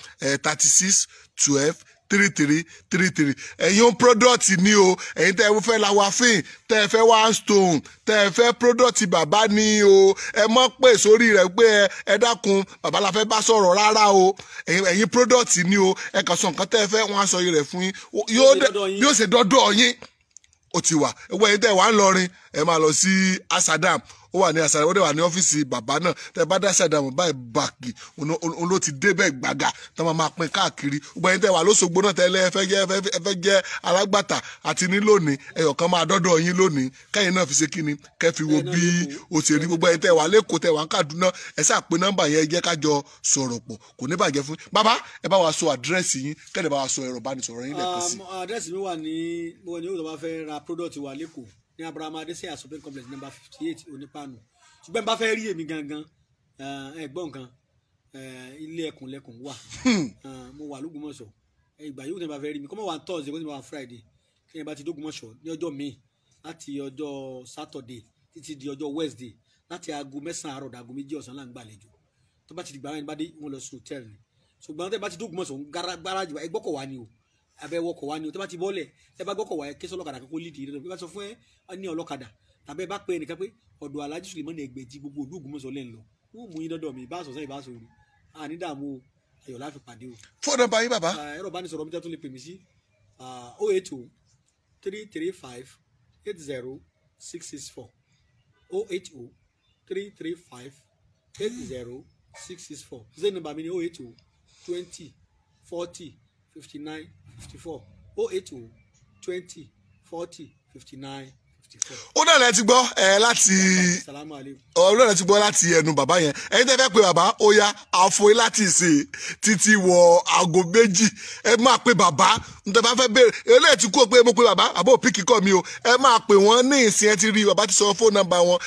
36 12 3333 ẹ̀yin product ni o ẹ̀yin tẹ́ ẹ fẹ́ lawafin tẹ́ ẹ fẹ́ One Stone tẹ́ ẹ fẹ́ product bàbá ni o ẹ mọ́ pè sórí rẹ̀ pé ẹ dákun bàbá la fẹ́ bá sọ̀rọ̀ rárá o ẹ̀yin product ni o ẹ kàn sọ nǹkan tẹ́ ẹ fẹ́ wọ́n á sọ yìí rẹ̀ fún yín yóò ṣe dọ́dọ̀ yín ó ti wà ẹgbẹ́ ẹ̀yin tẹ́ ẹ wà ń lọrin ẹ máa lọ sí Asadam ó wà ní Asadam ó dẹ̀ wà ní ọ́fíìsì bàbá náà tẹ́ bá dá Asadam báyìí bàkì òun ló ti débẹ̀ gbàgà tó máa pín káàkiri gbogbo ẹ̀yin tẹ́ wà lóṣogbo náà tẹ́lẹ̀ ẹ fẹ́ jẹ́ alágbàtà àti ní lónìí ẹyọ kan máa dọ́dọ̀ yín lónìí kẹ́yìn náà fi ṣe kíni kẹ́ fi wo bí o ṣe rí gbogbo ẹ̀yin tẹ́ wà lẹ́kọ̀ọ́ tẹ́ wà ń Kaduna ẹ sáà pé nọ́mbà yẹn jẹ́ kájọ sọ̀rọ̀ pọ̀ kò ní bàjẹ́ fún bàbá ẹ bá wa sọ àdírẹ́sì yín kẹ́lẹ́ bá wa sọ ẹ̀rọ ìbánisọ̀rọ̀ yín lẹ́ẹ̀kan sí. àdírẹ́sì mi wà ní mo ní òun tó bá fẹ́ ra product wa lẹ́kọ̀ọ́ ní Abraham Adesanya shopping complex number 58 Onípanu ṣùgbọ́n bá fẹ́ rí èmi gangan ẹ̀gbọ́n nǹkan ilé ẹkùnlẹ̀kùn wà mo wà l'Ógbómọ̀ṣọ́ ìgbà yóò tẹ́ bá fẹ́ rí mi kọ́ mọ̀ wà Thursday kó tẹ́ bá wà Friday kí ẹ bá ti d'Ógbómọ̀ṣọ́ ní ọjọ́ míì láti ọjọ́ Saturday títí di ọjọ́ Wednesday láti aago 9 àárọ̀ dàgó 2 ọ̀sán là ń gbàlejò tó bá ti dìgbà wọn bá dé wọn lọ sí hòtẹ́ẹ̀lì ni ṣùgbọ́n tẹ́ bá ti d'Ógbómọ̀ṣọ́ gáràjì wa ẹgbọ́kọ̀ wa ni o abẹ́wọkọ̀ wa ni o tẹ́ bá ti bọ́ọ̀lẹ̀ tẹ́ bá gbọ́kọ̀ wa ẹ késọ́ ọlọ́kadà kókó lídìí rẹ̀ bí wọ́n sọ fún ẹ ní ọlọ́kadà tàbí ẹ bá pè é nìkan pé ọ̀dọ̀ Alhaji Suleiman Ẹgbẹ̀jì gbogbo ìlú Ògbómọ̀ṣọ́ lẹ́nu lọ wọ́n mú yín dọ́dọ̀ mi ìbá àṣọ̀sẹ́ ìbá àṣọ̀rù àní dààmú ayọ̀ láfi pàdé o. fóònù nọ́mbà yín bàbá. ẹ̀rọ ìbánisọ̀rọ̀ mi tẹ́ tún lè pè mí sí 080 335 80 664 080 335 80 664 zero nọ́mbà mi ni 080 20 40 59 54 080 20 40 59 ó náà lẹ ti gbọ́ láti ọlọ́run lẹ ti gbọ́ láti ẹnu bàbá yẹn ẹ̀yin tẹ́ fẹ́ pé bàbá ó yá àfoyín láti ìsìn títí wọ aago 2 ẹ máa pe bàbá nítorí bá fẹ́ béèrè eléyìí ti kú pé mo pe bàbá àbó òpìkì kọ́ mi o ẹ máa pè wọ́n ní ìsìn ẹ ti rí bàbá ti sọ fóònù nọ́mbà wọn